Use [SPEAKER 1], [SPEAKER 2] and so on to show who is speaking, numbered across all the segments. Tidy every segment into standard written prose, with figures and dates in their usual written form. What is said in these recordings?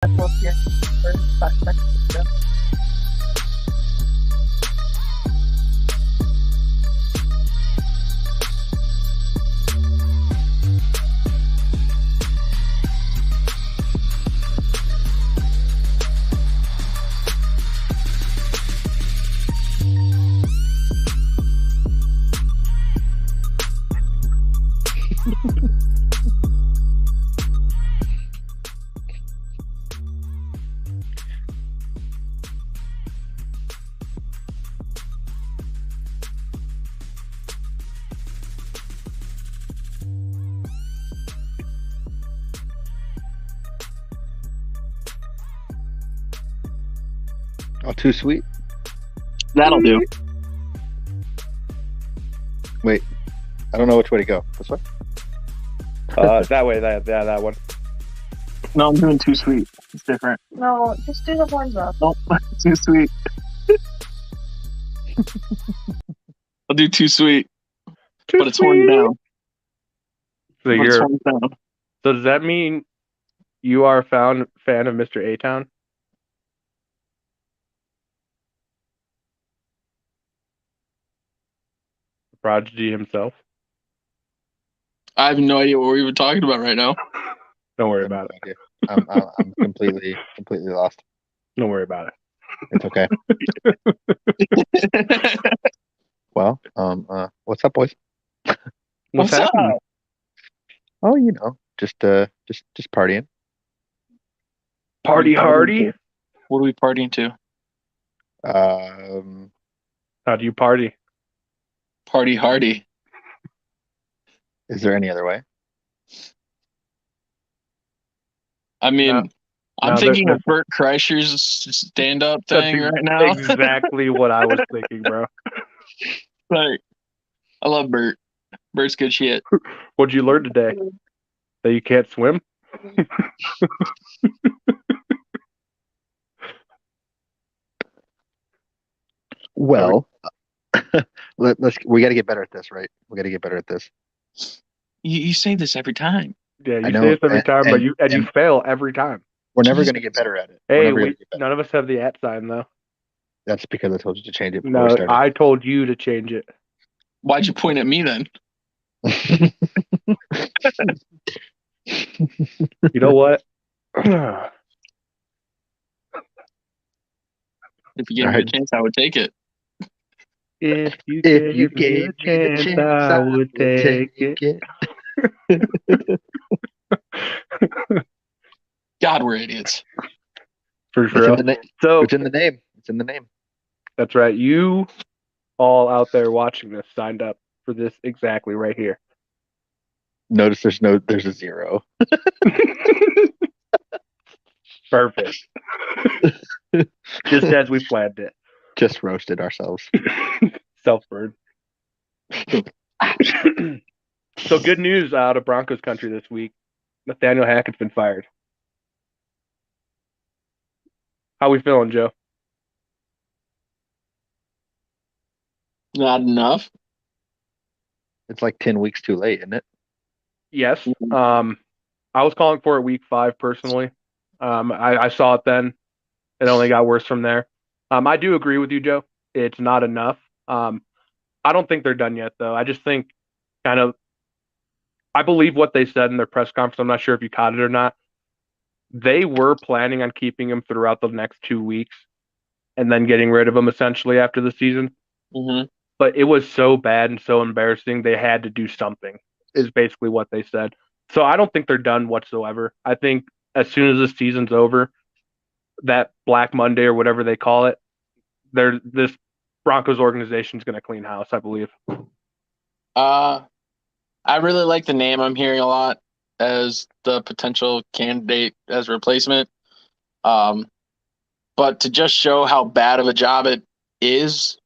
[SPEAKER 1] Oh, too sweet.
[SPEAKER 2] That'll do.
[SPEAKER 1] Wait, I don't know which way to go. This way?
[SPEAKER 3] That way, that one.
[SPEAKER 2] No, I'm doing too sweet. It's different.
[SPEAKER 4] No, just do the horns up.
[SPEAKER 2] Nope, too sweet. I'll do too sweet, but it's horns down.
[SPEAKER 3] So
[SPEAKER 2] But it's horns down.
[SPEAKER 3] So does that mean you are a fan of Mr. A-Town? Prodigy himself?
[SPEAKER 2] I have no idea what we're even talking about right now.
[SPEAKER 3] Don't worry about it.
[SPEAKER 1] I'm completely lost.
[SPEAKER 3] Don't worry about it.
[SPEAKER 1] It's okay. Well, what's up, boys?
[SPEAKER 3] What's happening?
[SPEAKER 2] up?
[SPEAKER 1] Oh, just partying.
[SPEAKER 3] Party hardy?
[SPEAKER 2] What are we partying to?
[SPEAKER 3] How do you party?
[SPEAKER 2] Party hardy.
[SPEAKER 1] Is there any other way?
[SPEAKER 2] I mean,
[SPEAKER 3] No.
[SPEAKER 2] I'm
[SPEAKER 3] No,
[SPEAKER 2] thinking
[SPEAKER 3] there's-
[SPEAKER 2] of Bert Kreischer's stand-up thing right now.
[SPEAKER 3] Exactly what I was thinking, bro.
[SPEAKER 2] Like, I love Bert. Bert's good shit.
[SPEAKER 3] What'd you learn today? That you can't swim?
[SPEAKER 1] Well, we got to get better at this, right? We got to get better at this.
[SPEAKER 2] You say this every time.
[SPEAKER 3] Yeah,
[SPEAKER 1] I
[SPEAKER 3] you
[SPEAKER 1] know,
[SPEAKER 3] say this every time, but
[SPEAKER 1] and-
[SPEAKER 3] you
[SPEAKER 1] and-
[SPEAKER 3] fail every time.
[SPEAKER 1] We're never
[SPEAKER 2] Jesus.
[SPEAKER 1] going to get better at it.
[SPEAKER 3] Hey,
[SPEAKER 1] We're never gonna get better.
[SPEAKER 3] none of us have the @ sign though.
[SPEAKER 1] That's because I told you to change it before
[SPEAKER 3] No,
[SPEAKER 1] we started.
[SPEAKER 3] I told you to change it.
[SPEAKER 2] Why'd you point at me then?
[SPEAKER 3] You know what?
[SPEAKER 2] If you gave me a
[SPEAKER 1] Alright.
[SPEAKER 2] chance, I would take it.
[SPEAKER 3] If you
[SPEAKER 1] If you
[SPEAKER 3] gave me a chance, I would take it.
[SPEAKER 2] God, we're idiots.
[SPEAKER 3] For
[SPEAKER 1] It's in
[SPEAKER 3] real.
[SPEAKER 1] the name.
[SPEAKER 3] So
[SPEAKER 1] It's in the name. It's in the name.
[SPEAKER 3] that's right. You all out there watching this signed up for this exactly right here.
[SPEAKER 1] Notice there's a zero.
[SPEAKER 3] Perfect. Just as we planned it.
[SPEAKER 1] Just roasted ourselves.
[SPEAKER 3] Self-burn. So good news out of Broncos country this week. Nathaniel Hackett's been fired. How we feeling, Joe?
[SPEAKER 2] Not enough.
[SPEAKER 1] It's like 10 weeks too late, isn't it?
[SPEAKER 3] Yes. I was calling for it week 5 personally. I saw it then. It only got worse from there. I do agree with you, Joe. It's not enough. I don't think they're done yet, though. I just think I believe what they said in their press conference. I'm not sure if you caught it or not. They were planning on keeping him throughout the next 2 weeks and then getting rid of him essentially after the season.
[SPEAKER 2] Mm-hmm.
[SPEAKER 3] But it was so bad and so embarrassing, they had to do something, is basically what they said. So I don't think they're done whatsoever. I think as soon as the season's over, that Black Monday or whatever they call it, this Broncos organization is going to clean house, I believe.
[SPEAKER 2] I really like the name I'm hearing a lot as the potential candidate as replacement. But to just show how bad of a job it is,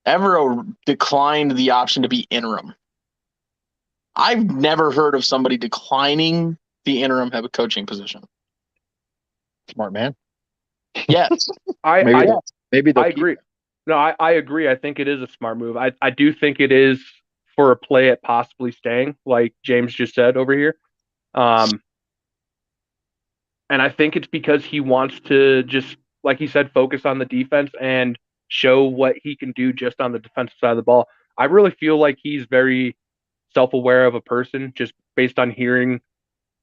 [SPEAKER 2] Evero declined the option to be interim. I've never heard of somebody declining the interim head coaching position.
[SPEAKER 1] Smart man.
[SPEAKER 2] Yes.
[SPEAKER 3] I agree. No, I agree. I think it is a smart move. I do think it is for a play at possibly staying, like James just said over here. And I think it's because he wants to just, like he said, focus on the defense and show what he can do just on the defensive side of the ball. I really feel like he's very self-aware of a person just based on hearing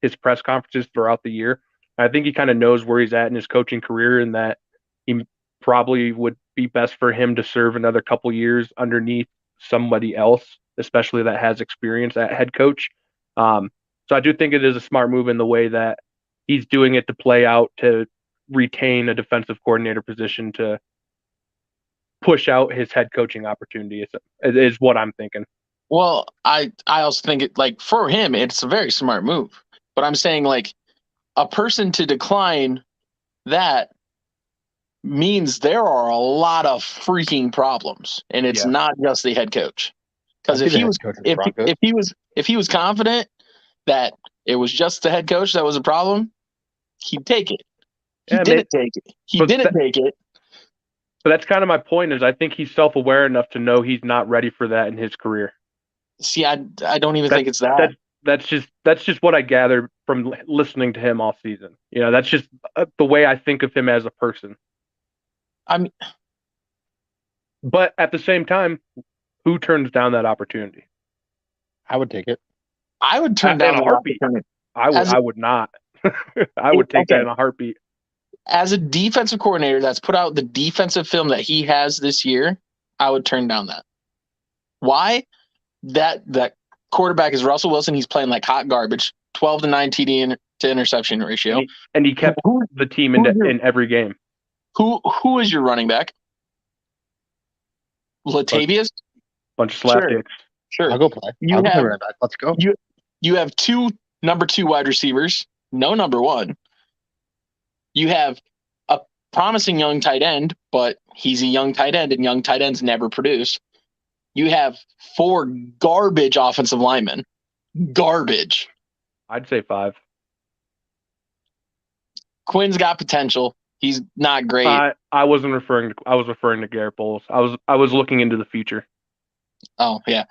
[SPEAKER 3] his press conferences throughout the year. I think he kind of knows where he's at in his coaching career and that he probably would be best for him to serve another couple years underneath somebody else, especially that has experience at head coach. So I do think it is a smart move in the way that he's doing it to play out to retain a defensive coordinator position to push out his head coaching opportunity is what I'm thinking.
[SPEAKER 2] Well, I also think it like for him, it's a very smart move. But I'm saying like a person to decline that means there are a lot of freaking problems, and it's
[SPEAKER 3] Yeah.
[SPEAKER 2] not just the head coach. Because
[SPEAKER 1] I'll
[SPEAKER 2] if
[SPEAKER 1] be the
[SPEAKER 2] he
[SPEAKER 1] head
[SPEAKER 2] was
[SPEAKER 1] coach of the Broncos.
[SPEAKER 2] if he was confident that it was just the head coach that was a problem, he'd take it. He
[SPEAKER 3] Yeah,
[SPEAKER 2] didn't take it. He
[SPEAKER 3] but
[SPEAKER 2] didn't take it.
[SPEAKER 3] But that's kind of my point is I think he's self-aware enough to know he's not ready for that in his career.
[SPEAKER 2] See, I don't even
[SPEAKER 3] That,
[SPEAKER 2] think it's that.
[SPEAKER 3] that's just what I gather from listening to him all season. You know, that's just the way I think of him as a person.
[SPEAKER 2] I mean,
[SPEAKER 3] But at the same time, who turns down that opportunity?
[SPEAKER 1] I would take it.
[SPEAKER 2] I would turn down
[SPEAKER 3] in a
[SPEAKER 2] that
[SPEAKER 3] heartbeat.
[SPEAKER 2] opportunity.
[SPEAKER 3] I would not. I would take that in a heartbeat.
[SPEAKER 2] As a defensive coordinator that's put out the defensive film that he has this year, I would turn down that. Why? That quarterback is Russell Wilson. He's playing like hot garbage. 12-9 TD to interception ratio.
[SPEAKER 3] And he kept the team in every game.
[SPEAKER 2] Who is your running back? Latavius?
[SPEAKER 3] Bunch of slapdicks.
[SPEAKER 2] Sure.
[SPEAKER 1] I'll go play. I'll go play right back. Let's go.
[SPEAKER 2] You have two number 2 wide receivers, no number 1. You have a promising young tight end, but he's a young tight end, and young tight ends never produce. You have 4 garbage offensive linemen. Garbage.
[SPEAKER 3] I'd say 5.
[SPEAKER 2] Quinn's got potential. He's not great.
[SPEAKER 3] I was referring to Garrett Bowles. I was looking into the future.
[SPEAKER 2] Oh, yeah.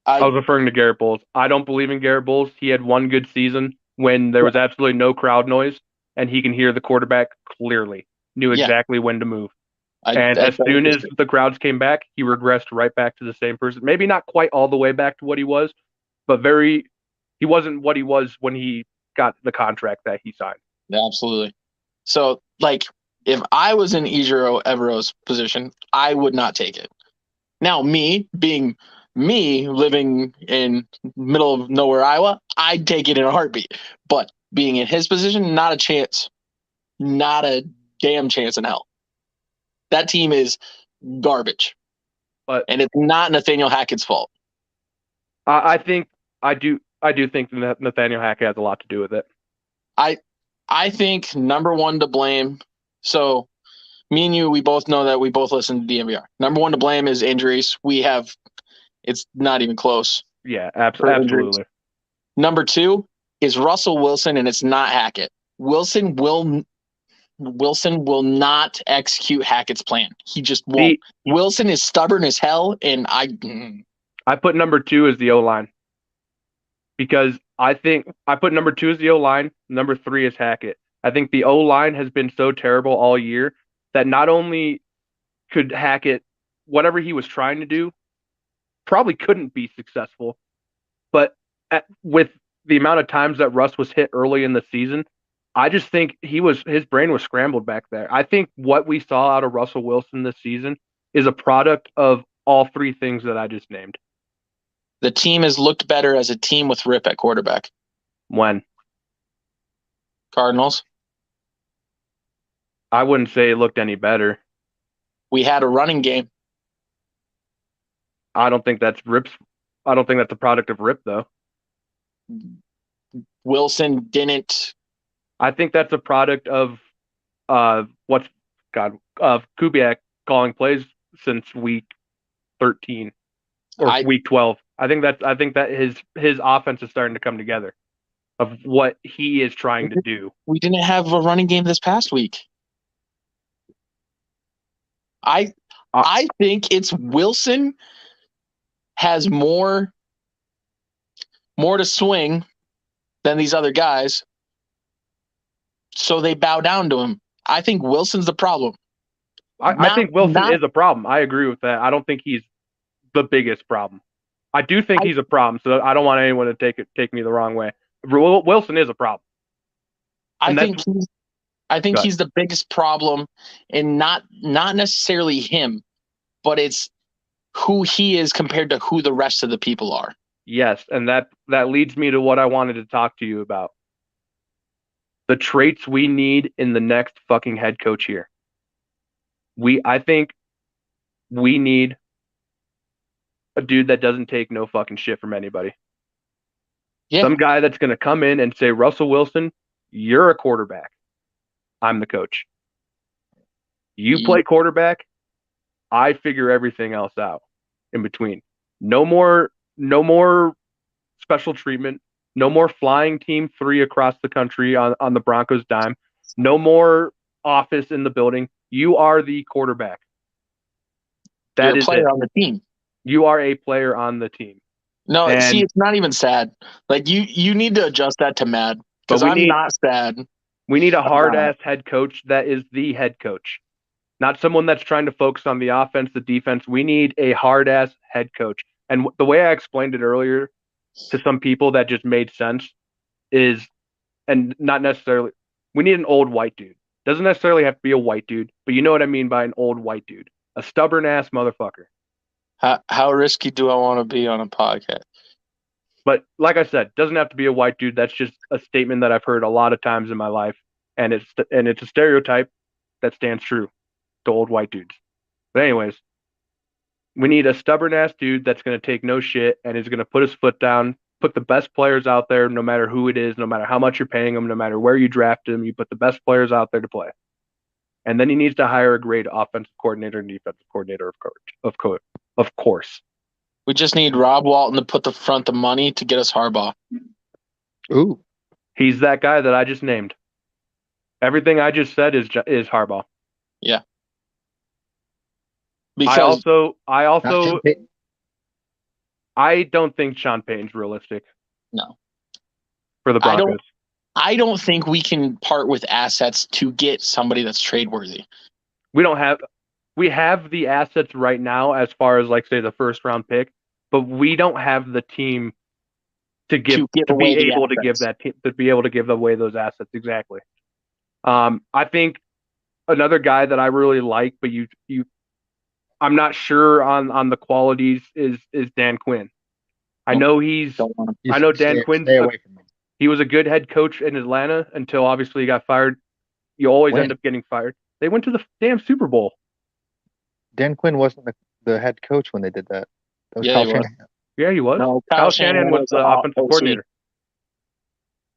[SPEAKER 3] I was referring to Garrett Bowles. I don't believe in Garrett Bowles. He had one good season when there was absolutely no crowd noise, and he can hear the quarterback clearly. Knew exactly when to move. As soon as the crowds came back, he regressed right back to the same person. Maybe not quite all the way back to what he was, but he wasn't what he was when he got the contract that he signed.
[SPEAKER 2] Absolutely. So, like, if I was in Ejiro Evero's position, I would not take it. Now, being me living in middle of nowhere, Iowa, I'd take it in a heartbeat. But being in his position, not a chance. Not a damn chance in hell. That team is garbage. And it's not Nathaniel Hackett's fault.
[SPEAKER 3] I do think that Nathaniel Hackett has a lot to do with it.
[SPEAKER 2] I think number 1 to blame. So me and you, we both know that we both listen to DMVR. Number 1 to blame is injuries. It's not even close.
[SPEAKER 3] Yeah, absolutely.
[SPEAKER 2] Injuries. Number 2 is Russell Wilson, and it's not Hackett. Wilson will not execute Hackett's plan. He just won't. Wilson is stubborn as hell, and
[SPEAKER 3] I put number 2 as the O-line. Because I think I put number 2 as the O-line, number 3 is Hackett. I think the O-line has been so terrible all year that not only could Hackett, whatever he was trying to do, probably couldn't be successful, but with the amount of times that Russ was hit early in the season, I just think his brain was scrambled back there. I think what we saw out of Russell Wilson this season is a product of all 3 things that I just named.
[SPEAKER 2] The team has looked better as a team with Rip at quarterback.
[SPEAKER 3] When?
[SPEAKER 2] Cardinals.
[SPEAKER 3] I wouldn't say it looked any better.
[SPEAKER 2] We had a running game.
[SPEAKER 3] I don't think that's a product of Rip, though.
[SPEAKER 2] Wilson didn't.
[SPEAKER 3] I think that's a product of Kubiak calling plays since week 13 or week 12. I think that his offense is starting to come together of what he is trying to do.
[SPEAKER 2] We didn't have a running game this past week. I think it's Wilson has more to swing than these other guys. so they bow down to him. I think Wilson's the problem.
[SPEAKER 3] I think Wilson is a problem. I agree with that. I don't think he's the biggest problem. I do think he's a problem, so I don't want anyone to take me the wrong way. Wilson is a problem.
[SPEAKER 2] I think he's the biggest problem, and not necessarily him, but it's who he is compared to who the rest of the people are.
[SPEAKER 3] Yes, and that leads me to what I wanted to talk to you about. The traits we need in the next fucking head coach here. I think we need a dude that doesn't take no fucking shit from anybody. Yeah. Some guy that's going to come in and say, Russell Wilson, you're a quarterback. I'm the coach. You play quarterback. I figure everything else out in between. No more special treatment. No more flying team 3 across the country on the Broncos dime. No more office in the building. You are the quarterback.
[SPEAKER 2] You're a player on the team.
[SPEAKER 3] You are a player on the team.
[SPEAKER 2] No, see, it's not even sad. Like you need to adjust that to mad, because I'm not sad.
[SPEAKER 3] We need a hard-ass head coach that is the head coach, not someone that's trying to focus on the offense, the defense. We need a hard-ass head coach. And the way I explained it earlier to some people that just made sense is, and not necessarily, we need an old white dude. Doesn't necessarily have to be a white dude, but you know what I mean by an old white dude. A stubborn-ass motherfucker.
[SPEAKER 2] How risky do I want to be on a podcast?
[SPEAKER 3] But like I said, doesn't have to be a white dude. That's just a statement that I've heard a lot of times in my life, and it's a stereotype that stands true to old white dudes. But anyways, we need a stubborn ass dude that's going to take no shit and is going to put his foot down, put the best players out there, no matter who it is, no matter how much you're paying them, no matter where you draft them, you put the best players out there to play. And then he needs to hire a great offensive coordinator and defensive coordinator, of course.
[SPEAKER 2] We just need Rob Walton to put the front the money to get us Harbaugh.
[SPEAKER 1] Ooh.
[SPEAKER 3] He's that guy that I just named. Everything I just said is Harbaugh.
[SPEAKER 2] Yeah.
[SPEAKER 3] Because I don't think Sean Payton's realistic.
[SPEAKER 2] No.
[SPEAKER 3] For the Broncos.
[SPEAKER 2] I don't think we can part with assets to get somebody that's trade worthy.
[SPEAKER 3] We have the assets right now as far as, like, say, the first round pick, but we don't have the team to be able to give away those assets. Exactly. I think another guy that I really like, but I'm not sure on the qualities is Dan Quinn. I know Dan Quinn.
[SPEAKER 1] Stay away from him.
[SPEAKER 3] He was a good head coach in Atlanta until obviously he got fired. You always end up getting fired. They went to the damn Super Bowl.
[SPEAKER 1] Dan Quinn wasn't the head coach when they did that. That was Kyle Shanahan.
[SPEAKER 3] Yeah, he was.
[SPEAKER 2] No,
[SPEAKER 3] Kyle Shanahan was the offensive coordinator.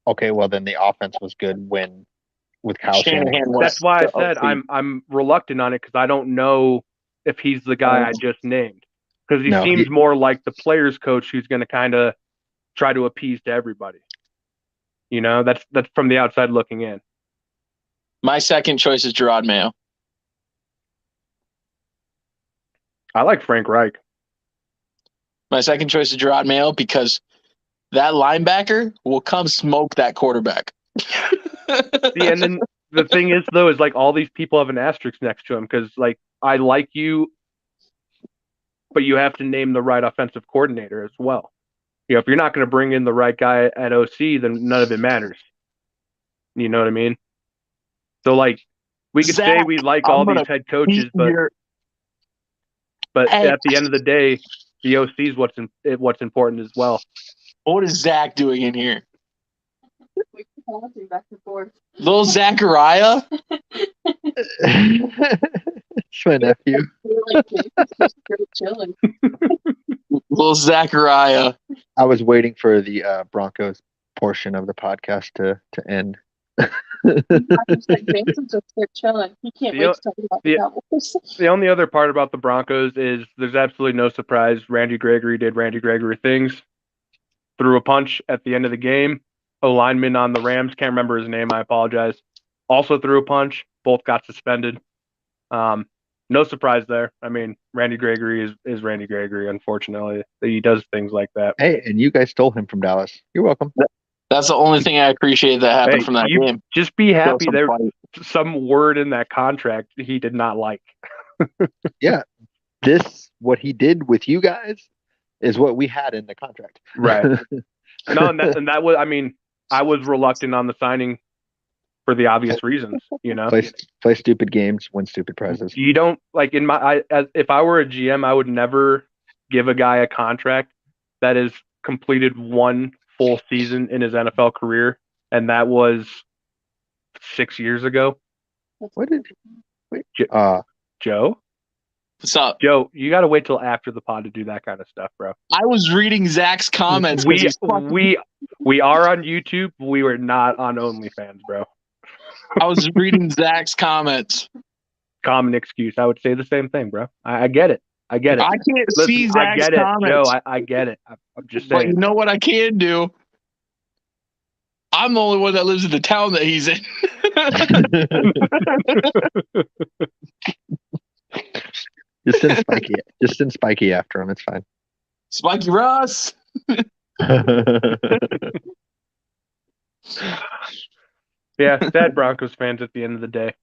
[SPEAKER 1] Okay, well then the offense was good with Kyle Shanahan.
[SPEAKER 3] That's why I said I'm reluctant on it, because I don't know if he's the guy I just named. Because he seems more like the players coach who's going to kind of try to appease to everybody. You know, that's from the outside looking in.
[SPEAKER 2] My second choice is Gerard Mayo.
[SPEAKER 3] I like Frank Reich.
[SPEAKER 2] My second choice is Gerard Mayo because that linebacker will come smoke that quarterback.
[SPEAKER 3] See, and then the thing is, though, is like all these people have an asterisk next to him because, like, I like you, but you have to name the right offensive coordinator as well. You know, if you're not going to bring in the right guy at OC, then none of it matters. You know what I mean? So, like, we could say we like all these head coaches, but at the end of the day, the OC is what's important as well.
[SPEAKER 2] What is Zach doing in here? Little Zachariah?
[SPEAKER 1] It's my nephew.
[SPEAKER 2] Little Zachariah.
[SPEAKER 1] I was waiting for the Broncos portion of the podcast to end.
[SPEAKER 3] The only other part about the Broncos is there's absolutely no surprise. Randy Gregory did Randy Gregory things. Threw a punch at the end of the game. A lineman on the Rams, can't remember his name, I apologize, also threw a punch. Both got suspended. No surprise there. I mean, Randy Gregory is Randy Gregory, unfortunately. He does things like that.
[SPEAKER 1] Hey, and you guys stole him from Dallas. You're welcome.
[SPEAKER 2] That's the only thing I appreciate that happened
[SPEAKER 3] Hey,
[SPEAKER 2] from that
[SPEAKER 3] you
[SPEAKER 2] game.
[SPEAKER 3] just be happy
[SPEAKER 2] some
[SPEAKER 3] there
[SPEAKER 2] fight.
[SPEAKER 3] some word in that contract he did not like.
[SPEAKER 1] Yeah, what he did with you guys is what we had in the contract.
[SPEAKER 3] Right. No, and that was, I mean, I was reluctant on the signing for the obvious reasons, you know.
[SPEAKER 1] Play stupid games, win stupid prizes.
[SPEAKER 3] You don't like if I were a GM, I would never give a guy a contract that has completed one full season in his NFL career, and that was 6 years ago.
[SPEAKER 1] What did wait?
[SPEAKER 3] Joe?
[SPEAKER 2] What's up?
[SPEAKER 3] Joe, you got to wait till after the pod to do that kind of stuff, bro.
[SPEAKER 2] I was reading Zach's comments.
[SPEAKER 3] We are on YouTube. We were not on OnlyFans, bro.
[SPEAKER 2] I was reading Zach's comments.
[SPEAKER 3] Common excuse. I would say the same thing, bro. I get it. I get it.
[SPEAKER 2] I can't see
[SPEAKER 3] Listen, I
[SPEAKER 2] Zach's
[SPEAKER 3] get it,
[SPEAKER 2] comments.
[SPEAKER 3] Joe. I get it. I'm just
[SPEAKER 2] But
[SPEAKER 3] saying.
[SPEAKER 2] you know what I can do? I'm the only one that lives in the town that he's in.
[SPEAKER 1] Just send Spiky after him. It's fine.
[SPEAKER 2] Spiky Ross.
[SPEAKER 3] Yeah, sad Broncos fans at the end of the day.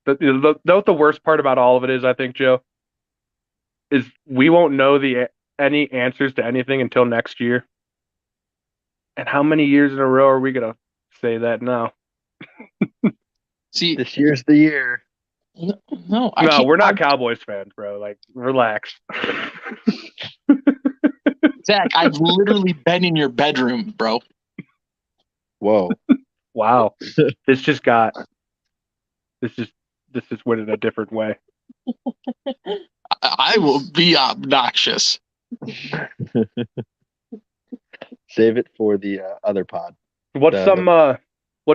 [SPEAKER 3] But the worst part about all of it is, I think, Joe, is we won't know any answers to anything until next year. And how many years in a row are we gonna say that now?
[SPEAKER 2] See,
[SPEAKER 1] this year's the year.
[SPEAKER 2] No,
[SPEAKER 3] we're not Cowboys fans, bro. Like, relax.
[SPEAKER 2] Zach, I've literally been in your bedroom, bro.
[SPEAKER 1] Whoa.
[SPEAKER 3] Wow. This just went in a different way.
[SPEAKER 2] I will be obnoxious.
[SPEAKER 1] Save it for the other pod.
[SPEAKER 3] What's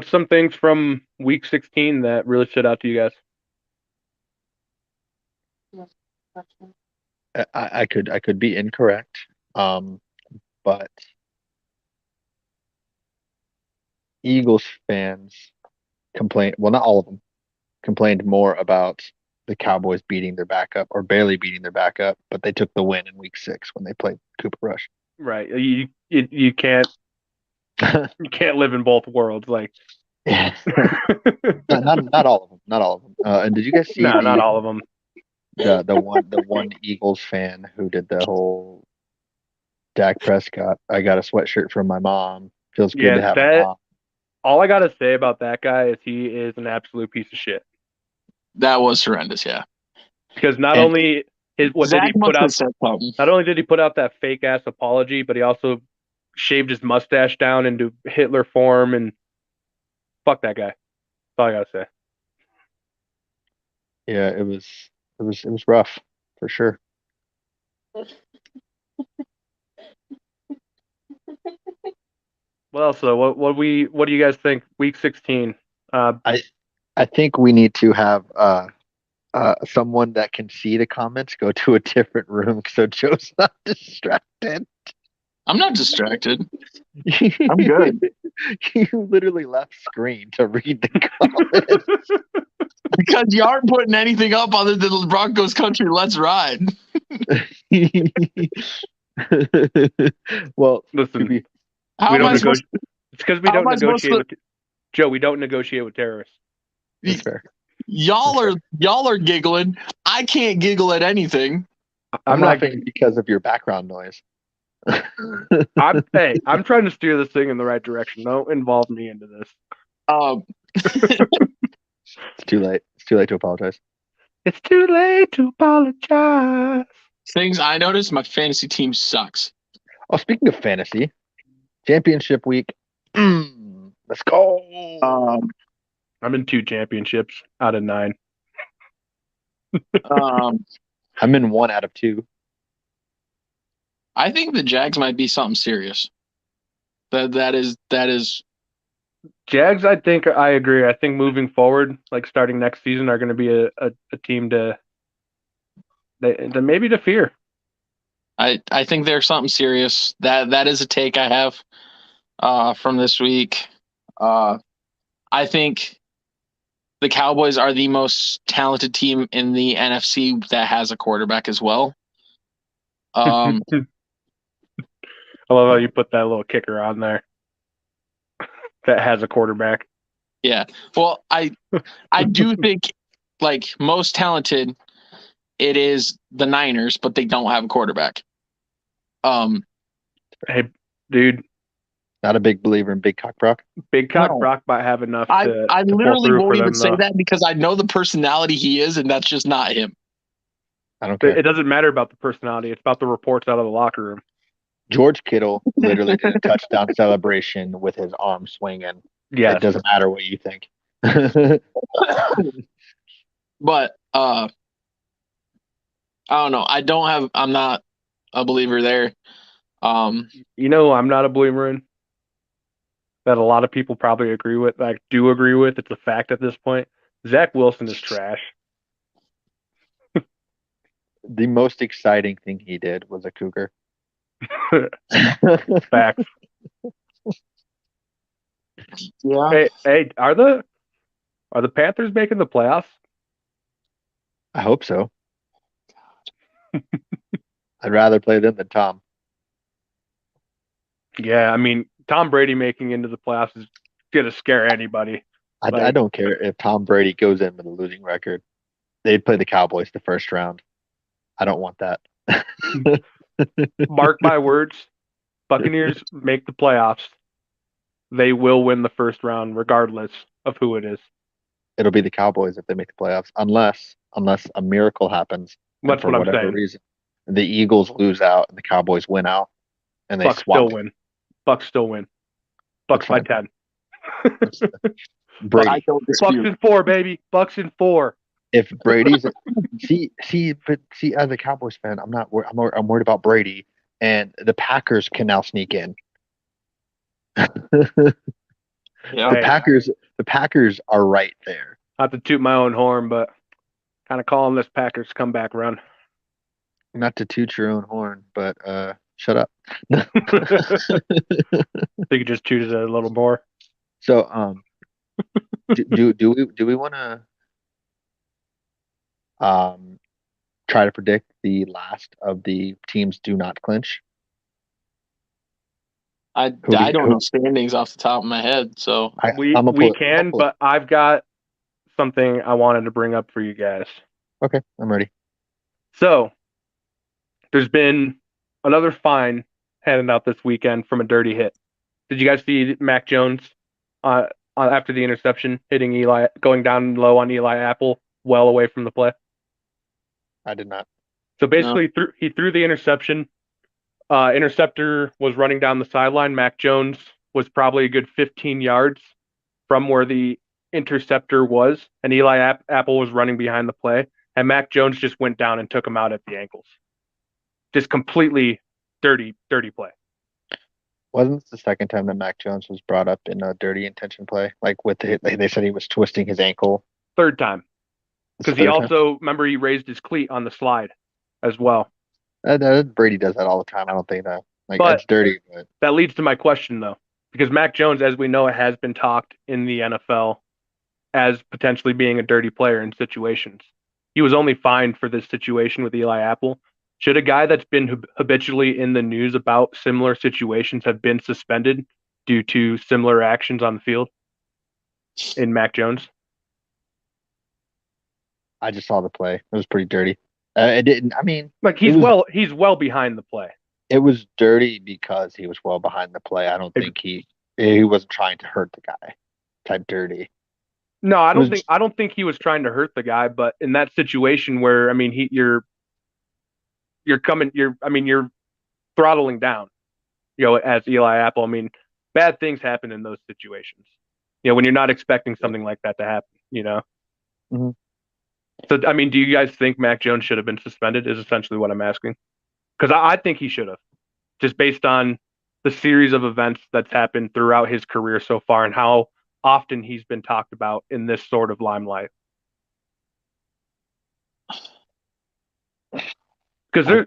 [SPEAKER 3] some things from week 16 that really stood out to you guys?
[SPEAKER 1] I could be incorrect, but Eagles fans complained. Well, not all of them complained more about the Cowboys beating their backup or barely beating their backup, but they took the win in week 6 when they played Cooper Rush.
[SPEAKER 3] Right. You can't live in both worlds. Like,
[SPEAKER 1] yeah. not all of them. Not all of them. And did you guys see?
[SPEAKER 3] Not all of them.
[SPEAKER 1] The one Eagles fan who did the whole Dak Prescott. I got a sweatshirt from my mom. Feels good to have a mom.
[SPEAKER 3] All I gotta say about that guy is he is an absolute piece of shit.
[SPEAKER 2] That was horrendous, yeah.
[SPEAKER 3] Because not only did he put out that fake ass apology, but he also shaved his mustache down into Hitler form, and fuck that guy. That's all I gotta say.
[SPEAKER 1] Yeah, it was rough for sure.
[SPEAKER 3] Well, so what do you guys think? Week 16.
[SPEAKER 1] I think we need to have someone that can see the comments go to a different room so Joe's not distracted.
[SPEAKER 2] I'm not distracted. I'm good.
[SPEAKER 1] You literally left screen to read the comments.
[SPEAKER 2] Because you aren't putting anything up other than the Broncos country. Let's ride.
[SPEAKER 1] Well,
[SPEAKER 3] listen,
[SPEAKER 1] we
[SPEAKER 3] don't negotiate. It's because we don't negotiate with Joe. We don't negotiate with terrorists.
[SPEAKER 1] That's fair.
[SPEAKER 2] Y'all are giggling. I can't giggle at anything.
[SPEAKER 1] I'm laughing because of your background noise.
[SPEAKER 3] I'm trying to steer this thing in the right direction. Don't involve me into this.
[SPEAKER 1] It's too late. It's too late to apologize.
[SPEAKER 3] It's too late to apologize.
[SPEAKER 2] Things I noticed, my fantasy team sucks.
[SPEAKER 1] Oh, speaking of fantasy, championship week. Let's go.
[SPEAKER 3] I'm in 2 championships out of 9.
[SPEAKER 1] I'm in 1 out of 2.
[SPEAKER 2] I think the Jags might be something serious. That is.
[SPEAKER 3] Jags, I think I agree. I think moving forward, like starting next season, are going to be a team to maybe to fear.
[SPEAKER 2] I think there's something serious. That is a take I have from this week. I think the Cowboys are the most talented team in the NFC that has a quarterback as well.
[SPEAKER 3] I love how you put that little kicker on there. that has a quarterback.
[SPEAKER 2] Yeah. Well, I do think like most talented, it is the Niners, but they don't have a quarterback.
[SPEAKER 3] Hey, dude,
[SPEAKER 1] Not a big believer in Big Cock Brock.
[SPEAKER 3] Big Cock
[SPEAKER 2] No.
[SPEAKER 3] Brock might have enough
[SPEAKER 2] I
[SPEAKER 3] to pull
[SPEAKER 2] literally
[SPEAKER 3] through
[SPEAKER 2] won't
[SPEAKER 3] for
[SPEAKER 2] even
[SPEAKER 3] them,
[SPEAKER 2] say
[SPEAKER 3] though.
[SPEAKER 2] that because I know the personality he is, and that's just not him.
[SPEAKER 1] I don't care.
[SPEAKER 3] It doesn't matter about the personality. It's about the reports out of the locker room.
[SPEAKER 1] George Kittle literally did a touchdown celebration with his arm swinging.
[SPEAKER 3] Yes.
[SPEAKER 1] It doesn't matter what you think.
[SPEAKER 2] But I don't know. I'm not a believer there.
[SPEAKER 3] I'm not a believer in that a lot of people probably agree with. Do agree with. It's a fact at this point. Zach Wilson is trash.
[SPEAKER 1] The most exciting thing he did was a cougar.
[SPEAKER 3] Facts.
[SPEAKER 2] Yeah.
[SPEAKER 3] Hey, are the Panthers making the playoffs?
[SPEAKER 1] I hope so. I'd rather play them than Tom.
[SPEAKER 3] Yeah, I mean, Tom Brady making into the playoffs is gonna scare anybody.
[SPEAKER 1] I don't care if Tom Brady goes in with a losing record. They'd play the Cowboys the first round. I don't want that.
[SPEAKER 3] Mark my words, Buccaneers make the playoffs. They will win the first round regardless of who it is.
[SPEAKER 1] It'll be the Cowboys if they make the playoffs, unless a miracle happens and
[SPEAKER 3] That's
[SPEAKER 1] for
[SPEAKER 3] what I'm
[SPEAKER 1] whatever
[SPEAKER 3] saying.
[SPEAKER 1] reason the Eagles lose out and the Cowboys win out and they
[SPEAKER 3] Bucks
[SPEAKER 1] swap
[SPEAKER 3] still
[SPEAKER 1] it.
[SPEAKER 3] win. Bucks still win. Bucks by 10.
[SPEAKER 1] Brady.
[SPEAKER 2] I don't
[SPEAKER 3] Bucks
[SPEAKER 2] dispute.
[SPEAKER 3] in 4, baby. Bucks in 4.
[SPEAKER 1] If Brady's see, as a Cowboys fan, I'm not I'm worried about Brady and the Packers can now sneak in.
[SPEAKER 2] Yeah.
[SPEAKER 1] The Packers are right there.
[SPEAKER 3] Not to toot my own horn, but kind of calling this Packers comeback run.
[SPEAKER 1] Not to toot your own horn, but shut up.
[SPEAKER 3] They could just toot it a little more.
[SPEAKER 1] So do we want to try to predict the last of the teams do not clinch?
[SPEAKER 2] I don't know standings off the top of my head, so
[SPEAKER 3] We can, but I've got something I wanted to bring up for you guys.
[SPEAKER 1] Okay, I'm ready.
[SPEAKER 3] So, there's been another fine handed out this weekend from a dirty hit. Did you guys see Mac Jones after the interception hitting Eli, going down low on Eli Apple, well away from the play?
[SPEAKER 1] I did not.
[SPEAKER 3] So basically, he threw the interception. Interceptor was running down the sideline. Mac Jones was probably a good 15 yards from where the interceptor was, and Eli Apple was running behind the play, and Mac Jones just went down and took him out at the ankles. Just completely dirty play.
[SPEAKER 1] Wasn't this the second time that Mac Jones was brought up in a dirty intention play? Like they said he was twisting his ankle.
[SPEAKER 3] Third time. Because he also, remember, he raised his cleat on the slide as well.
[SPEAKER 1] Brady does that all the time. I don't think that it's dirty. But
[SPEAKER 3] that leads to my question, though, because Mac Jones, as we know, it has been talked in the NFL as potentially being a dirty player in situations. He was only fined for this situation with Eli Apple. Should a guy that's been habitually in the news about similar situations have been suspended due to similar actions on the field in Mac Jones?
[SPEAKER 1] I just saw the play. It was pretty dirty. It didn't. I mean,
[SPEAKER 3] he's well behind the play.
[SPEAKER 1] It was dirty because he was well behind the play. I don't think he wasn't trying to hurt the guy. Type dirty.
[SPEAKER 3] No, I don't think he was trying to hurt the guy, but in that situation where you're throttling down, as Eli Apple. I mean, bad things happen in those situations. When you're not expecting something like that to happen.
[SPEAKER 1] Mm-hmm.
[SPEAKER 3] So, do you guys think Mac Jones should have been suspended? Is essentially what I'm asking. Because I think he should have, just based on the series of events that's happened throughout his career so far and how often he's been talked about in this sort of limelight. Because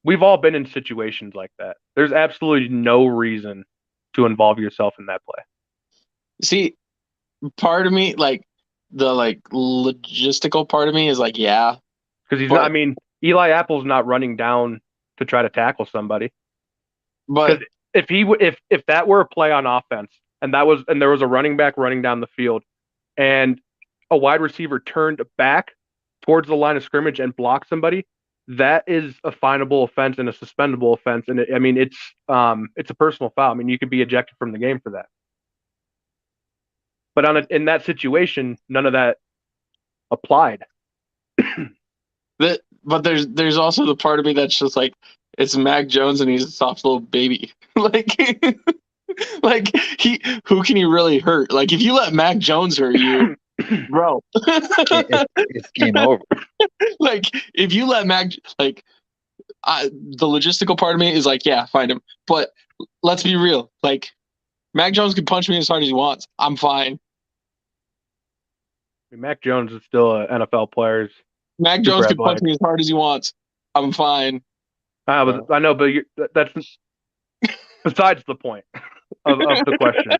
[SPEAKER 3] we've all been in situations like that. There's absolutely no reason to involve yourself in that play.
[SPEAKER 2] See, part of me, the logistical part of me is yeah.
[SPEAKER 3] Because Eli Apple's not running down to try to tackle somebody.
[SPEAKER 2] But
[SPEAKER 3] if that were a play on offense and there was a running back running down the field, and a wide receiver turned back towards the line of scrimmage and blocked somebody, that is a finable offense and a suspendable offense. And it's a personal foul. I mean, you could be ejected from the game for that. But in that situation, none of that applied.
[SPEAKER 2] But there's also the part of me that's just like, it's Mac Jones and he's a soft little baby. like like who can he really hurt? Like if you let Mac Jones hurt you, bro.
[SPEAKER 1] It's game over.
[SPEAKER 2] Like if you let Mac, like the logistical part of me is like, yeah, find him. But let's be real. Like Mac Jones can punch me as hard as he wants. I'm fine.
[SPEAKER 3] Mac Jones is still an NFL player.
[SPEAKER 2] Mac Jones can punch me as hard as he wants. I'm fine.
[SPEAKER 3] I know, but that's besides the point of the question.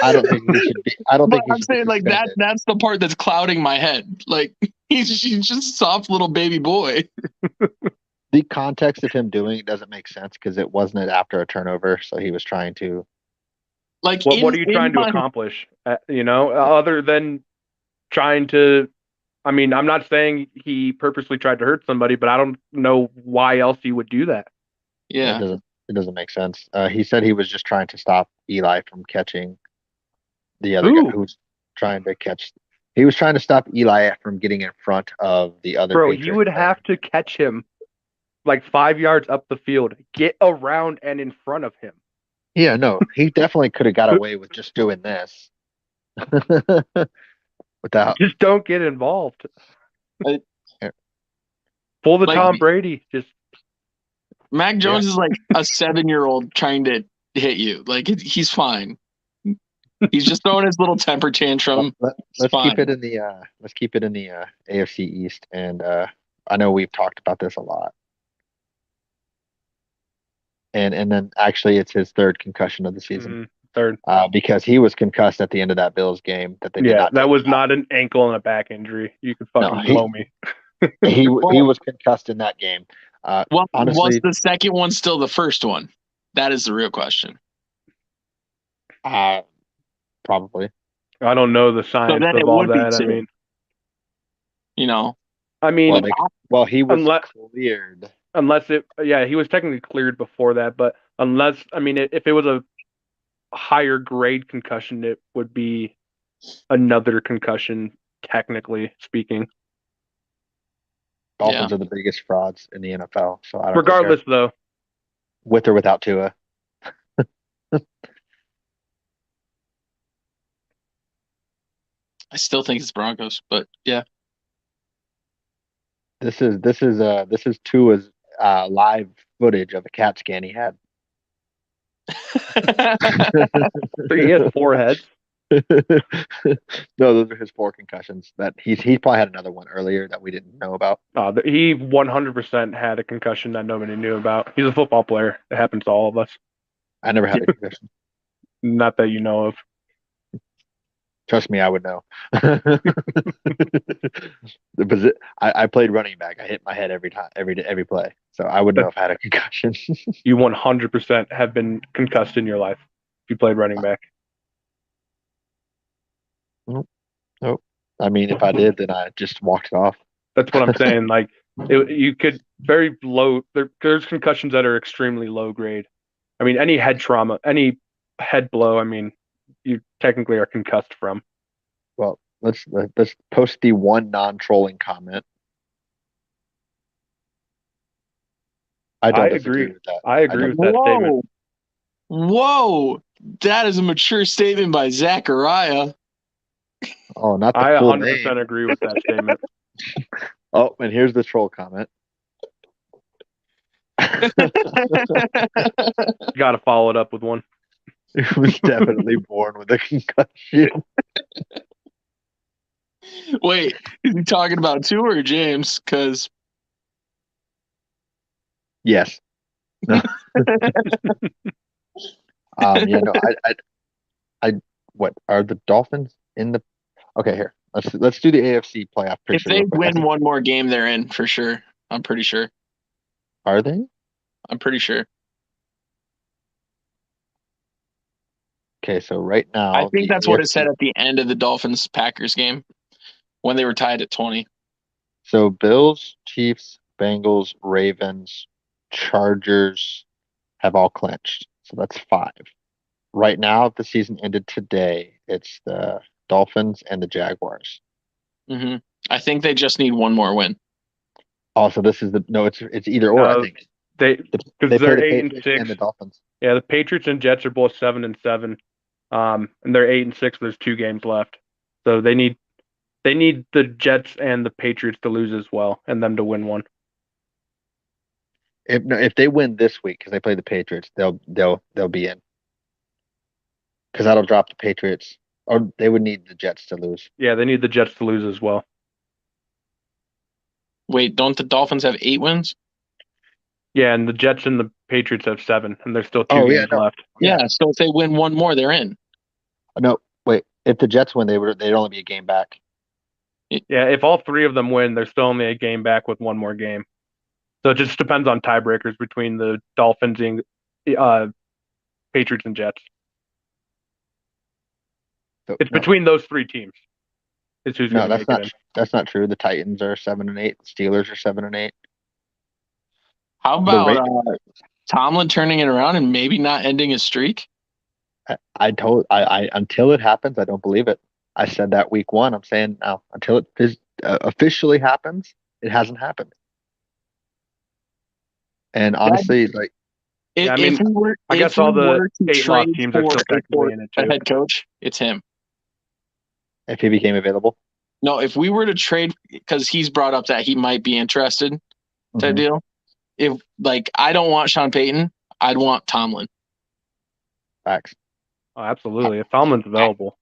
[SPEAKER 1] I don't think he should be. I don't think
[SPEAKER 2] I'm saying like that's the part that's clouding my head. Like he's just a soft little baby boy.
[SPEAKER 1] The context of him doing it doesn't make sense because it wasn't after a turnover, so he was trying to.
[SPEAKER 2] Like,
[SPEAKER 3] what are you trying to accomplish? Other than trying to. I mean, I'm not saying he purposely tried to hurt somebody, but I don't know why else he would do that.
[SPEAKER 2] Yeah,
[SPEAKER 1] it doesn't make sense. He said he was just trying to stop Eli from catching the other guy who was trying to catch. He was trying to stop Eli from getting in front of the other.
[SPEAKER 3] Bro, you would have to catch him like 5 yards up the field, get around and in front of him.
[SPEAKER 1] Yeah, no, he definitely could have got away with just doing this. Without
[SPEAKER 3] just don't get involved. Pull the Tom Brady. Just
[SPEAKER 2] Mac Jones is like a 7-year-old trying to hit you. Like he's fine. He's just throwing his little temper tantrum.
[SPEAKER 1] Let's keep it in the AFC East, and I know we've talked about this a lot. And then actually, it's his third concussion of the season.
[SPEAKER 3] Third,
[SPEAKER 1] because he was concussed at the end of that Bills game.
[SPEAKER 3] That was not an ankle and a back injury. You can fucking blow me.
[SPEAKER 1] he was concussed in that game. Honestly,
[SPEAKER 2] was the second one still the first one? That is the real question.
[SPEAKER 1] Probably.
[SPEAKER 3] I don't know the science of all that. I mean,
[SPEAKER 1] he was cleared.
[SPEAKER 3] He was technically cleared before that, but if it was a higher grade concussion, it would be another concussion, technically speaking.
[SPEAKER 1] Dolphins are the biggest frauds in the NFL. So I don't
[SPEAKER 3] regardless, though,
[SPEAKER 1] with or without Tua.
[SPEAKER 2] I still think it's Broncos, but yeah.
[SPEAKER 1] This is Tua's live footage of a CAT scan he had.
[SPEAKER 3] So he has 4 heads.
[SPEAKER 1] No, those are his 4 concussions. That he probably had another one earlier that we didn't know about.
[SPEAKER 3] He 100% had a concussion that nobody knew about. He's a football player. It happens to all of us.
[SPEAKER 1] I never had a concussion.
[SPEAKER 3] Not that you know of.
[SPEAKER 1] Trust me, I would know. I played running back. I hit my head every time, every play. So I would know if I had a concussion.
[SPEAKER 3] You 100% have been concussed in your life if you played running back.
[SPEAKER 1] Nope. I mean, if I did, then I just walked it off.
[SPEAKER 3] That's what I'm saying. Like, you could very low. There's concussions that are extremely low grade. I mean, any head trauma, any head blow. I mean, you technically are concussed from.
[SPEAKER 1] Well, let's post the one non-trolling comment. I agree with that.
[SPEAKER 3] I agree with that statement.
[SPEAKER 2] Whoa, that is a mature statement by Zachariah.
[SPEAKER 1] Oh, not the
[SPEAKER 3] I
[SPEAKER 1] full
[SPEAKER 3] 100%
[SPEAKER 1] name.
[SPEAKER 3] agree with that statement.
[SPEAKER 1] Oh, and here's the troll comment.
[SPEAKER 3] Got to follow it up with one.
[SPEAKER 1] He was definitely born with a concussion.
[SPEAKER 2] Wait, is he talking about Tua or James? Because
[SPEAKER 1] yes. No. What are the Dolphins in the? Okay, here. Let's do the AFC playoff picture.
[SPEAKER 2] If they win one more game, they're in for sure. I'm pretty sure.
[SPEAKER 1] Are they?
[SPEAKER 2] I'm pretty sure.
[SPEAKER 1] Okay, so right
[SPEAKER 2] I
[SPEAKER 1] now
[SPEAKER 2] think
[SPEAKER 1] the
[SPEAKER 2] that's what it
[SPEAKER 1] AFC.
[SPEAKER 2] said at the end of the Dolphins Packers game when they were tied at 20.
[SPEAKER 1] So Bills, Chiefs, Bengals, Ravens, Chargers have all clinched. So that's five. Right now, if the season ended today, it's the Dolphins and the Jaguars.
[SPEAKER 2] hmm I think they just need one more win.
[SPEAKER 1] Also, this is the no, it's either or. I
[SPEAKER 3] No,
[SPEAKER 1] think
[SPEAKER 3] they because
[SPEAKER 1] they play
[SPEAKER 3] they're
[SPEAKER 1] the
[SPEAKER 3] 8 and
[SPEAKER 1] Patriots and
[SPEAKER 3] 6.
[SPEAKER 1] the Dolphins.
[SPEAKER 3] Yeah, the Patriots and Jets are both 7-7. And they're 8 and 6. There's 2 games left, so they need the Jets and the Patriots to lose as well, and them to win one.
[SPEAKER 1] If no, if they win this week because they play the Patriots, they'll be in because that'll drop the Patriots, or they would need the Jets to lose.
[SPEAKER 3] Yeah, they need the Jets to lose as well.
[SPEAKER 2] Wait, don't the Dolphins have 8 wins?
[SPEAKER 3] Yeah, and the Jets and the Patriots have 7, and there's still two
[SPEAKER 1] Oh yeah,
[SPEAKER 3] games
[SPEAKER 1] no,
[SPEAKER 3] left.
[SPEAKER 1] yeah,
[SPEAKER 2] Yeah, so if they win one more, they're in.
[SPEAKER 1] no. Wait, if the Jets win, they'd only be a game back.
[SPEAKER 3] Yeah, if all three of them win, they're still only a game back with one more game. So it just depends on tiebreakers between the Dolphins and Patriots and Jets.
[SPEAKER 1] So,
[SPEAKER 3] It's
[SPEAKER 1] no,
[SPEAKER 3] between those three teams. Is who's going
[SPEAKER 1] no,
[SPEAKER 3] to make it in.
[SPEAKER 1] that's not true. The Titans are 7-8. The Steelers are 7-8.
[SPEAKER 2] How
[SPEAKER 1] The
[SPEAKER 2] about
[SPEAKER 1] Ravens.
[SPEAKER 2] Tomlin turning it around and maybe not ending his streak?
[SPEAKER 1] I until it happens, I don't believe it. I said that week one. I'm saying now until it officially happens, it hasn't happened. And
[SPEAKER 2] That,
[SPEAKER 1] honestly, like
[SPEAKER 3] Yeah, I
[SPEAKER 2] if
[SPEAKER 3] mean,
[SPEAKER 2] we were
[SPEAKER 3] I
[SPEAKER 2] if
[SPEAKER 3] guess
[SPEAKER 2] we
[SPEAKER 3] all the
[SPEAKER 2] were to
[SPEAKER 3] 8 loss
[SPEAKER 2] trade
[SPEAKER 3] teams are
[SPEAKER 2] for
[SPEAKER 3] still technically in it
[SPEAKER 2] a
[SPEAKER 3] too.
[SPEAKER 2] head coach, it's him.
[SPEAKER 1] if he became available,
[SPEAKER 2] No, if we were to trade because he's brought up that he might be interested type
[SPEAKER 1] Mhm.
[SPEAKER 2] deal. If like I don't want Sean Payton, I'd want Tomlin.
[SPEAKER 1] Facts.
[SPEAKER 3] Oh,
[SPEAKER 1] I,
[SPEAKER 3] absolutely. If Tomlin's available.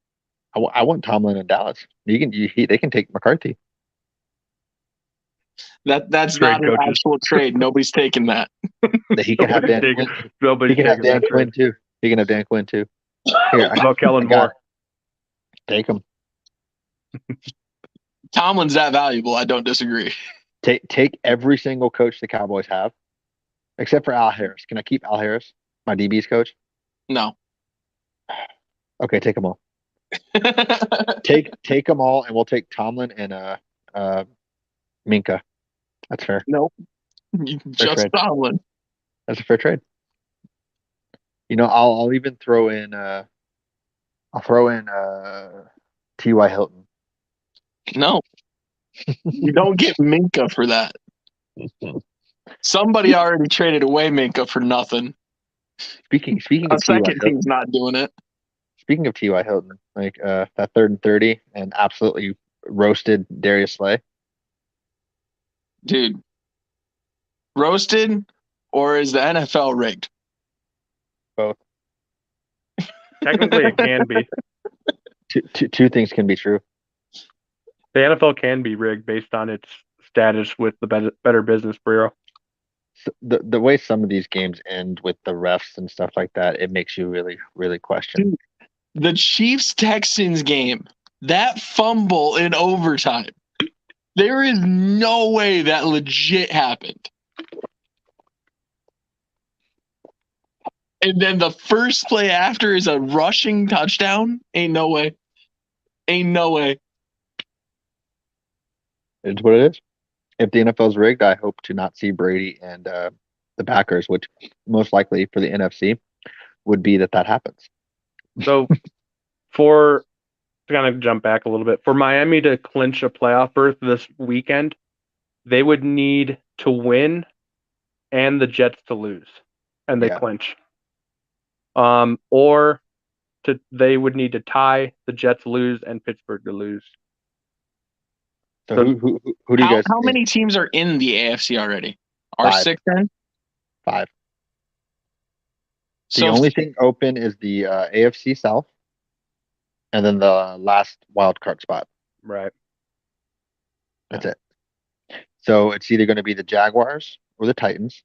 [SPEAKER 1] I want Tomlin in Dallas. They can take McCarthy.
[SPEAKER 2] That's
[SPEAKER 3] Trade
[SPEAKER 2] not an
[SPEAKER 3] coaches.
[SPEAKER 2] actual trade. Nobody's taking that.
[SPEAKER 1] That he can have Dan Quinn. He
[SPEAKER 3] Nobody's
[SPEAKER 1] can have
[SPEAKER 3] taking
[SPEAKER 1] Dan
[SPEAKER 3] that
[SPEAKER 1] Quinn
[SPEAKER 3] trade.
[SPEAKER 1] too. He can have Dan Quinn too. Here,
[SPEAKER 3] About
[SPEAKER 1] I
[SPEAKER 3] Kellen
[SPEAKER 1] got
[SPEAKER 3] Moore.
[SPEAKER 1] it. Take him.
[SPEAKER 2] Tomlin's that valuable. I don't disagree.
[SPEAKER 1] Take every single coach the Cowboys have, except for Al Harris. Can I keep Al Harris, my DB's coach?
[SPEAKER 2] No.
[SPEAKER 1] Okay, take them all. Take them all, and we'll take Tomlin and Minka. That's fair.
[SPEAKER 2] Nope.
[SPEAKER 1] Fair
[SPEAKER 2] Just
[SPEAKER 1] trade.
[SPEAKER 2] Tomlin.
[SPEAKER 1] That's a fair trade. You know, I'll even throw in T.Y. Hilton.
[SPEAKER 2] No. You don't get Minka for that. Somebody already traded away Minka for nothing.
[SPEAKER 1] Speaking
[SPEAKER 2] A
[SPEAKER 1] of T.Y.
[SPEAKER 2] second
[SPEAKER 1] Hilton,
[SPEAKER 2] team's not doing it.
[SPEAKER 1] speaking of T.Y. Hilton, like that 3rd and 30 and absolutely roasted Darius Slay.
[SPEAKER 2] Dude. Roasted or is the NFL rigged?
[SPEAKER 1] Both.
[SPEAKER 3] Technically, it can be.
[SPEAKER 1] Two things can be true.
[SPEAKER 3] The NFL can be rigged based on its status with the Better Business Bureau.
[SPEAKER 1] So the way some of these games end with the refs and stuff like that, it makes you really, really question.
[SPEAKER 2] Dude, the Chiefs Texans game, that fumble in overtime, there is no way that legit happened. And then the first play after is a rushing touchdown. Ain't no way. Ain't no way.
[SPEAKER 1] It's what it is. If the NFL's rigged, I hope to not see Brady and the Packers, which most likely for the NFC would be that happens.
[SPEAKER 3] So, to kind of jump back a little bit, for Miami to clinch a playoff berth this weekend, they would need to win and the Jets to lose, and they
[SPEAKER 1] Yeah.
[SPEAKER 3] clinch. They would need to tie, the Jets lose, and Pittsburgh to lose.
[SPEAKER 1] So
[SPEAKER 3] So-
[SPEAKER 1] who do you guys
[SPEAKER 2] How
[SPEAKER 1] think?
[SPEAKER 2] many teams are in the AFC already? Are
[SPEAKER 1] Five.
[SPEAKER 2] 6 in?
[SPEAKER 1] 5. The
[SPEAKER 2] So
[SPEAKER 1] only thing open is the AFC South, and then the last wild card spot.
[SPEAKER 3] Right.
[SPEAKER 1] That's it. So it's either going to be the Jaguars or the Titans,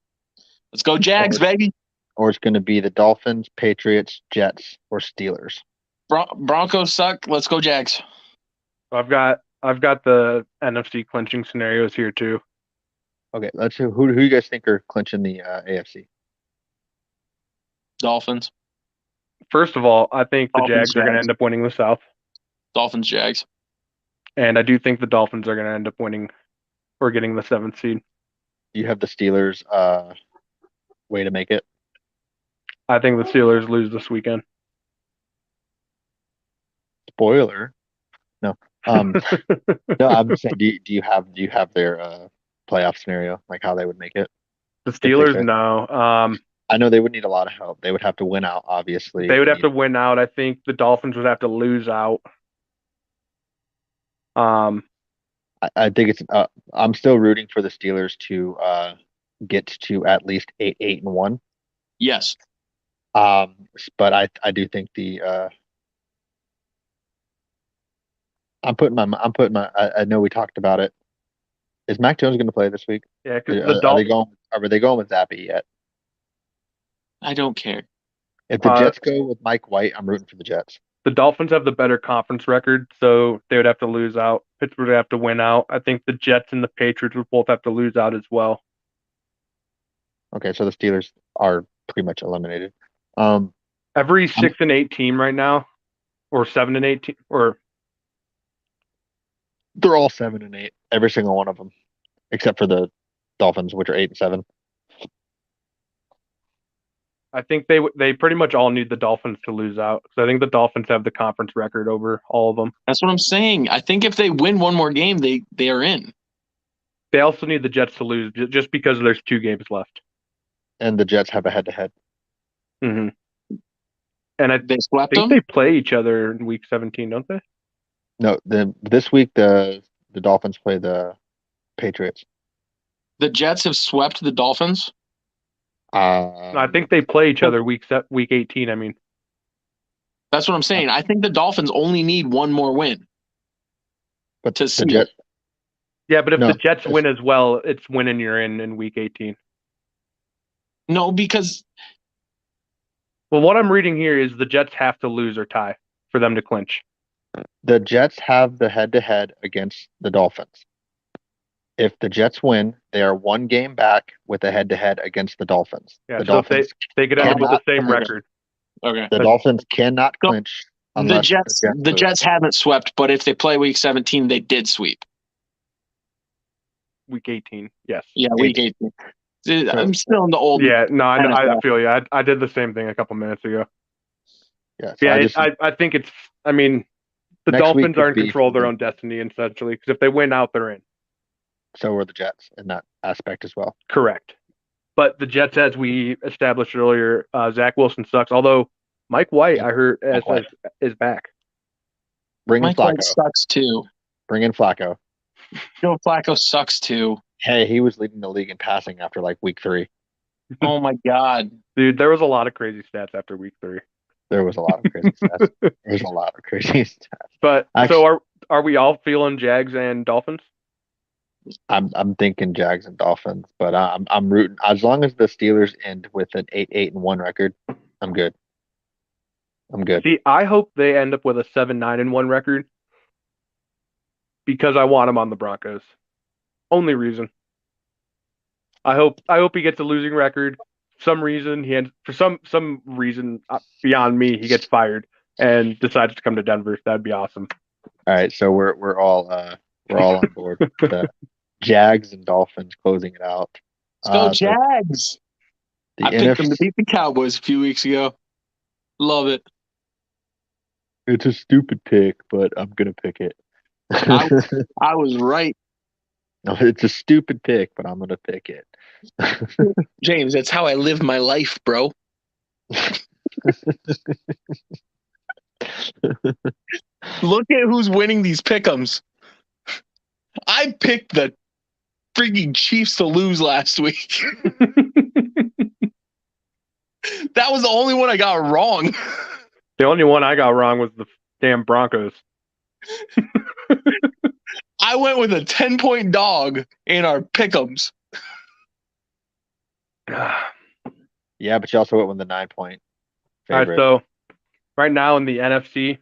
[SPEAKER 2] let's go Jags, baby.
[SPEAKER 1] or it's going to be the Dolphins, Patriots, Jets, or Steelers.
[SPEAKER 2] Broncos suck. Let's go Jags.
[SPEAKER 3] I've got the NFC clinching scenarios here too.
[SPEAKER 1] Okay, let's see who you guys think are clinching the AFC.
[SPEAKER 2] Dolphins.
[SPEAKER 3] First of all, I think the
[SPEAKER 2] Dolphins,
[SPEAKER 3] Jags are going to
[SPEAKER 2] Jags.
[SPEAKER 3] end up winning the South,
[SPEAKER 2] Dolphins, Jags.
[SPEAKER 3] and I do think the Dolphins are going to end up winning or getting the 7th seed.
[SPEAKER 1] You have the Steelers way to make it.
[SPEAKER 3] I think the Steelers lose this weekend.
[SPEAKER 1] Spoiler. No. No, I'm saying do you have their playoff scenario, like how they would make it
[SPEAKER 3] The
[SPEAKER 1] if they
[SPEAKER 3] Steelers,
[SPEAKER 1] could?
[SPEAKER 3] no.
[SPEAKER 1] I know they would need a lot of help. They would have to win out,
[SPEAKER 3] They
[SPEAKER 1] obviously.
[SPEAKER 3] would have to win out. I think the Dolphins would have to lose out.
[SPEAKER 1] I think it's I'm still rooting for the Steelers to get to at least 8-1.
[SPEAKER 2] Yes.
[SPEAKER 1] But I do think the I know we talked about it. Is Mac Jones going to play this week?
[SPEAKER 3] Yeah, because the
[SPEAKER 1] Are they going? Are they going with Zappy yet?
[SPEAKER 2] I don't care.
[SPEAKER 1] If the Jets go with Mike White, I'm rooting for the Jets.
[SPEAKER 3] The Dolphins have the better conference record, so they would have to lose out. Pittsburgh would have to win out. I think the Jets and the Patriots would both have to lose out as well.
[SPEAKER 1] Okay, so the Steelers are pretty much eliminated.
[SPEAKER 3] Every 6-8 team right now, or 7-8 team, or
[SPEAKER 1] they're all 7-8, every single one of them, except for the Dolphins, which are 8-7.
[SPEAKER 3] I think they pretty much all need the Dolphins to lose out. So I think the Dolphins have the conference record over all of them.
[SPEAKER 2] That's what I'm saying. I think if they win one more game, they are in.
[SPEAKER 3] They also need the Jets to lose just because there's 2 games left.
[SPEAKER 1] And the Jets have a head-to-head.
[SPEAKER 3] Mm-hmm. And
[SPEAKER 2] they swept
[SPEAKER 3] think
[SPEAKER 2] them?
[SPEAKER 3] they play each other in week 17, don't they?
[SPEAKER 1] No, this week the Dolphins play the Patriots.
[SPEAKER 2] The Jets have swept the Dolphins?
[SPEAKER 3] I think they play each other week 18. I mean,
[SPEAKER 2] that's what I'm saying. I think the Dolphins only need one more win.
[SPEAKER 1] But
[SPEAKER 2] to
[SPEAKER 1] the Jets.
[SPEAKER 3] Yeah, but if the Jets win as well, it's winning you're in week 18.
[SPEAKER 2] No, because.
[SPEAKER 3] Well, what I'm reading here is the Jets have to lose or tie for them to clinch.
[SPEAKER 1] The Jets have the head-to-head against the Dolphins. If the Jets win, they are 1 game back with a head-to-head against the Dolphins.
[SPEAKER 3] Yeah,
[SPEAKER 1] the
[SPEAKER 3] so
[SPEAKER 1] Dolphins
[SPEAKER 3] they could end up with the same record.
[SPEAKER 2] Okay.
[SPEAKER 1] The Dolphins cannot clinch unless
[SPEAKER 2] the Jets haven't swept, but if they play week 17, they did sweep.
[SPEAKER 3] Week 18, yes.
[SPEAKER 2] Yeah, week 18. I'm still in the old.
[SPEAKER 3] Yeah, no, I feel you. I did the same thing a couple minutes ago.
[SPEAKER 1] Yeah, so
[SPEAKER 3] I think it's. I mean, the Dolphins are in control of their own destiny, essentially, because if they win out, they're in.
[SPEAKER 1] So are the Jets in that aspect as well.
[SPEAKER 3] Correct. But the Jets, as we established earlier, Zach Wilson sucks. Although Mike White, I heard, is back.
[SPEAKER 1] Bring in
[SPEAKER 2] Mike
[SPEAKER 1] Flacco.
[SPEAKER 2] White sucks too.
[SPEAKER 1] Bring in Flacco.
[SPEAKER 2] Joe Flacco sucks too.
[SPEAKER 1] Hey, he was leading the league in passing after like week 3.
[SPEAKER 2] Oh my God,
[SPEAKER 3] dude, there was a lot of crazy stats after week 3.
[SPEAKER 1] There was a lot of crazy stats. There's a lot of crazy stats.
[SPEAKER 3] But so are we all feeling Jags and Dolphins?
[SPEAKER 1] I'm thinking Jags and Dolphins, but I'm rooting as long as the Steelers end with an 8-1 record. I'm good. I'm good.
[SPEAKER 3] See, I hope they end up with a 7-9-1 record because I want him on the Broncos. Only reason. I hope he gets a losing record. For some reason beyond me, he gets fired and decides to come to Denver. That'd be awesome.
[SPEAKER 1] All right, so we're all on board with the Jags and Dolphins closing it out.
[SPEAKER 2] Let's go Jags! I picked them to beat the Cowboys a few weeks ago. Love it.
[SPEAKER 1] It's a stupid pick, but I'm gonna pick it.
[SPEAKER 2] I was right.
[SPEAKER 1] No, it's a stupid pick, but I'm gonna pick it.
[SPEAKER 2] James, that's how I live my life, bro. Look at who's winning these pick'ems. I picked the freaking Chiefs to lose last week. That was the only one I got wrong.
[SPEAKER 3] The only one I got wrong was the damn Broncos.
[SPEAKER 2] I went with a 10-point dog in our pick'ems.
[SPEAKER 1] Yeah, but you also went with the 9-point favorite.
[SPEAKER 3] All right, so right now in the NFC,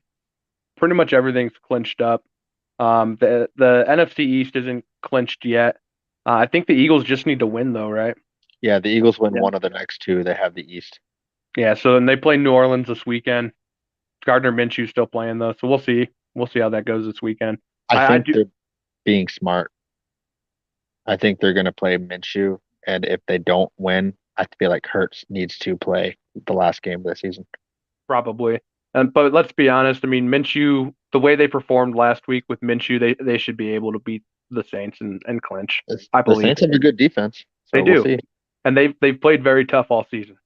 [SPEAKER 3] pretty much everything's clinched up. The NFC East isn't clinched yet. I think the Eagles just need to win, though, right?
[SPEAKER 1] Yeah, the Eagles win one of the next 2. They have the East.
[SPEAKER 3] Yeah, so then they play New Orleans this weekend. Gardner Minshew's still playing though, so we'll see. We'll see how that goes this weekend.
[SPEAKER 1] I
[SPEAKER 3] I
[SPEAKER 1] think
[SPEAKER 3] do
[SPEAKER 1] they're being smart. I think they're going to play Minshew, and if they don't win, I feel like Hurts needs to play the last game of the season.
[SPEAKER 3] probably. But let's be honest. I mean, Minshew, the way they performed last week with Minshew, they should be able to beat the Saints and clinch. I
[SPEAKER 1] The
[SPEAKER 3] believe
[SPEAKER 1] Saints have a good defense,
[SPEAKER 3] they
[SPEAKER 1] so we'll
[SPEAKER 3] do,
[SPEAKER 1] see.
[SPEAKER 3] and they've played very tough all season.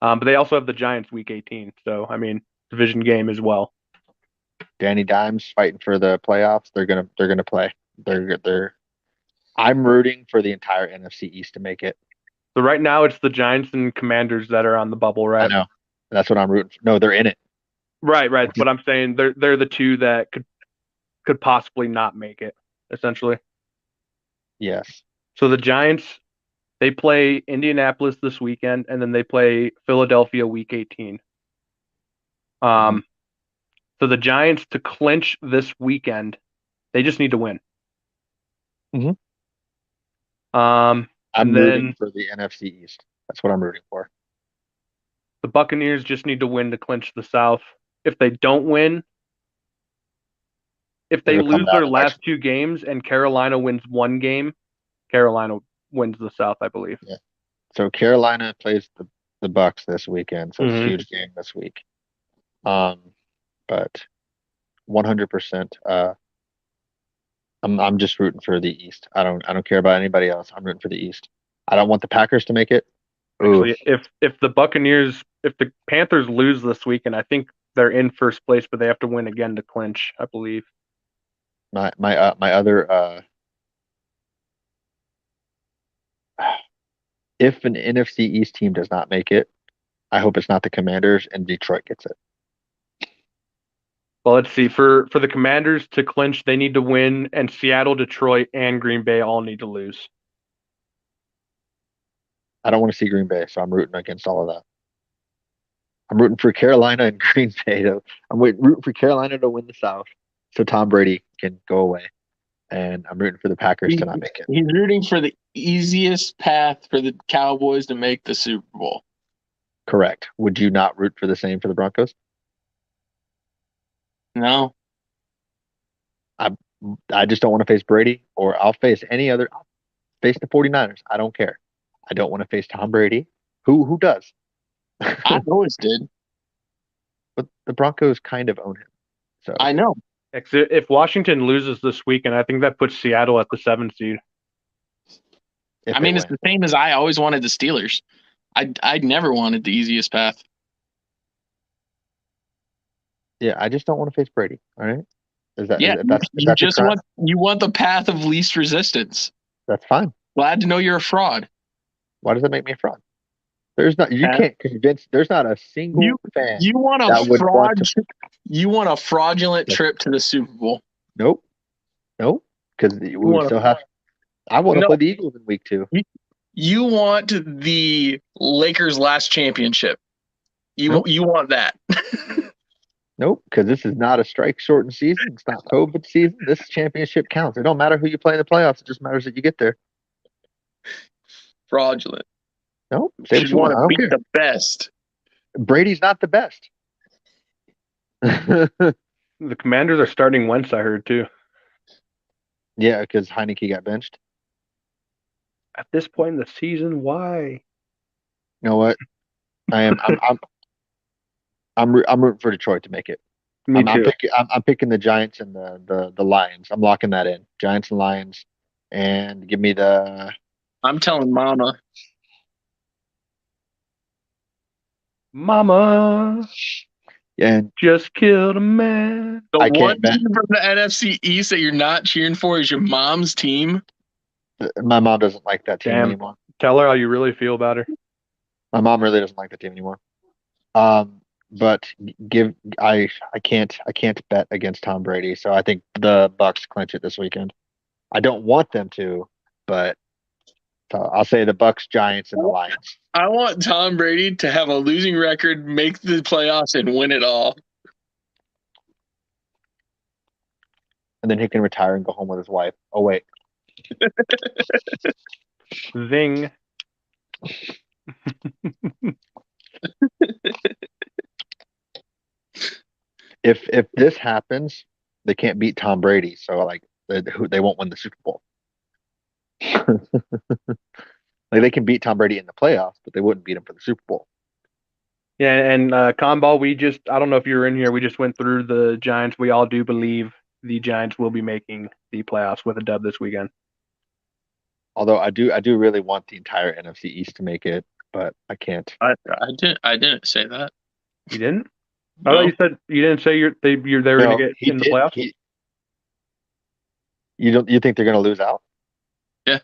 [SPEAKER 3] But they also have the Giants week 18, so I mean, division game as well.
[SPEAKER 1] Danny Dimes fighting for the playoffs. They're gonna play. They're. I'm rooting for the entire NFC East to make it.
[SPEAKER 3] So right now it's the Giants and Commanders that are on the bubble,
[SPEAKER 1] I
[SPEAKER 3] right?
[SPEAKER 1] know. That's what I'm rooting for. No, they're in it.
[SPEAKER 3] Right. But I'm saying they're the two that could possibly not make it, essentially.
[SPEAKER 1] Yes.
[SPEAKER 3] So the Giants, they play Indianapolis this weekend, and then they play Philadelphia week 18.
[SPEAKER 1] Mm-hmm.
[SPEAKER 3] So the Giants to clinch this weekend, they just need to win.
[SPEAKER 1] Mhm.
[SPEAKER 3] And
[SPEAKER 1] I'm rooting
[SPEAKER 3] then
[SPEAKER 1] for the NFC East. That's what I'm rooting for.
[SPEAKER 3] the Buccaneers just need to win to clinch the South. If they don't win, if they
[SPEAKER 1] It'll come
[SPEAKER 3] lose
[SPEAKER 1] down
[SPEAKER 3] their
[SPEAKER 1] to
[SPEAKER 3] last two games and Carolina wins one game, Carolina wins the South, I believe.
[SPEAKER 1] Yeah. So Carolina plays the Bucks this weekend, so it's a
[SPEAKER 3] Mhm.
[SPEAKER 1] huge game this week. But 100%. I'm just rooting for the East. I don't care about anybody else. I'm rooting for the East. I don't want the Packers to make it. Ooh,
[SPEAKER 3] Actually, if the Panthers lose this weekend, I think they're in first place, but they have to win again to clinch, I believe.
[SPEAKER 1] my other if an NFC East team does not make it, I hope it's not the Commanders and Detroit gets it.
[SPEAKER 3] Well, let's see. For the Commanders to clinch, they need to win, and Seattle, Detroit, and Green Bay all need to lose.
[SPEAKER 1] I don't want to see Green Bay, so I'm rooting against all of that. I'm rooting for Carolina and Green Bay to. Rooting for Carolina to win the South, so Tom Brady can go away, and I'm rooting for the Packers to not make it.
[SPEAKER 2] He's rooting for the easiest path for the Cowboys to make the Super Bowl.
[SPEAKER 1] Correct. Would you not root for the same for the Broncos?
[SPEAKER 2] No.
[SPEAKER 1] I just don't want to face Brady, or I'll face any other. I'll face the 49ers. I don't care. I don't want to face Tom Brady. Who does?
[SPEAKER 2] I always did.
[SPEAKER 1] But the Broncos kind of own him. So
[SPEAKER 2] I know.
[SPEAKER 3] If Washington loses this weekend, I think that puts Seattle at the 7th seed.
[SPEAKER 1] if
[SPEAKER 2] I
[SPEAKER 1] they
[SPEAKER 2] mean, it's
[SPEAKER 1] win.
[SPEAKER 2] the same as I always wanted the Steelers. I never wanted the easiest path.
[SPEAKER 1] Yeah, I just don't want to face Brady. All right.
[SPEAKER 2] Yeah,
[SPEAKER 1] Is that the crime?
[SPEAKER 2] you want the path of least resistance.
[SPEAKER 1] That's fine.
[SPEAKER 2] Glad to know you're a fraud.
[SPEAKER 1] Why does that make me a fraud? There's not. You can't convince. There's not a single
[SPEAKER 2] You
[SPEAKER 1] fan
[SPEAKER 2] you want
[SPEAKER 1] that
[SPEAKER 2] a
[SPEAKER 1] would want
[SPEAKER 2] fraud?
[SPEAKER 1] to.
[SPEAKER 2] You want a fraudulent trip to the Super Bowl?
[SPEAKER 1] Nope. Nope. Because we would
[SPEAKER 2] want
[SPEAKER 1] still have. I want to
[SPEAKER 2] No.
[SPEAKER 1] play the Eagles in week 2.
[SPEAKER 2] You want the Lakers' last championship?
[SPEAKER 1] Nope.
[SPEAKER 2] You want that?
[SPEAKER 1] Nope. Because this is not a strike shortened season. It's not COVID season. This championship counts. It don't matter who you play in the playoffs. It just matters that you get there.
[SPEAKER 2] Fraudulent.
[SPEAKER 1] Nope. Say what
[SPEAKER 2] You
[SPEAKER 1] you want.
[SPEAKER 2] want
[SPEAKER 1] I
[SPEAKER 2] to
[SPEAKER 1] don't
[SPEAKER 2] beat
[SPEAKER 1] care.
[SPEAKER 2] the best.
[SPEAKER 1] Brady's not the best.
[SPEAKER 3] The Commanders are starting Wentz, I heard too.
[SPEAKER 1] Yeah, because Heineke got benched.
[SPEAKER 3] At this point in the season, why?
[SPEAKER 1] You know what? I'm rooting for Detroit to make it.
[SPEAKER 3] Me too.
[SPEAKER 1] I'm picking the Giants and the Lions. I'm locking that in. Giants and Lions, and give me the.
[SPEAKER 2] I'm telling Mama.
[SPEAKER 3] Mama
[SPEAKER 1] And
[SPEAKER 3] just killed a man.
[SPEAKER 2] The
[SPEAKER 1] I
[SPEAKER 2] one
[SPEAKER 1] can't bet.
[SPEAKER 2] team from the NFC East that you're not cheering for is your mom's team.
[SPEAKER 1] My mom doesn't like that team
[SPEAKER 3] Damn.
[SPEAKER 1] anymore.
[SPEAKER 3] Tell her how you really feel about her.
[SPEAKER 1] My mom really doesn't like that team anymore. But I can't bet against Tom Brady, so I think the Bucks clinch it this weekend. I don't want them to, but I'll say the Bucks, Giants, and the Lions.
[SPEAKER 2] I want Tom Brady to have a losing record, make the playoffs, and win it all.
[SPEAKER 1] And then he can retire and go home with his wife. Oh wait,
[SPEAKER 3] Zing.
[SPEAKER 1] if this happens, they can't beat Tom Brady, so like they won't win the Super Bowl. Like they can beat Tom Brady in the playoffs, but they wouldn't beat him for the Super Bowl.
[SPEAKER 3] Yeah, and Conball, I don't know if you were in here, we just went through the Giants. We all do believe the Giants will be making the playoffs with a dub this weekend.
[SPEAKER 1] Although I do really want the entire NFC East to make it, but I can't.
[SPEAKER 2] I didn't say that.
[SPEAKER 3] You didn't? I thought
[SPEAKER 2] No.
[SPEAKER 3] you said you didn't say they were going to
[SPEAKER 1] No,
[SPEAKER 3] get
[SPEAKER 1] he
[SPEAKER 3] in the
[SPEAKER 1] did.
[SPEAKER 3] playoffs.
[SPEAKER 1] You think they're going to lose out?
[SPEAKER 2] Yeah.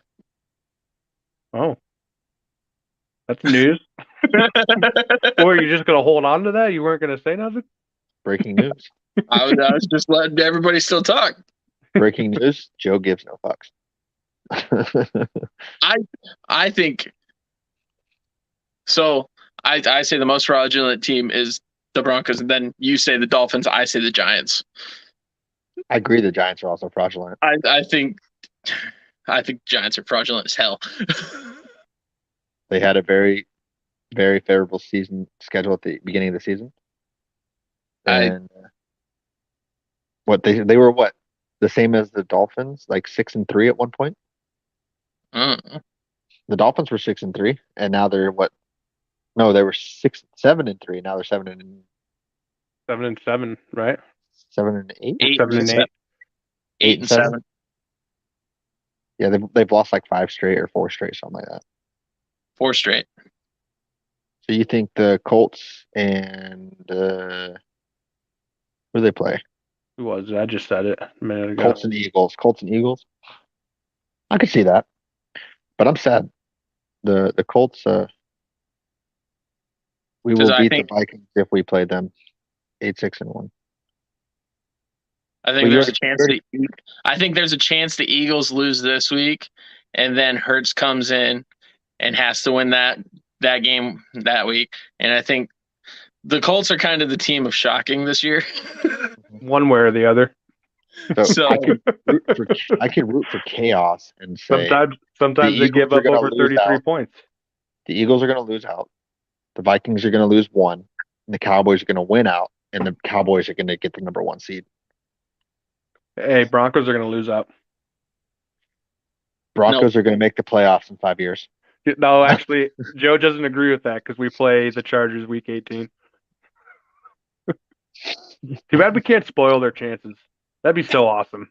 [SPEAKER 3] Oh, that's news. Or are you just going to hold on to that? You weren't going to say nothing?
[SPEAKER 1] Breaking news.
[SPEAKER 2] I was just letting everybody still talk.
[SPEAKER 1] Breaking news. Joe gives no fucks.
[SPEAKER 2] I think so. I say the most fraudulent team is the Broncos, and then you say the Dolphins. I say the Giants.
[SPEAKER 1] I agree. The Giants are also fraudulent.
[SPEAKER 2] I think Giants are fraudulent as hell.
[SPEAKER 1] They had a very, very favorable season schedule at the beginning of the season, and what they were what the same as the Dolphins, like 6-3 at one point.
[SPEAKER 2] Uh,
[SPEAKER 1] The Dolphins were 6-3, and now they're what? No, they were 7-3. Now they're
[SPEAKER 3] 7-7, right?
[SPEAKER 1] 7-8,
[SPEAKER 2] eight,
[SPEAKER 3] 7-8.
[SPEAKER 2] 8-7.
[SPEAKER 1] Yeah, they've lost like 5 straight or 4 straight, something like that.
[SPEAKER 2] 4 straight.
[SPEAKER 1] So you think the Colts and who do they play?
[SPEAKER 3] Who was it? I just said it a minute ago.
[SPEAKER 1] Colts and Eagles. Colts and Eagles. I could see that, but I'm sad. The Colts. We
[SPEAKER 2] 'Cause
[SPEAKER 1] will
[SPEAKER 2] I
[SPEAKER 1] beat
[SPEAKER 2] think
[SPEAKER 1] the Vikings if we play them 8-6-1.
[SPEAKER 2] I think
[SPEAKER 1] But
[SPEAKER 2] there's a chance I think there's a chance the Eagles lose this week, and then Hurts comes in and has to win that game that week. And I think the Colts are kind of the team of shocking this year.
[SPEAKER 3] One way or the other.
[SPEAKER 1] So
[SPEAKER 2] So-
[SPEAKER 1] I can root for chaos and say
[SPEAKER 3] Sometimes
[SPEAKER 1] the
[SPEAKER 3] they
[SPEAKER 1] Eagles
[SPEAKER 3] give
[SPEAKER 1] are
[SPEAKER 3] up
[SPEAKER 1] gonna
[SPEAKER 3] over
[SPEAKER 1] lose
[SPEAKER 3] 33
[SPEAKER 1] out.
[SPEAKER 3] points.
[SPEAKER 1] the Eagles are going to lose out. The Vikings are going to lose one, and the Cowboys are going to win out, and the Cowboys are going to get the number 1 seed.
[SPEAKER 3] Hey, Broncos are going to lose out.
[SPEAKER 1] Broncos are going to make the playoffs in 5 years.
[SPEAKER 3] No, actually, Joe doesn't agree with that because we play the Chargers week 18. Too bad we can't spoil their chances. That'd be so awesome.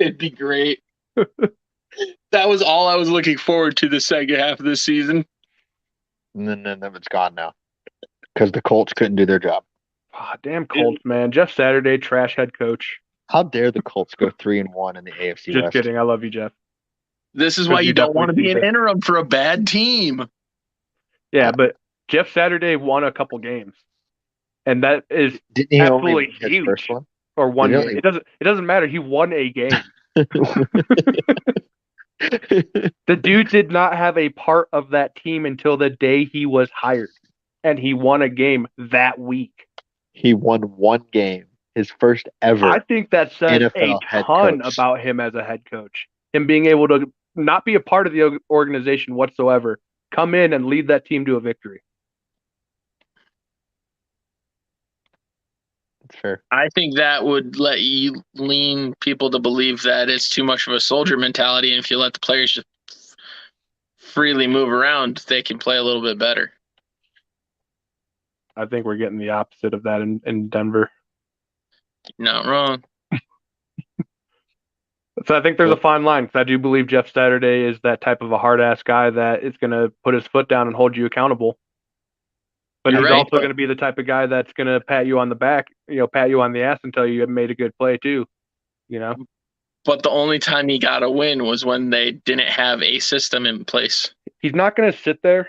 [SPEAKER 2] It'd be great. That was all I was looking forward to the second half of this season.
[SPEAKER 1] And then it's gone now because the Colts couldn't do their job.
[SPEAKER 3] Oh, damn Colts, man. Jeff Saturday, trash head coach.
[SPEAKER 1] How dare the Colts go 3-1 in the AFC
[SPEAKER 3] Just
[SPEAKER 1] West?
[SPEAKER 3] kidding. I love you, Jeff.
[SPEAKER 2] This is why
[SPEAKER 3] You
[SPEAKER 2] you don't want to be an
[SPEAKER 3] definitely do
[SPEAKER 2] interim for a bad team.
[SPEAKER 3] Yeah, but Jeff Saturday won a couple games, and that is
[SPEAKER 1] Didn't he only
[SPEAKER 3] absolutely
[SPEAKER 1] win his
[SPEAKER 3] huge.
[SPEAKER 1] first one?
[SPEAKER 3] Or one
[SPEAKER 1] Did he
[SPEAKER 3] game.
[SPEAKER 1] only-
[SPEAKER 3] It doesn't matter. He won a game. The dude did not have a part of that team until the day he was hired, and he won a game that week.
[SPEAKER 1] He won one game, his first ever.
[SPEAKER 3] I think that says
[SPEAKER 1] NFL
[SPEAKER 3] a
[SPEAKER 1] head
[SPEAKER 3] ton
[SPEAKER 1] coach.
[SPEAKER 3] about him as a head coach. Him being able to not be a part of the organization whatsoever, come in and lead that team to a victory.
[SPEAKER 1] That's fair.
[SPEAKER 2] I think that would let you lean people to believe that it's too much of a soldier mentality, and if you let the players just freely move around, they can play a little bit better.
[SPEAKER 3] I think we're getting the opposite of that in Denver.
[SPEAKER 2] Not wrong.
[SPEAKER 3] So I think there's a fine line because I do believe Jeff Saturday is that type of a hard-ass guy that is going to put his foot down and hold you accountable. But
[SPEAKER 2] You're
[SPEAKER 3] he's
[SPEAKER 2] right,
[SPEAKER 3] also
[SPEAKER 2] but-
[SPEAKER 3] going to be the type of guy that's going to pat you on the back, pat you on the ass and tell you made a good play too.
[SPEAKER 2] But the only time he got a win was when they didn't have a system in place.
[SPEAKER 3] He's not going to sit there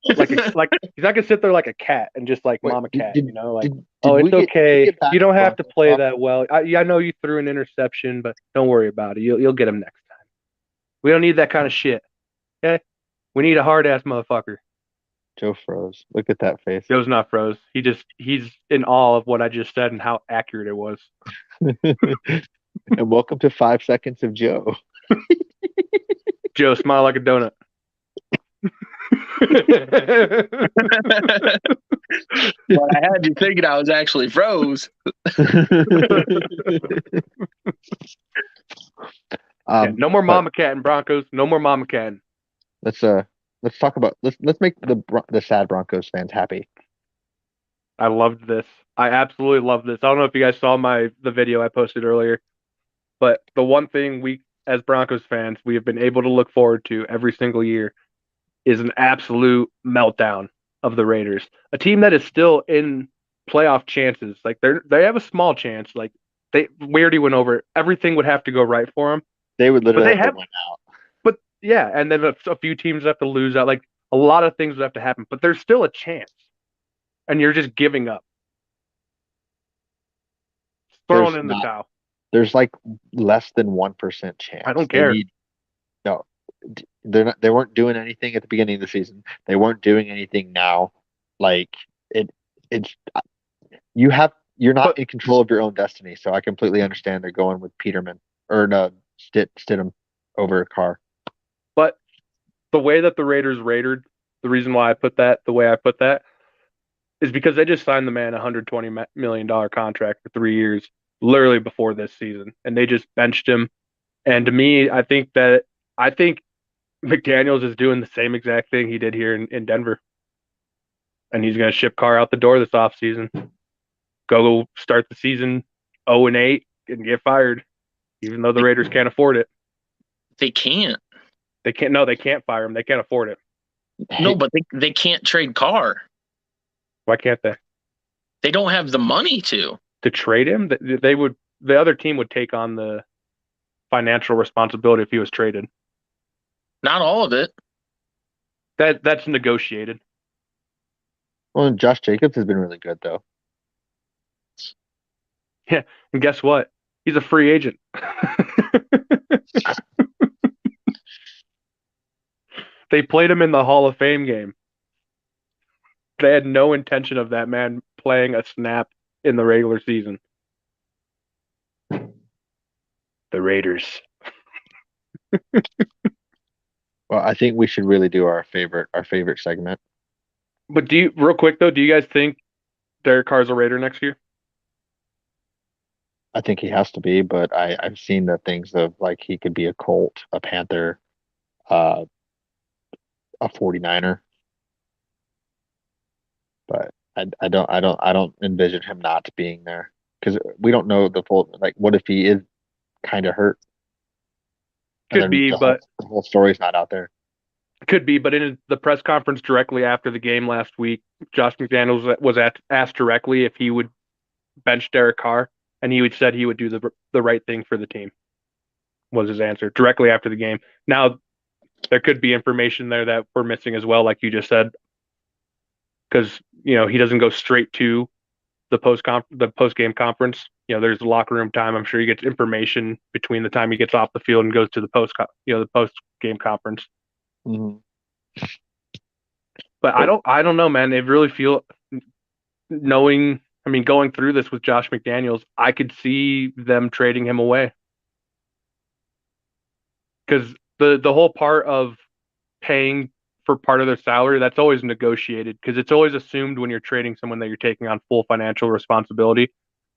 [SPEAKER 3] he's not going to sit there like a cat and just like
[SPEAKER 1] Wait,
[SPEAKER 3] mama cat,
[SPEAKER 1] did-
[SPEAKER 3] like,
[SPEAKER 1] Did
[SPEAKER 3] oh,
[SPEAKER 1] we
[SPEAKER 3] it's
[SPEAKER 1] get-
[SPEAKER 3] okay.
[SPEAKER 1] did we get back
[SPEAKER 3] You don't
[SPEAKER 1] to
[SPEAKER 3] have to
[SPEAKER 1] Broncos
[SPEAKER 3] play
[SPEAKER 1] talk?
[SPEAKER 3] that well. I know you threw an interception, but don't worry about it. You'll get him next time. We don't need that kind of shit. Okay? We need a hard-ass motherfucker.
[SPEAKER 1] Joe froze. Look at that face.
[SPEAKER 3] Joe's not froze. He's in awe of what I just said and how accurate it was.
[SPEAKER 1] And welcome to 5 seconds of Joe.
[SPEAKER 3] Joe, smile like a donut.
[SPEAKER 2] But I had you thinking I was actually froze.
[SPEAKER 3] Yeah, no more
[SPEAKER 1] But
[SPEAKER 3] mama cat and Broncos. No more mama cat.
[SPEAKER 1] let's uh let's talk about let's make the sad Broncos fans happy.
[SPEAKER 3] I loved this. I absolutely loved this. I don't know if you guys saw the video I posted earlier, but the one thing we as Broncos fans we have been able to look forward to every single year is an absolute meltdown of the Raiders, a team that is still in playoff chances. Like they have a small chance. Like we already went over it. Everything would have to go right for them,
[SPEAKER 1] They would
[SPEAKER 3] but
[SPEAKER 1] literally
[SPEAKER 3] they
[SPEAKER 1] have to
[SPEAKER 3] have.
[SPEAKER 1] win out.
[SPEAKER 3] But yeah, and then a few teams have to lose out. Like a lot of things would have to happen, but there's still a chance, and you're just giving up, throwing
[SPEAKER 1] There's
[SPEAKER 3] in the
[SPEAKER 1] not.
[SPEAKER 3] towel.
[SPEAKER 1] There's like less than 1%
[SPEAKER 3] I
[SPEAKER 1] chance.
[SPEAKER 3] don't
[SPEAKER 1] They
[SPEAKER 3] care.
[SPEAKER 1] need no. They're not. They weren't doing anything at the beginning of the season. They weren't doing anything now. Like it. It's you have. You're not
[SPEAKER 3] But
[SPEAKER 1] in control of your own destiny. So I completely understand they're going with Peterman or no Stidham over Carr.
[SPEAKER 3] but the way that the Raiders rated, the reason why I put that the way I put that is because they just signed the man a $120 million contract for 3 years, literally before this season, and they just benched him. And to me, I think McDaniels is doing the same exact thing he did here in Denver, and he's going to ship Carr out the door this offseason. Go start the season 0-8 and get fired, even though the
[SPEAKER 2] They,
[SPEAKER 3] Raiders can't afford it.
[SPEAKER 2] they can't.
[SPEAKER 3] They can't. No, they can't fire him. They can't afford it.
[SPEAKER 2] No, but they can't trade Carr.
[SPEAKER 3] Why can't they?
[SPEAKER 2] They don't have the money to.
[SPEAKER 3] To trade him, they would. The other team would take on the financial responsibility if he was traded.
[SPEAKER 2] Not all of it.
[SPEAKER 3] That's negotiated.
[SPEAKER 1] Well, Josh Jacobs has been really good though.
[SPEAKER 3] Yeah, and guess what? He's a free agent. They played him in the Hall of Fame game. They had no intention of that man playing a snap in the regular season. The Raiders.
[SPEAKER 1] Well, I think we should really do our favorite segment.
[SPEAKER 3] But real quick though, do you guys think Derek Carr's a Raider next year?
[SPEAKER 1] I think he has to be, but I've seen the things of like he could be a Colt, a Panther, uh, a 49er, but I don't envision him not being there because we don't know the full like what if he is kind of hurt and
[SPEAKER 3] Could
[SPEAKER 1] then
[SPEAKER 3] be, but
[SPEAKER 1] the whole story's not out there.
[SPEAKER 3] in the press conference directly after the game last week, Josh McDaniels was asked directly if he would bench Derek Carr, and said he would do the right thing for the team. Was his answer directly after the game. Now there could be information there that we're missing as well, like you just said, because he doesn't go straight to the post game conference. There's locker room time. I'm sure he gets information between the time he gets off the field and goes to the post game conference.
[SPEAKER 1] Mhm.
[SPEAKER 3] But I don't know, man. It really feel knowing. I mean, going through this with Josh McDaniels, I could see them trading him away because the whole part of paying for part of their salary, that's always negotiated because it's always assumed when you're trading someone that you're taking on full financial responsibility.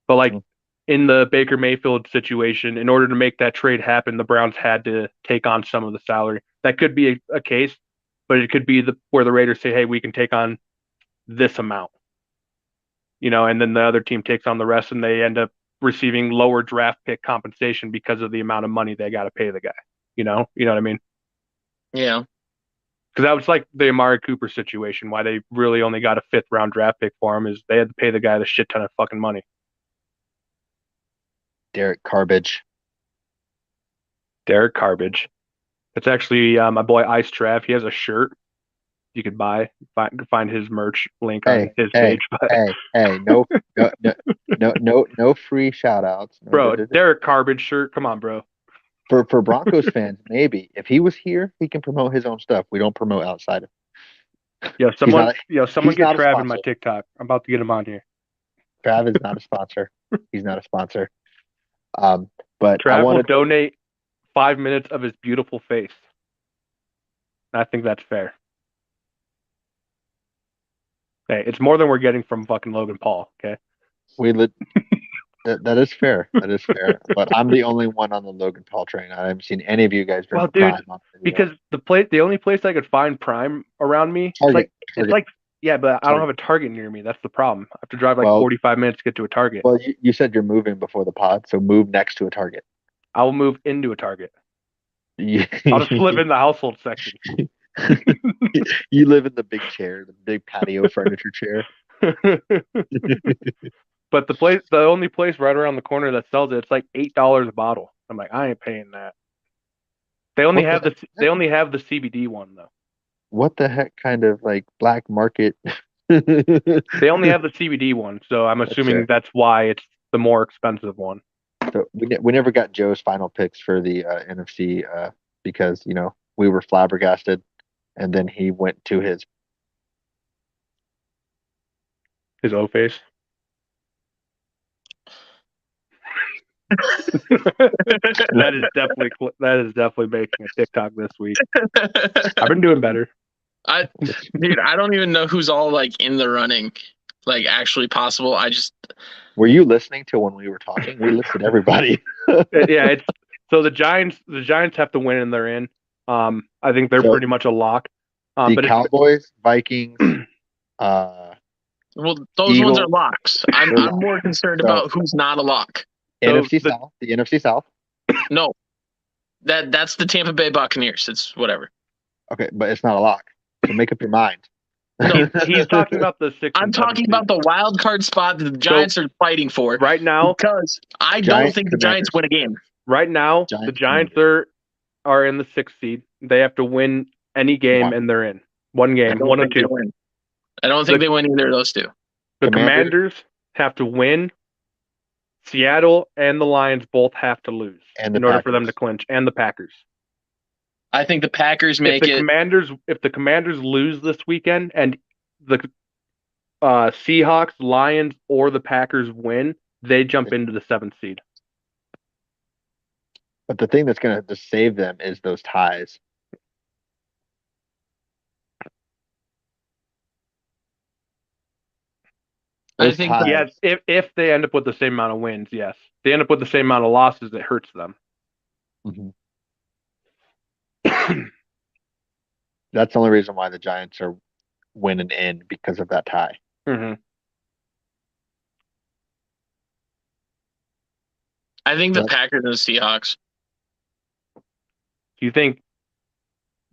[SPEAKER 3] But like
[SPEAKER 1] Mhm.
[SPEAKER 3] in the Baker Mayfield situation, in order to make that trade happen, the Browns had to take on some of the salary. That could be a case, but it could be where the Raiders say, "Hey, we can take on this amount," and then the other team takes on the rest, and they end up receiving lower draft pick compensation because of the amount of money they got to pay the guy. You know what I mean?
[SPEAKER 2] Yeah.
[SPEAKER 3] Because that was like the Amari Cooper situation. Why they really only got a fifth round draft pick for him is they had to pay the guy the shit ton of fucking money.
[SPEAKER 1] Derek Carbage.
[SPEAKER 3] Derek Carbage. It's actually my boy Ice Trav. He has a shirt you could buy. Find his merch link on
[SPEAKER 1] Hey,
[SPEAKER 3] his page.
[SPEAKER 1] hey,
[SPEAKER 3] But
[SPEAKER 1] hey, no, no, no, no free shout outs. No,
[SPEAKER 3] bro, Derek Carbage shirt. Come on, bro.
[SPEAKER 1] for Broncos fans, maybe if he was here, he can promote his own stuff. We don't promote outside of.
[SPEAKER 3] Yo,
[SPEAKER 1] He's not.
[SPEAKER 3] someone
[SPEAKER 1] He's
[SPEAKER 3] get
[SPEAKER 1] not a
[SPEAKER 3] Trav in my
[SPEAKER 1] sponsor.
[SPEAKER 3] TikTok. I'm about to get him on here.
[SPEAKER 1] Trav is not a sponsor. He's not a sponsor. Um, but I
[SPEAKER 3] Trav will
[SPEAKER 1] wanted to.
[SPEAKER 3] donate 5 minutes of his beautiful face. I think that's fair. Hey, it's more than we're getting from fucking Logan Paul. Okay.
[SPEAKER 1] We lit. That is fair. That is fair. But I'm the only one on the Logan Paul train. I haven't seen any of you guys
[SPEAKER 3] Well,
[SPEAKER 1] drink
[SPEAKER 3] dude,
[SPEAKER 1] Prime on video.
[SPEAKER 3] because the only place I could find Prime around me,
[SPEAKER 1] Target.
[SPEAKER 3] it's like yeah, but I don't have
[SPEAKER 1] Target.
[SPEAKER 3] a Target near me. That's the problem. I have to drive like
[SPEAKER 1] Well,
[SPEAKER 3] 45 minutes to get to a Target.
[SPEAKER 1] well, you said you're moving before the pod, so move next to a Target.
[SPEAKER 3] I will move into a Target.
[SPEAKER 1] You,
[SPEAKER 3] I'll just live in the household section.
[SPEAKER 1] you live in the big chair, the big patio furniture chair.
[SPEAKER 3] But the only place right around the corner that sells it, it's like $8 a bottle. I'm like, I ain't paying that. They only
[SPEAKER 1] What
[SPEAKER 3] have
[SPEAKER 1] the
[SPEAKER 3] they only have the CBD one though.
[SPEAKER 1] What the heck kind of like black market?
[SPEAKER 3] They only have the CBD one, so I'm assuming that's why it's the more expensive one.
[SPEAKER 1] So we never got Joe's final picks for the NFC because we were flabbergasted, and then he went to his
[SPEAKER 3] O face. that is definitely making a TikTok this week. I've been doing better.
[SPEAKER 2] Dude, I don't even know who's all like in the running, like actually possible.
[SPEAKER 1] Were you listening to when we were talking? We listed everybody.
[SPEAKER 3] Yeah, so the Giants have to win and they're in. I think they're pretty much a lock.
[SPEAKER 1] The
[SPEAKER 3] but
[SPEAKER 1] Cowboys, Vikings,
[SPEAKER 2] well, those
[SPEAKER 1] Eagles,
[SPEAKER 2] ones are locks. I'm more concerned about who's not a lock.
[SPEAKER 1] NFC South, the NFC South.
[SPEAKER 2] No, that's the Tampa Bay Buccaneers. It's whatever.
[SPEAKER 1] Okay, but it's not a lock. So make up your mind.
[SPEAKER 3] No, he's talking about the 6.
[SPEAKER 2] I'm talking about the wild card spot that the Giants are fighting for
[SPEAKER 3] right now,
[SPEAKER 2] because I don't think the Giants win a game.
[SPEAKER 3] Right now, the Giants are in the 6th seed. They have to win any game, and they're in one game, 1 or 2.
[SPEAKER 2] I don't think they win either of those two.
[SPEAKER 3] The Commanders have to win. Seattle and the Lions both have to lose in order for them to clinch, and the Packers.
[SPEAKER 2] I think the Packers make it.
[SPEAKER 3] If the Commanders lose this weekend and the Seahawks, Lions, or the Packers win, they jump into the 7th seed.
[SPEAKER 1] But the thing that's going to save them is those ties.
[SPEAKER 2] I think
[SPEAKER 3] yes, if they end up with the same amount of wins, yes. If they end up with the same amount of losses, it hurts them.
[SPEAKER 1] Mm-hmm. That's the only reason why the Giants are winning in, because of that tie.
[SPEAKER 3] Mm-hmm.
[SPEAKER 2] I think the Packers and the Seahawks.
[SPEAKER 3] Do you think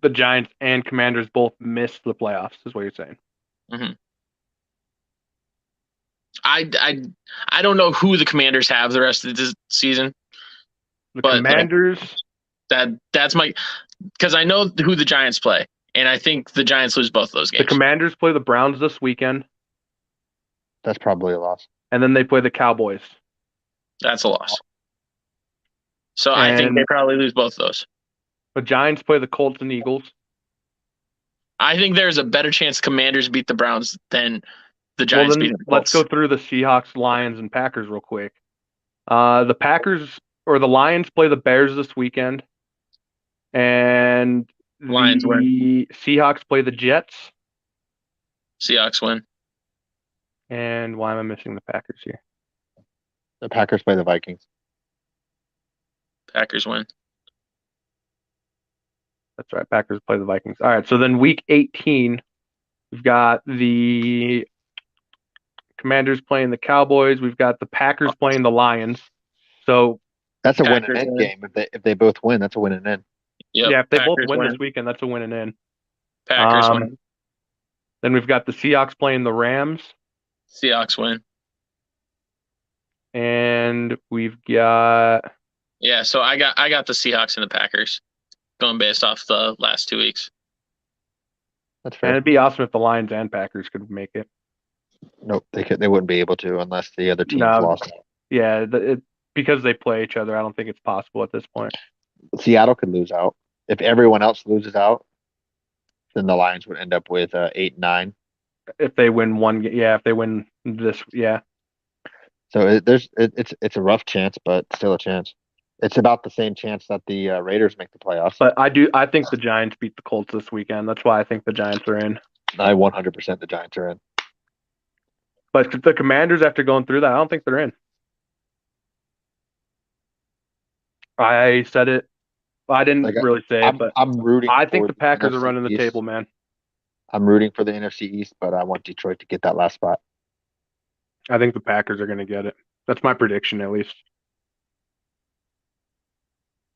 [SPEAKER 3] the Giants and Commanders both missed the playoffs, is what you're saying?
[SPEAKER 2] Mm-hmm. I don't know who the Commanders have the rest of the season.
[SPEAKER 3] The Commanders.
[SPEAKER 2] That's my, because I know who the Giants play, and I think the Giants lose both of those games.
[SPEAKER 3] The Commanders play the Browns this weekend.
[SPEAKER 1] That's probably a loss.
[SPEAKER 3] And then they play the Cowboys.
[SPEAKER 2] That's a loss. So I think they probably lose both of those.
[SPEAKER 3] The Giants play the Colts and Eagles.
[SPEAKER 2] I think there's a better chance Commanders beat the Browns than the Giants beat the Colts.
[SPEAKER 3] Let's go through the Seahawks, Lions, and Packers real quick. The Lions play the Bears this weekend. And
[SPEAKER 2] Lions win.
[SPEAKER 3] Seahawks play the Jets.
[SPEAKER 2] Seahawks win.
[SPEAKER 3] And why am I missing the Packers here?
[SPEAKER 1] The Packers play the Vikings.
[SPEAKER 2] Packers win.
[SPEAKER 3] That's right. Packers play the Vikings. All right. So then week 18, we've got the Commanders playing the Cowboys. We've got the Packers playing the Lions. So
[SPEAKER 1] that's a win and in game. If they both win, that's a win and in.
[SPEAKER 2] Yep.
[SPEAKER 3] Yeah, if they both win this weekend, that's a win and in.
[SPEAKER 2] Packers win.
[SPEAKER 3] Then we've got the Seahawks playing the Rams.
[SPEAKER 2] Seahawks win.
[SPEAKER 3] And we've got
[SPEAKER 2] so I got the Seahawks and the Packers going based off the last 2 weeks.
[SPEAKER 1] That's fair.
[SPEAKER 3] And it'd be awesome if the Lions and Packers could make it.
[SPEAKER 1] Nope, they wouldn't be able to unless the other teams lost.
[SPEAKER 3] Yeah, because they play each other, I don't think it's possible at this point.
[SPEAKER 1] Seattle could lose out. If everyone else loses out, then the Lions would end up with 8-9.
[SPEAKER 3] If they win one, if they win this,
[SPEAKER 1] So it's a rough chance, but still a chance. It's about the same chance that the Raiders make the playoffs.
[SPEAKER 3] But I think the Giants beat the Colts this weekend. That's why I think the Giants are in.
[SPEAKER 1] I 100% the Giants are in.
[SPEAKER 3] But the Commanders, after going through that, I don't think they're in. I said it. I didn't
[SPEAKER 1] Like
[SPEAKER 3] really say it, but
[SPEAKER 1] I'm rooting
[SPEAKER 3] I think
[SPEAKER 1] for
[SPEAKER 3] the
[SPEAKER 1] the
[SPEAKER 3] Packers are
[SPEAKER 1] NFC
[SPEAKER 3] running the
[SPEAKER 1] East.
[SPEAKER 3] table, man.
[SPEAKER 1] I'm rooting for the NFC East, but I want Detroit to get that last spot.
[SPEAKER 3] I think the Packers are going to get it. That's my prediction, at least.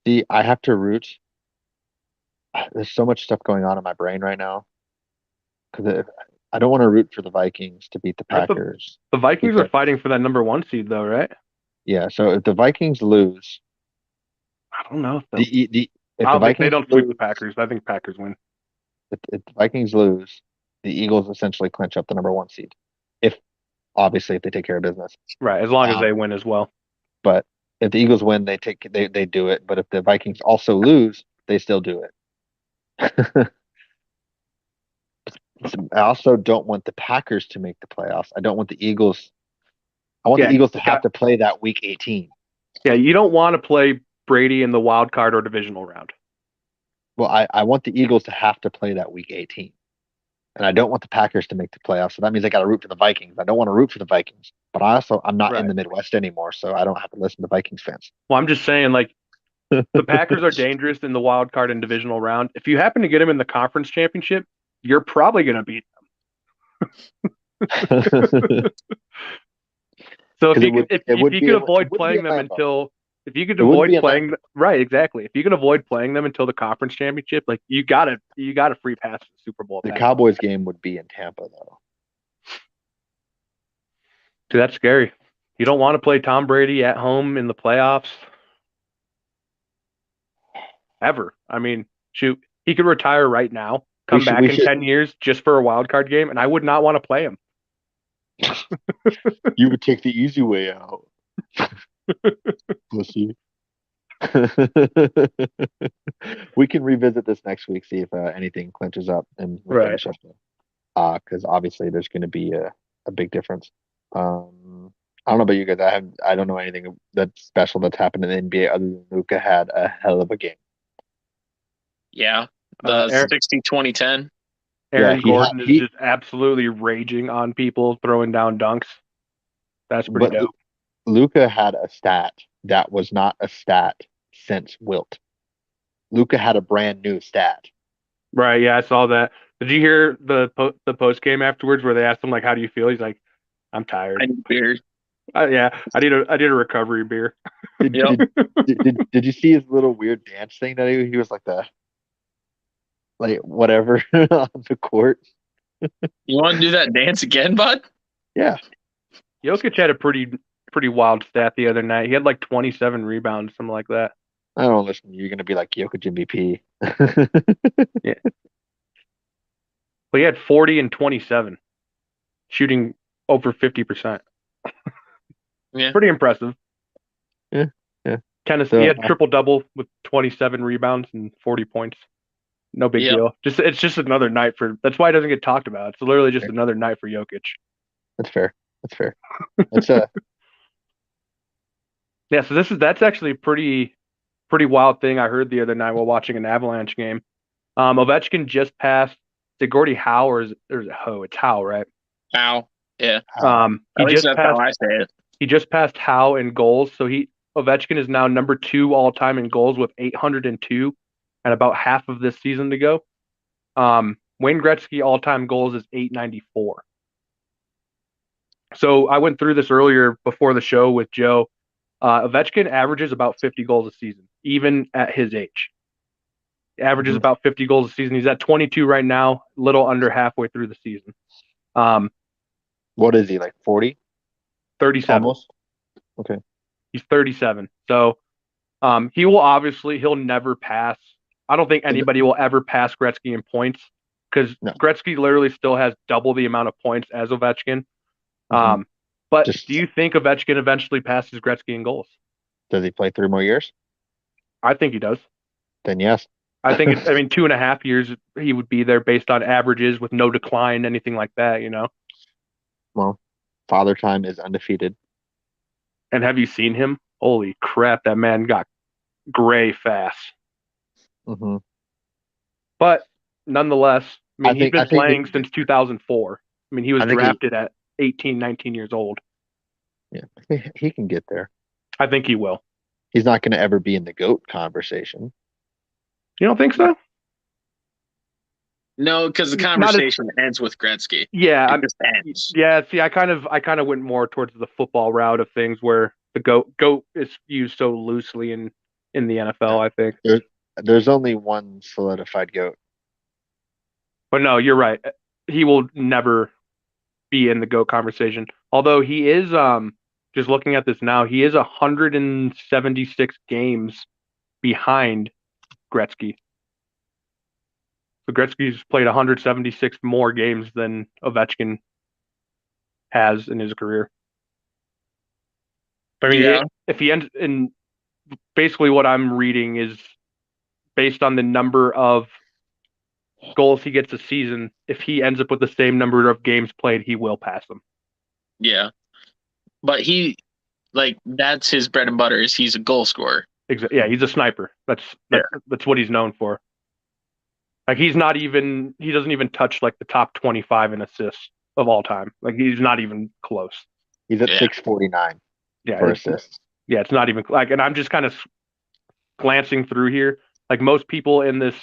[SPEAKER 1] See, I have to root. There's so much stuff going on in my brain right now because I don't want to root for the Vikings to beat the
[SPEAKER 3] Right?
[SPEAKER 1] Packers
[SPEAKER 3] The Vikings are
[SPEAKER 1] because
[SPEAKER 3] fighting for that number 1 seed, though, right?
[SPEAKER 1] yeah. So if the Vikings lose,
[SPEAKER 3] I don't know if they'll.
[SPEAKER 1] the if
[SPEAKER 3] I
[SPEAKER 1] the
[SPEAKER 3] don't think they
[SPEAKER 1] Vikings
[SPEAKER 3] don't sweep the
[SPEAKER 1] lose,
[SPEAKER 3] Packers. I think Packers win.
[SPEAKER 1] if the Vikings lose, the Eagles essentially clinch up the number 1 seed. If obviously if they take care of business.
[SPEAKER 3] Right, as long as they
[SPEAKER 1] Um,
[SPEAKER 3] win as well.
[SPEAKER 1] but if the Eagles win, they do it. But if the Vikings also lose, they still do it. I also don't want the Packers to make the playoffs. I don't want the Eagles. I want the
[SPEAKER 3] Yeah,
[SPEAKER 1] Eagles to have to play that week 18.
[SPEAKER 3] yeah. You don't want to play Brady in the wild card or divisional round.
[SPEAKER 1] Well, I want the Eagles to have to play that week 18. And I don't want the Packers to make the playoffs. So that means I got to root for the Vikings. I don't want to root for the Vikings, but I'm not in
[SPEAKER 3] Right.
[SPEAKER 1] the Midwest anymore, so I don't have to listen to Vikings fans.
[SPEAKER 3] Well, I'm just saying, like, the Packers are dangerous in the wild card and divisional round. If you happen to get them in the conference championship, you're probably going to beat them. So if
[SPEAKER 1] Because
[SPEAKER 3] you can, if you could
[SPEAKER 1] it
[SPEAKER 3] avoid
[SPEAKER 1] wouldn't be
[SPEAKER 3] playing
[SPEAKER 1] in
[SPEAKER 3] them
[SPEAKER 1] Lambeau.
[SPEAKER 3] until, if you could
[SPEAKER 1] It wouldn't
[SPEAKER 3] avoid
[SPEAKER 1] be in
[SPEAKER 3] playing,
[SPEAKER 1] Lambeau.
[SPEAKER 3] right, exactly. If you can avoid playing them until the conference championship, like you got a free pass to the Super Bowl.
[SPEAKER 1] The
[SPEAKER 3] At that point.
[SPEAKER 1] Cowboys game would be in Tampa though.
[SPEAKER 3] Dude, that's scary. You don't want to play Tom Brady at home in the playoffs ever. I mean, shoot, he could retire right now, come
[SPEAKER 1] We
[SPEAKER 3] back in
[SPEAKER 1] should
[SPEAKER 3] 10 years just for a wild card game, and I would not want to play him.
[SPEAKER 1] you would take the easy way out. Pussy. We can revisit this next week, see if anything clinches up and we
[SPEAKER 3] Right.
[SPEAKER 1] finish up. Because obviously there's going to be a big difference. I don't know about you guys. I don't know anything that's special that's happened in the NBA other than Luca had a hell of a game.
[SPEAKER 2] Yeah. The
[SPEAKER 3] Aaron,
[SPEAKER 2] 60-20-10.
[SPEAKER 3] Aaron
[SPEAKER 1] Yeah,
[SPEAKER 3] Gordon is just absolutely raging on people, throwing down dunks. That's pretty
[SPEAKER 1] but
[SPEAKER 3] dope.
[SPEAKER 1] Luca had a stat that was not a stat since Wilt. Luca had a brand new stat.
[SPEAKER 3] Right? Yeah, I saw that. Did you hear the post game afterwards where they asked him like, "How do you feel?" He's like, "I'm tired.
[SPEAKER 2] I need beer.
[SPEAKER 3] Yeah, I need a recovery beer."
[SPEAKER 1] Did,
[SPEAKER 2] Yep.
[SPEAKER 1] did you see his little weird dance thing that he was like the like whatever on the court?
[SPEAKER 2] You want to do that dance again, bud?
[SPEAKER 1] Yeah.
[SPEAKER 3] Jokic had a pretty wild stat the other night. He had like 27 rebounds, something like that.
[SPEAKER 1] I don't listen. You're gonna be like Jokic MVP.
[SPEAKER 3] Yeah, but he had 40 and 27, shooting over 50%.
[SPEAKER 2] Yeah.
[SPEAKER 3] Pretty impressive.
[SPEAKER 1] Yeah, yeah.
[SPEAKER 3] He had triple double with 27 rebounds and 40 points. No big
[SPEAKER 2] Yep.
[SPEAKER 3] deal. It's just another night for. That's why it doesn't get talked about. It's literally just another night for Jokic.
[SPEAKER 1] That's fair. That's fair. That's
[SPEAKER 3] Yeah. So that's actually a pretty wild thing I heard the other night while watching an Avalanche game. Ovechkin just passed. Is it Gordie Howe or is it Ho? It's Howe, right?
[SPEAKER 2] Ow. Yeah.
[SPEAKER 3] He
[SPEAKER 2] At least
[SPEAKER 3] just
[SPEAKER 2] that's
[SPEAKER 3] passed.
[SPEAKER 2] how I say it.
[SPEAKER 3] He just passed Howe in goals. So Ovechkin is now number 2 all time in goals with 802, and about half of this season to go. Wayne Gretzky all time goals is 894. So I went through this earlier before the show with Joe. Ovechkin averages about 50 goals a season, even at his age. He averages about 50 goals a season. He's at 22 right now, little under halfway through the season.
[SPEAKER 1] what is he like 40?
[SPEAKER 3] 37.
[SPEAKER 1] Almost. Okay.
[SPEAKER 3] He's 37. So he'll never pass. I don't think anybody will ever pass Gretzky in points because Gretzky literally still has double the amount of points as Ovechkin. But do you think Ovechkin eventually passes Gretzky in goals?
[SPEAKER 1] Does he play 3 more years?
[SPEAKER 3] I think he does.
[SPEAKER 1] Then yes.
[SPEAKER 3] I think 2.5 years he would be there based on averages with no decline, anything like that, you know.
[SPEAKER 1] Well, Father Time is undefeated.
[SPEAKER 3] And have you seen him? Holy crap, that man got gray fast. But nonetheless, he's been playing since 2004. He was drafted at 18, 19 years old.
[SPEAKER 1] Yeah, he can get there.
[SPEAKER 3] I think he will.
[SPEAKER 1] He's not going to ever be in the GOAT conversation.
[SPEAKER 3] You don't think so?
[SPEAKER 2] No, because the
[SPEAKER 3] Not as
[SPEAKER 2] conversation ends with Gretzky.
[SPEAKER 3] yeah,
[SPEAKER 2] It just ends.
[SPEAKER 3] yeah. See, I kind of went more towards the football route of things, where the goat is used so loosely in the NFL. I think,
[SPEAKER 1] There, there's only one solidified GOAT.
[SPEAKER 3] but no, you're right. He will never be in the GOAT conversation. Although he is, just looking at this now, he is 176 games behind Gretzky. So Gretzky's played 176 more games than Ovechkin has in his career. I mean,
[SPEAKER 2] Yeah.
[SPEAKER 3] if he ends in basically what I'm reading is based on the number of goals he gets a season. If he ends up with the same number of games played, he will pass him.
[SPEAKER 2] Yeah. But that's his bread and butter is he's a goal scorer.
[SPEAKER 3] Yeah, he's a sniper. That's what he's known for. Like he doesn't even touch like the top 25 in assists of all time. Like he's not even close.
[SPEAKER 1] He's at
[SPEAKER 2] Yeah.
[SPEAKER 1] 649
[SPEAKER 3] Yeah,
[SPEAKER 1] for assists.
[SPEAKER 3] yeah, it's not even like, and I'm just kind of glancing through here. Like most people in this,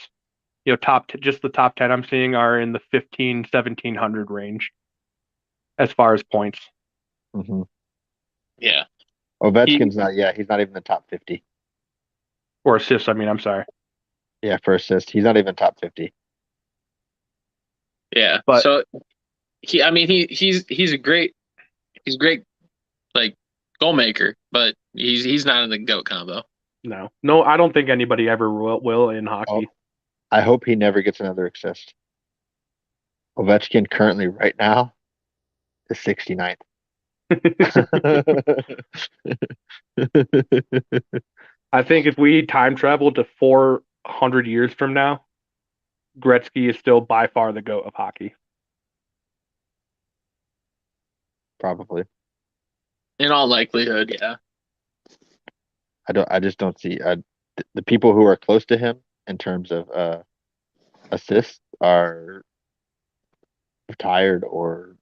[SPEAKER 3] just the top 10 I'm seeing are in the 1700 range as far as points.
[SPEAKER 1] Mm-hmm.
[SPEAKER 2] Yeah.
[SPEAKER 1] Ovechkin's not. Yeah, he's not even the top 50.
[SPEAKER 3] Or assists. I mean, I'm sorry.
[SPEAKER 1] Yeah, for assists, he's not even top 50.
[SPEAKER 2] Yeah.
[SPEAKER 3] But
[SPEAKER 2] so he's a great like goal maker, but he's not in the GOAT combo.
[SPEAKER 3] no, I don't think anybody ever will in hockey.
[SPEAKER 1] Oh, I hope he never gets another assist. Ovechkin currently right now is 69th.
[SPEAKER 3] I think if we time travel to 400 years from now, Gretzky is still by far the GOAT of hockey.
[SPEAKER 1] Probably.
[SPEAKER 2] In all likelihood, yeah.
[SPEAKER 1] I just don't see the people who are close to him in terms of assists are retired or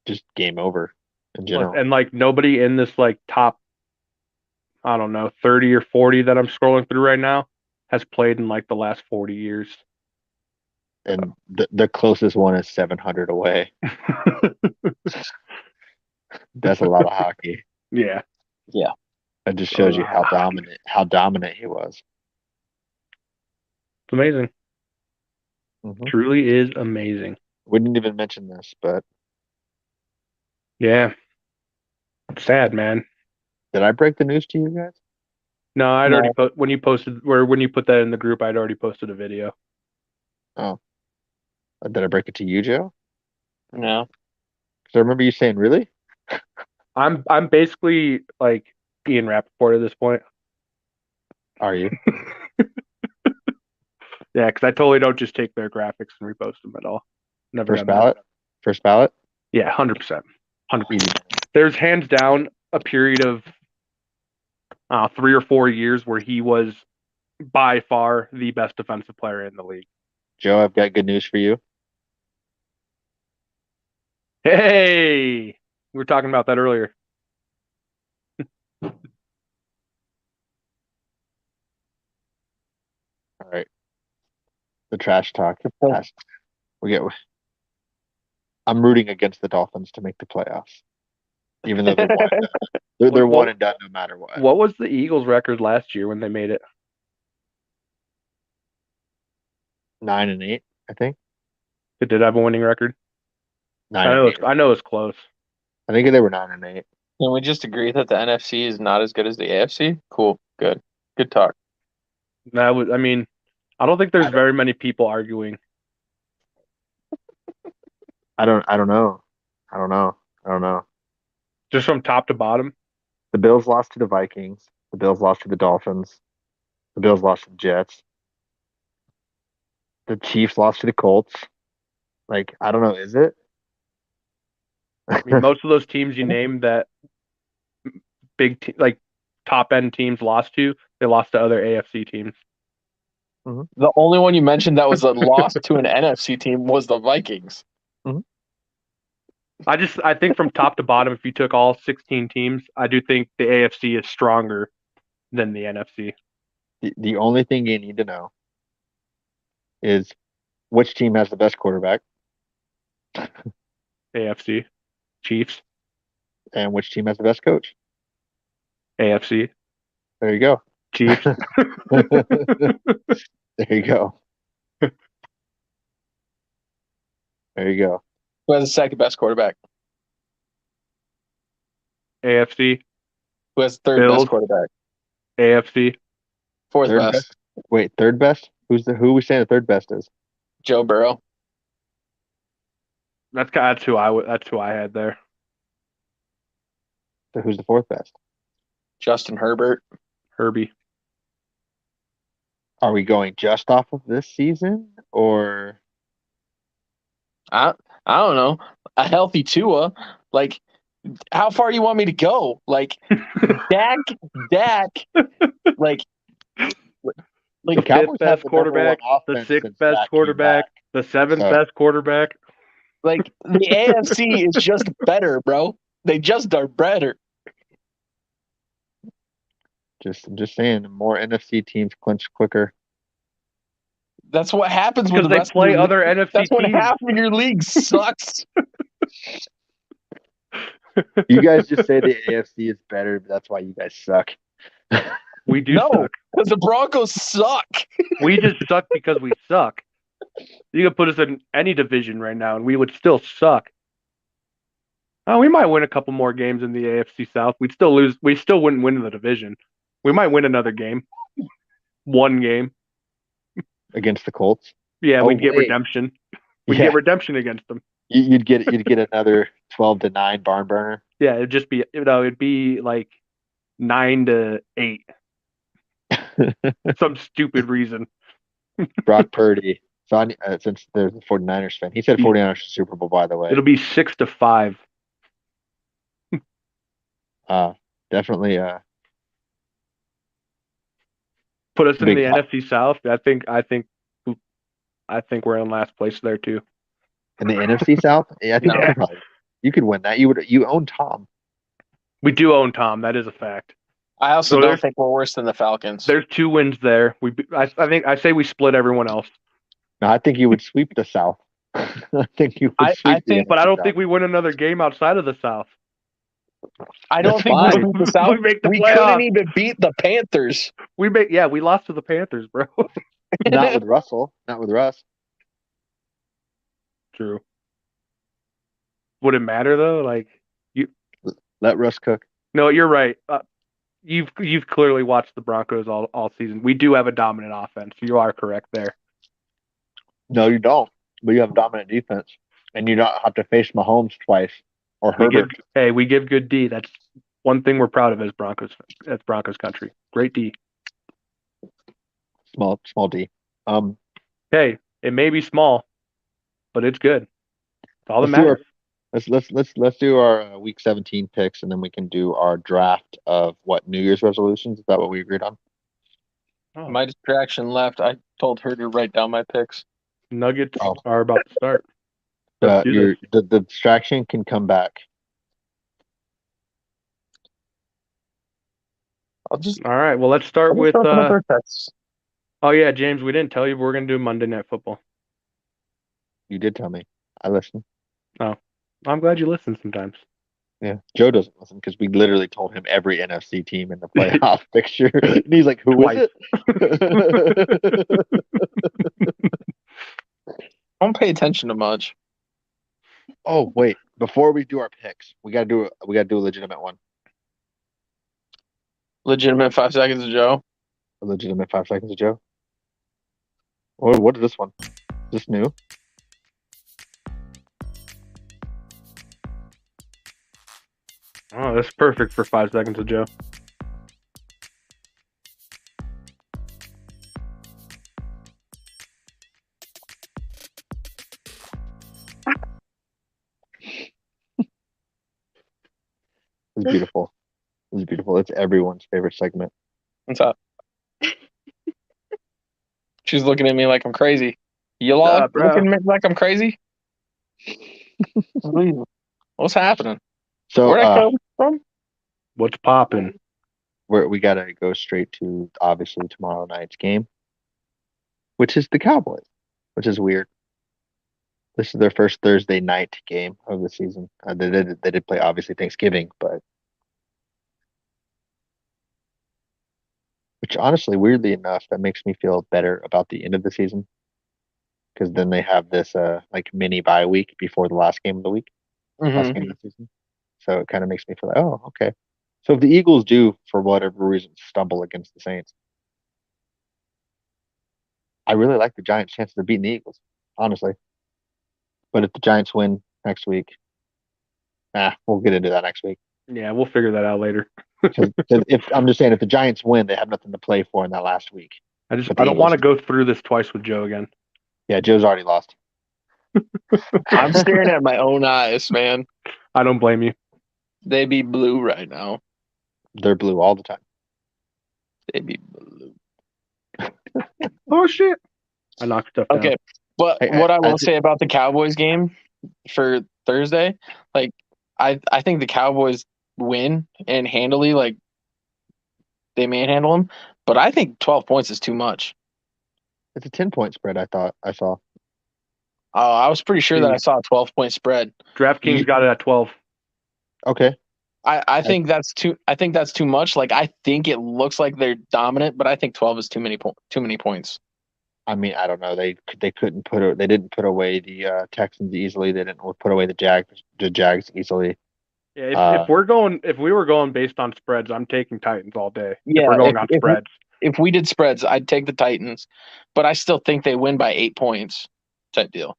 [SPEAKER 1] just game over in general.
[SPEAKER 3] And like nobody in this like top, I don't know, 30 or 40 that I'm scrolling through right now has played in like the last 40 years.
[SPEAKER 1] And the closest one is 700 away. That's a lot of hockey.
[SPEAKER 3] Yeah.
[SPEAKER 2] Yeah.
[SPEAKER 1] That just shows you how dominant he was.
[SPEAKER 3] It's amazing.
[SPEAKER 1] Mm-hmm.
[SPEAKER 3] Truly is amazing.
[SPEAKER 1] We didn't even mention this, but
[SPEAKER 3] yeah, it's sad, man.
[SPEAKER 1] did I break the news to you guys?
[SPEAKER 3] No, I'd already when you put that in the group, I'd already posted a video.
[SPEAKER 1] Oh, did I break it to you, Joe?
[SPEAKER 2] No.
[SPEAKER 1] Because I remember you saying, "Really?"
[SPEAKER 3] I'm basically like Ian Rappaport at this point.
[SPEAKER 1] Are you?
[SPEAKER 3] Yeah, because I totally don't just take their graphics and repost them at all. Never
[SPEAKER 1] First
[SPEAKER 3] done
[SPEAKER 1] ballot.
[SPEAKER 3] that.
[SPEAKER 1] First ballot.
[SPEAKER 3] Yeah, 100%. 100%. There's hands down a period of 3 or 4 years where he was by far the best defensive player in the league.
[SPEAKER 1] Joe, I've got good news for you.
[SPEAKER 3] Hey, we were talking about that earlier.
[SPEAKER 1] All right. The trash talk. I'm rooting against the Dolphins to make the playoffs, even though they're one and done. They're one and done no matter what.
[SPEAKER 3] What was the Eagles' record last year when they made it?
[SPEAKER 1] 9-8, I think.
[SPEAKER 3] It did have a winning record.
[SPEAKER 1] 9-8.
[SPEAKER 3] I know it's close.
[SPEAKER 1] I think they were 9-8.
[SPEAKER 5] Can we just agree that the NFC is not as good as the AFC? Cool. Good talk.
[SPEAKER 3] I don't think there's very many people arguing.
[SPEAKER 1] I don't know.
[SPEAKER 3] Just from top to bottom.
[SPEAKER 1] The Bills lost to the Vikings. The Bills lost to the Dolphins. The Bills lost to the Jets. The Chiefs lost to the Colts. Like, I don't know, is it?
[SPEAKER 3] I mean, most of those teams you named that like top end teams lost to, they lost to other AFC teams.
[SPEAKER 5] Mm-hmm. The only one you mentioned that was a loss to an NFC team was the Vikings.
[SPEAKER 1] Mm-hmm.
[SPEAKER 3] I think from top to bottom, if you took all 16 teams, I do think the AFC is stronger than the NFC.
[SPEAKER 1] The only thing you need to know is which team has the best quarterback
[SPEAKER 3] AFC, Chiefs,
[SPEAKER 1] and which team has the best coach.
[SPEAKER 3] AFC,
[SPEAKER 1] There you go.
[SPEAKER 3] Chiefs.
[SPEAKER 1] There you go. There you go.
[SPEAKER 2] Who has the second best quarterback?
[SPEAKER 3] AFC,
[SPEAKER 2] Who has the third
[SPEAKER 3] Bills.
[SPEAKER 2] best quarterback?
[SPEAKER 3] AFC,
[SPEAKER 2] Fourth
[SPEAKER 1] Third
[SPEAKER 2] best?
[SPEAKER 1] best. Wait, third best? Who we saying the third best is?
[SPEAKER 2] Joe Burrow.
[SPEAKER 3] that's who I had there.
[SPEAKER 1] So who's the fourth best?
[SPEAKER 2] Justin Herbert.
[SPEAKER 3] Herbie.
[SPEAKER 1] Are we going just off of this season or
[SPEAKER 2] I don't know. A healthy Tua. Like, how far you want me to go? Like, Dak, like,
[SPEAKER 1] the
[SPEAKER 3] The
[SPEAKER 1] Cowboys
[SPEAKER 3] fifth
[SPEAKER 1] have
[SPEAKER 3] best
[SPEAKER 1] the number one
[SPEAKER 3] quarterback, the
[SPEAKER 1] offense
[SPEAKER 3] sixth
[SPEAKER 1] since
[SPEAKER 3] best
[SPEAKER 1] Dak came
[SPEAKER 3] quarterback,
[SPEAKER 1] back.
[SPEAKER 3] the seventh
[SPEAKER 1] So
[SPEAKER 3] best quarterback.
[SPEAKER 2] like the AFC is just better, bro. They just are better.
[SPEAKER 1] I'm just saying, more NFC teams clinch quicker.
[SPEAKER 2] That's what happens when
[SPEAKER 3] Because
[SPEAKER 2] the
[SPEAKER 3] they
[SPEAKER 2] rest of
[SPEAKER 3] play
[SPEAKER 2] your
[SPEAKER 3] other
[SPEAKER 2] league.
[SPEAKER 3] NFC
[SPEAKER 2] That's when
[SPEAKER 3] teams.
[SPEAKER 2] half of your league sucks.
[SPEAKER 1] You guys just say the AFC is better, but that's why you guys suck.
[SPEAKER 3] We do
[SPEAKER 2] No,
[SPEAKER 3] suck.
[SPEAKER 2] because the Broncos suck.
[SPEAKER 3] We just suck because we suck. You could put us in any division right now, and we would still suck. Oh, we might win a couple more games in the AFC South. We'd still lose. We still wouldn't win the division. We might win another game. One game.
[SPEAKER 1] Against the Colts.
[SPEAKER 3] Yeah,
[SPEAKER 1] Oh,
[SPEAKER 3] we'd get
[SPEAKER 1] wait.
[SPEAKER 3] redemption. We'd
[SPEAKER 1] Yeah.
[SPEAKER 3] get redemption against them.
[SPEAKER 1] You'd get another 12-9 barn burner.
[SPEAKER 3] Yeah, it'd just be it'd be like 9-8. Some stupid reason.
[SPEAKER 1] Brock Purdy. So since there's a 49ers fan, he said
[SPEAKER 3] He-
[SPEAKER 1] 49ers Super Bowl, by the way.
[SPEAKER 3] It'll be 6-5.
[SPEAKER 1] Definitely
[SPEAKER 3] Put us in
[SPEAKER 1] big
[SPEAKER 3] the NFC South. I think we're in last place there too.
[SPEAKER 1] in the NFC South. Yeah, I think
[SPEAKER 2] No.
[SPEAKER 1] you could win that. You own Tom.
[SPEAKER 3] We do own Tom. That is a fact.
[SPEAKER 2] I also
[SPEAKER 3] So
[SPEAKER 2] don't
[SPEAKER 3] there's-
[SPEAKER 2] think we're worse than the Falcons.
[SPEAKER 3] There's 2 wins there. I say we split everyone else.
[SPEAKER 1] No, I think you would sweep the South. I think you would
[SPEAKER 2] I
[SPEAKER 1] sweep the
[SPEAKER 2] think-
[SPEAKER 3] But I
[SPEAKER 1] NFC
[SPEAKER 3] don't
[SPEAKER 1] South.
[SPEAKER 3] think we win another game outside of the South.
[SPEAKER 2] I don't
[SPEAKER 1] That's
[SPEAKER 2] think
[SPEAKER 1] fine.
[SPEAKER 2] we beat the South.
[SPEAKER 3] We make the
[SPEAKER 2] We
[SPEAKER 3] playoffs.
[SPEAKER 2] couldn't even beat the Panthers.
[SPEAKER 3] We lost to the Panthers, bro.
[SPEAKER 1] Not with Russell. Not with Russ.
[SPEAKER 3] True. Would it matter though? Like
[SPEAKER 1] Let Russ cook.
[SPEAKER 3] no, you're right. You've clearly watched the Broncos all season. We do have a dominant offense. You are correct there.
[SPEAKER 1] No, you don't. But you have dominant defense, and you don't have to face Mahomes twice or Herbert.
[SPEAKER 3] We give good D. That's one thing we're proud of as Broncos country. Great D.
[SPEAKER 1] Small D.
[SPEAKER 3] Hey, it may be small, but it's good. It's all that
[SPEAKER 1] Let's do
[SPEAKER 3] matters.
[SPEAKER 1] let's do our week 17 picks, and then we can do our draft of what New Year's resolutions. Is that what we agreed on?
[SPEAKER 3] Oh,
[SPEAKER 2] My distraction left. I told her to write down my picks.
[SPEAKER 3] Nuggets
[SPEAKER 1] Oh.
[SPEAKER 3] are about to start. Let's do this.
[SPEAKER 1] The distraction can come back.
[SPEAKER 2] I'll just
[SPEAKER 3] All right. Well, let's start with.
[SPEAKER 2] open up our picks.
[SPEAKER 3] Oh yeah, James. We didn't tell you, but we're gonna do Monday Night Football.
[SPEAKER 1] You did tell me. I listened.
[SPEAKER 3] I'm glad you listen sometimes.
[SPEAKER 1] Yeah, Joe doesn't listen because we literally told him every NFC team in the playoff picture, and he's like, "Who
[SPEAKER 3] Twice.
[SPEAKER 1] is it?"
[SPEAKER 2] I don't pay attention to much.
[SPEAKER 1] Oh wait, before we do our picks, we gotta do a legitimate one.
[SPEAKER 2] Legitimate 5 seconds of Joe.
[SPEAKER 1] A legitimate 5 seconds of Joe. What is this one? Is this new?
[SPEAKER 3] Oh, that's perfect for 5 seconds of Joe.
[SPEAKER 1] It's beautiful. It's beautiful. It's everyone's favorite segment.
[SPEAKER 2] What's up? She's looking at me like I'm crazy. You all
[SPEAKER 3] Bro.
[SPEAKER 2] looking at me like I'm crazy? What's happening?
[SPEAKER 1] So
[SPEAKER 2] Where'd I come from?
[SPEAKER 3] What's popping?
[SPEAKER 1] we gotta go straight to obviously tomorrow night's game, which is the Cowboys, which is weird. This is their first Thursday night game of the season. They did play obviously Thanksgiving, but which honestly, weirdly enough, that makes me feel better about the end of the season because then they have this like mini bye week before the last game of the week, last
[SPEAKER 2] Mm-hmm.
[SPEAKER 1] game of the season. So it kind of makes me feel like, oh, okay. So if the Eagles do, for whatever reason, stumble against the Saints, I really like the Giants' chances of beating the Eagles, honestly. But if the Giants win next week, we'll get into that next week.
[SPEAKER 3] Yeah, we'll figure that out later.
[SPEAKER 1] Because if I'm just saying, if the Giants win, they have nothing to play for in that last week. But the
[SPEAKER 3] I don't want
[SPEAKER 1] Eagles,
[SPEAKER 3] to go through this twice with Joe again.
[SPEAKER 1] yeah, Joe's already lost.
[SPEAKER 2] I'm staring at my own eyes, man.
[SPEAKER 3] I don't blame you.
[SPEAKER 2] They be blue right now.
[SPEAKER 1] They're blue all the time.
[SPEAKER 2] They be blue.
[SPEAKER 3] Oh shit! I knocked stuff down.
[SPEAKER 2] Okay, but what I will say about the Cowboys game for Thursday, like I think the Cowboys win and handily, like they manhandle them. But I think 12 points is too much.
[SPEAKER 1] It's a 10-point spread. I saw.
[SPEAKER 2] I was pretty sure that I saw a 12-point spread.
[SPEAKER 3] DraftKings got it at 12.
[SPEAKER 1] Okay.
[SPEAKER 2] I think that's too. I think that's too much. Like I think it looks like they're dominant, but I think 12 is too many points.
[SPEAKER 1] I mean, I don't know. They didn't put away the Texans easily. They didn't put away the Jags easily.
[SPEAKER 3] Yeah, if we were going based on spreads, I'm taking Titans all day.
[SPEAKER 2] Yeah,
[SPEAKER 3] if we're going on spreads.
[SPEAKER 2] If we did spreads, I'd take the Titans, but I still think they win by 8 points type deal.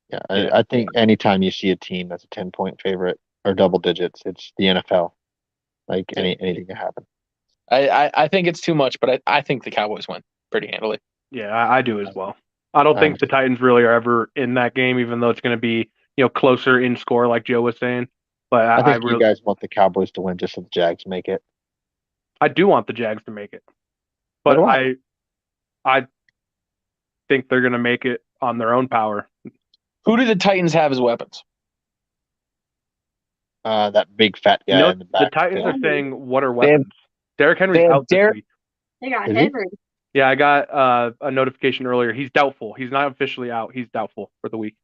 [SPEAKER 1] Yeah, I think anytime you see a team that's a 10-point favorite or double digits, it's the NFL. Like anything can happen.
[SPEAKER 2] I think it's too much, but I think the Cowboys win pretty handily.
[SPEAKER 3] Yeah, I do as well. I don't think the Titans really are ever in that game, even though it's going to be closer in score, like Joe was saying. But
[SPEAKER 1] I think you guys want the Cowboys to win just so the Jags make it.
[SPEAKER 3] I do want the Jags to make it, but I think they're going to make it on their own power.
[SPEAKER 2] Who do the Titans have as weapons?
[SPEAKER 1] That big fat guy in the back.
[SPEAKER 3] The Titans are saying, what are weapons? Derrick Henry's out this week.
[SPEAKER 4] They got Henry.
[SPEAKER 3] Yeah, I got a notification earlier. He's doubtful. He's not officially out. He's doubtful for the week.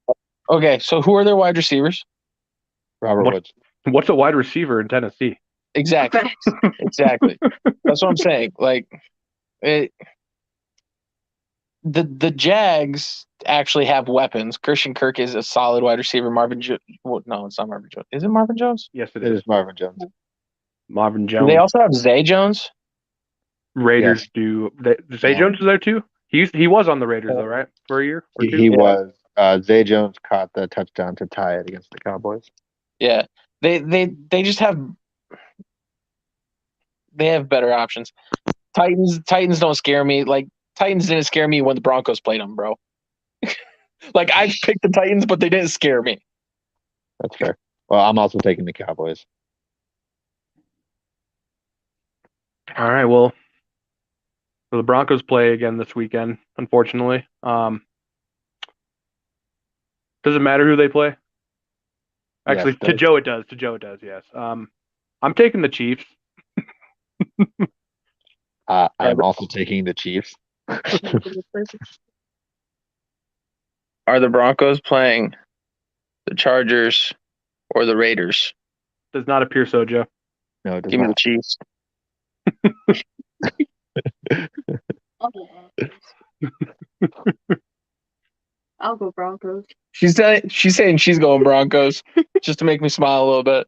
[SPEAKER 2] Okay, so who are their wide receivers?
[SPEAKER 1] Robert Woods.
[SPEAKER 3] What's a wide receiver in Tennessee?
[SPEAKER 2] Exactly. Exactly. That's what I'm saying. Like, the Jags actually have weapons. Christian Kirk is a solid wide receiver. No, it's not Marvin Jones. Is it Marvin Jones?
[SPEAKER 3] Yes, it
[SPEAKER 1] It
[SPEAKER 3] is.
[SPEAKER 1] is Marvin Jones.
[SPEAKER 3] Marvin Jones.
[SPEAKER 2] Do they also have Zay Jones?
[SPEAKER 3] Raiders do. Zay Jones is there too? He was on the Raiders though, right? For a year or two?
[SPEAKER 1] He was. Zay Jones caught the touchdown to tie it against the Cowboys.
[SPEAKER 2] Yeah. They just have better options. Titans don't scare me. Like Titans didn't scare me when the Broncos played them, bro. Like I picked the Titans, but they didn't scare me.
[SPEAKER 1] That's fair. Well, I'm also taking the Cowboys.
[SPEAKER 3] All right. Well, so the Broncos play again this weekend. Unfortunately, does it matter who they play? Actually,
[SPEAKER 1] Yes,
[SPEAKER 3] to Joe it does. To Joe it does. Yes. I'm taking the Chiefs.
[SPEAKER 1] I am also taking the Chiefs.
[SPEAKER 2] Are the Broncos playing the Chargers or the Raiders?
[SPEAKER 3] Does not appear so, Joe.
[SPEAKER 1] No, it does
[SPEAKER 2] Give me the
[SPEAKER 1] not.
[SPEAKER 2] Chiefs.
[SPEAKER 4] I'll go Broncos.
[SPEAKER 2] She's saying she's going Broncos just to make me smile a little bit.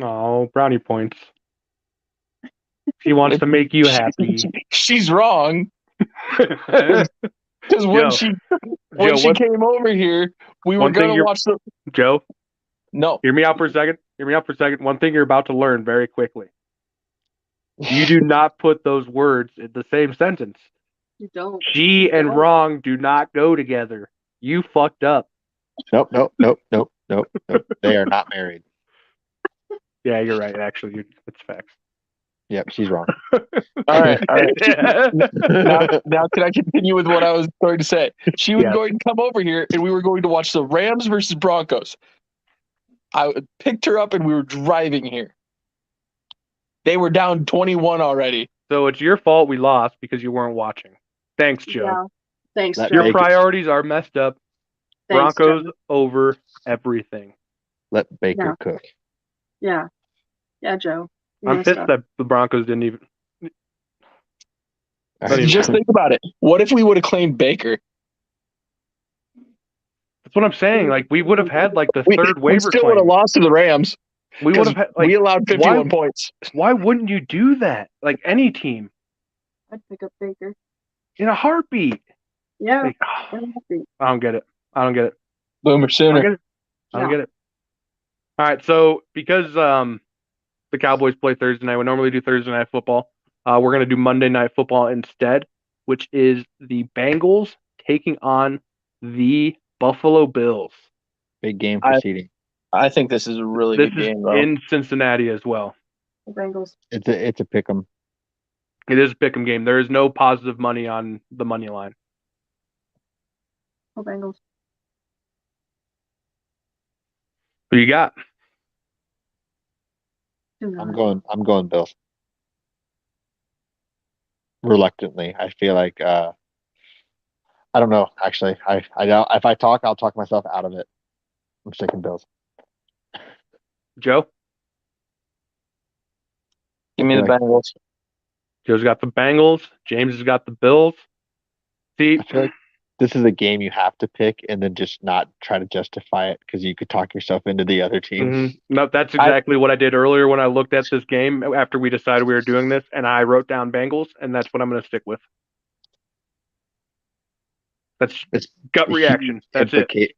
[SPEAKER 3] Oh, brownie points. She wants to make you happy.
[SPEAKER 2] She's wrong. Because when she came over here, we were going to watch the
[SPEAKER 3] Joe.
[SPEAKER 2] No.
[SPEAKER 3] Hear me out for a second. One thing you're about to learn very quickly. You do not put those words in the same sentence.
[SPEAKER 4] You don't.
[SPEAKER 3] She and wrong do not go together. You fucked up.
[SPEAKER 1] Nope. They are not married.
[SPEAKER 3] Yeah, you're right. Actually, it's facts.
[SPEAKER 1] Yep, she's wrong.
[SPEAKER 2] All right. Now, can I continue with what I was going to say? She was going to come over here, and we were going to watch the Rams versus Broncos. I picked her up and we were driving here. They were down 21 already.
[SPEAKER 3] So it's your fault we lost because you weren't watching. Thanks, Joe.
[SPEAKER 4] Yeah. Thanks,
[SPEAKER 1] Let
[SPEAKER 4] Joe.
[SPEAKER 3] Your
[SPEAKER 1] Baker-
[SPEAKER 3] priorities are messed up.
[SPEAKER 4] Thanks,
[SPEAKER 3] Broncos
[SPEAKER 4] Joe.
[SPEAKER 3] over everything.
[SPEAKER 1] Let Baker
[SPEAKER 4] Yeah.
[SPEAKER 1] cook.
[SPEAKER 4] Yeah. Yeah, Joe. You
[SPEAKER 3] I'm
[SPEAKER 4] messed
[SPEAKER 3] pissed
[SPEAKER 4] up.
[SPEAKER 3] that the Broncos didn't even.
[SPEAKER 1] All
[SPEAKER 3] Don't
[SPEAKER 1] right.
[SPEAKER 3] even-
[SPEAKER 2] Just think about it. What if we would have claimed Baker?
[SPEAKER 3] That's what I'm saying. Like we would have had like the
[SPEAKER 2] We
[SPEAKER 3] third waiver
[SPEAKER 2] still would have
[SPEAKER 3] claim.
[SPEAKER 2] lost to the Rams
[SPEAKER 3] We would
[SPEAKER 2] because
[SPEAKER 3] have had like
[SPEAKER 2] we allowed 51
[SPEAKER 3] why?
[SPEAKER 2] points.
[SPEAKER 3] Why wouldn't you do that? Like any team
[SPEAKER 4] I'd pick up Baker.
[SPEAKER 3] in a heartbeat.
[SPEAKER 4] Yeah.
[SPEAKER 3] Like,
[SPEAKER 4] I'm happy.
[SPEAKER 3] I don't get it. I don't get it.
[SPEAKER 2] Boomer
[SPEAKER 3] I don't
[SPEAKER 2] sooner.
[SPEAKER 3] get it. I don't
[SPEAKER 4] Yeah.
[SPEAKER 3] get it. All right, so because the Cowboys play Thursday night, we normally do Thursday night football. We're gonna do Monday night football instead, which is the Bengals taking on the Buffalo Bills.
[SPEAKER 1] Big game for seeding.
[SPEAKER 2] I think this is a really
[SPEAKER 3] This
[SPEAKER 2] good
[SPEAKER 3] is
[SPEAKER 2] game, though.
[SPEAKER 3] in Cincinnati as well.
[SPEAKER 4] The Bengals.
[SPEAKER 1] It's a pick 'em.
[SPEAKER 3] It is a pick'em game. There is no positive money on the money line.
[SPEAKER 4] The Bengals.
[SPEAKER 3] Who you got?
[SPEAKER 1] I'm going Bills. Reluctantly. I feel like I don't know, actually. I don't if I talk, I'll talk myself out of it. I'm sticking Bills.
[SPEAKER 3] Joe?
[SPEAKER 2] Give me the
[SPEAKER 1] like-
[SPEAKER 2] Bengals.
[SPEAKER 3] Joe's got the Bengals. James has got the Bills. See,
[SPEAKER 1] I feel like this is a game you have to pick and then just not try to justify it because you could talk yourself into the other team.
[SPEAKER 3] no, that's exactly what I did earlier when I looked at this game after we decided we were doing this, and I wrote down Bengals, and that's what I'm going to stick with. That's
[SPEAKER 1] It's
[SPEAKER 3] gut reaction. That's it.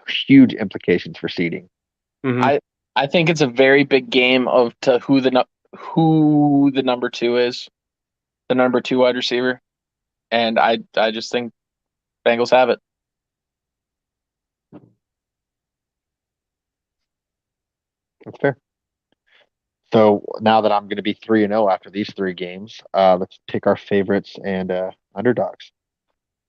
[SPEAKER 1] Huge implications for seeding.
[SPEAKER 3] Mhm.
[SPEAKER 2] I think it's a very big game of to who the number 2 is, the number 2 wide receiver, and I just think Bengals have it.
[SPEAKER 1] That's fair. So now that I'm going to be 3-0 after these 3 games, let's pick our favorites and underdogs.